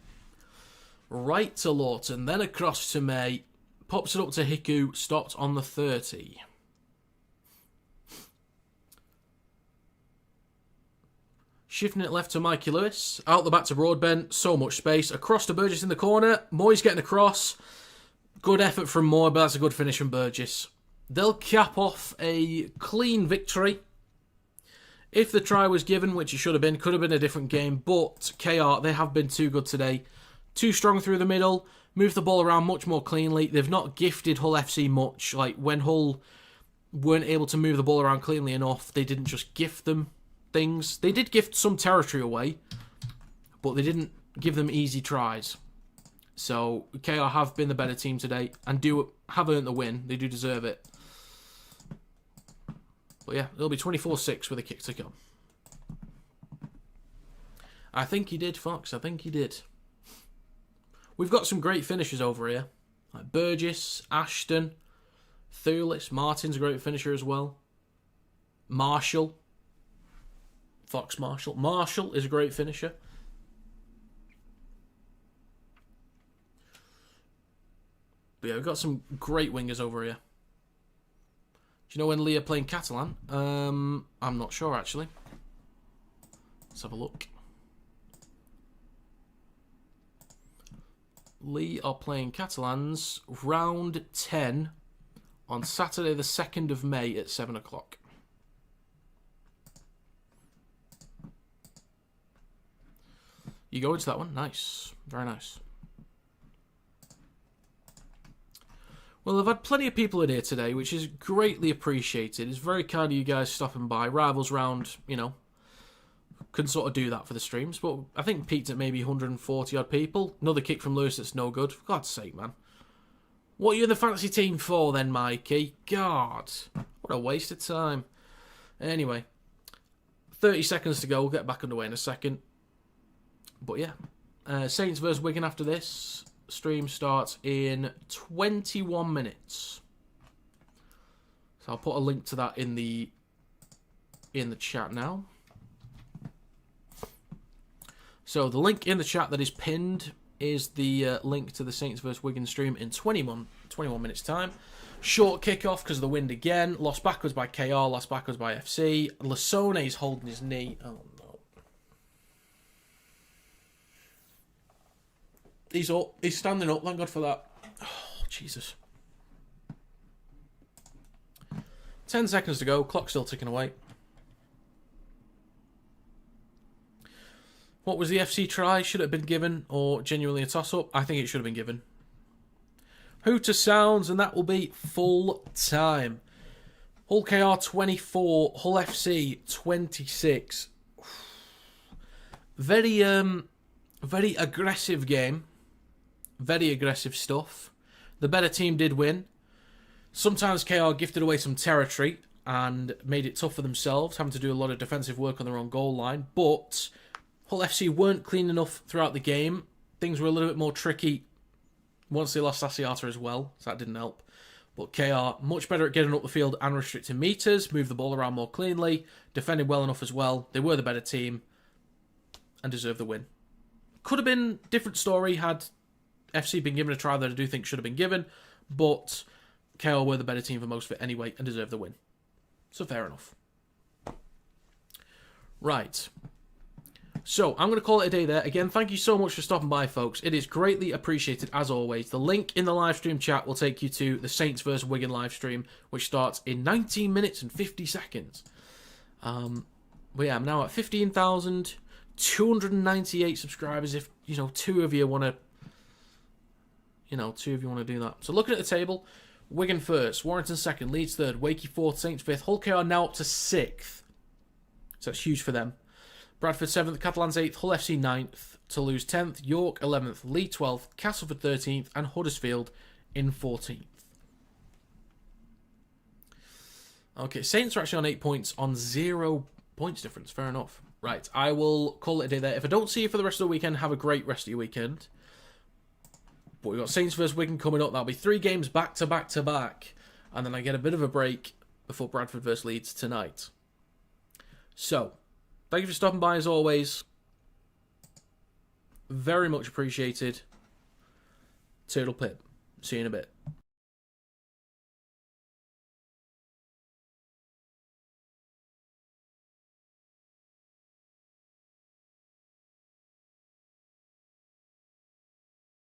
Right to Lawton, then across to May. Pops it up to Hiku, stopped on the 30. Shifting it left to Mikey Lewis. Out the back to Broadbent. So much space. Across to Burgess in the corner. Moy's getting across. Good effort from Moy, but that's a good finish from Burgess. They'll cap off a clean victory. If the try was given, which it should have been, could have been a different game. But KR, they have been too good today. Too strong through the middle. Moved the ball around much more cleanly. They've not gifted Hull FC much. Like, when Hull weren't able to move the ball around cleanly enough, they didn't just gift them things. They did gift some territory away, but they didn't give them easy tries. So, KR have been the better team today and have earned the win. They do deserve it. But yeah, it'll be 24-6 with a kick to come. I think he did, Fox. I think he did. We've got some great finishers over here. Like Burgess, Ashton, Thulis. Martin's a great finisher as well. Marshall. Fox Marshall. Marshall is a great finisher. But yeah, we've got some great wingers over here. Do you know when Lee are playing Catalan? I'm not sure, actually. Let's have a look. Lee are playing Catalans round 10 on Saturday the 2nd of May at 7 o'clock. You go into that one? Nice. Very nice. Well, I've had plenty of people in here today, which is greatly appreciated. It's very kind of you guys stopping by. Rivals round, you know, can sort of do that for the streams. But I think peaked at maybe 140 odd people. Another kick from Lewis that's no good. For God's sake, man. What are you in the fantasy team for then, Mikey? God. What a waste of time. Anyway. 30 seconds to go. We'll get back underway in a second. But yeah. Saints versus Wigan after this. Stream starts in 21 minutes. So I'll put a link to that in the chat now. So the link in the chat that is pinned is the link to the Saints vs Wigan stream in 21 minutes time. Short kickoff because of the wind again. Lost backwards by KR, lost backwards by FC. Lasone is holding his knee. Oh no. He's up. He's standing up. Thank God for that. Oh, Jesus. 10 seconds to go. Clock still ticking away. What was the FC try? Should it have been given or genuinely a toss-up? I think it should have been given. Hooter sounds, and that will be full time. Hull KR 24, Hull FC 26. Very aggressive game. Very aggressive stuff. The better team did win. Sometimes KR gifted away some territory and made it tough for themselves, having to do a lot of defensive work on their own goal line. But Hull FC weren't clean enough throughout the game. Things were a little bit more tricky once they lost Asiata as well, so that didn't help. But KR, much better at getting up the field and restricting meters, moved the ball around more cleanly, defended well enough as well. They were the better team and deserved the win. Could have been a different story had FC been given a try that I do think should have been given, but KR were the better team for most of it anyway and deserved the win. So fair enough. Right. So, I'm going to call it a day there. Again, thank you so much for stopping by, folks. It is greatly appreciated, as always. The link in the live stream chat will take you to the Saints vs. Wigan live stream, which starts in 19 minutes and 50 seconds. But yeah, I'm now at 15,298 subscribers. If, two of you want to... do that. So, looking at the table, Wigan first, Warrington second, Leeds third, Wakey fourth, Saints fifth. Hull KR now up to 6th. So, that's huge for them. Bradford 7th, Catalans 8th, Hull FC 9th, Toulouse 10th, York 11th, Leigh 12th, Castleford 13th, and Huddersfield in 14th. Okay, Saints are actually on 8 points on 0 points difference. Fair enough. Right, I will call it a day there. If I don't see you for the rest of the weekend, have a great rest of your weekend. But we've got Saints vs. Wigan coming up. That'll be 3 games back to back to back. And then I get a bit of a break before Bradford vs. Leeds tonight. So... thank you for stopping by as always. Very much appreciated. Turtle Pip. See you in a bit.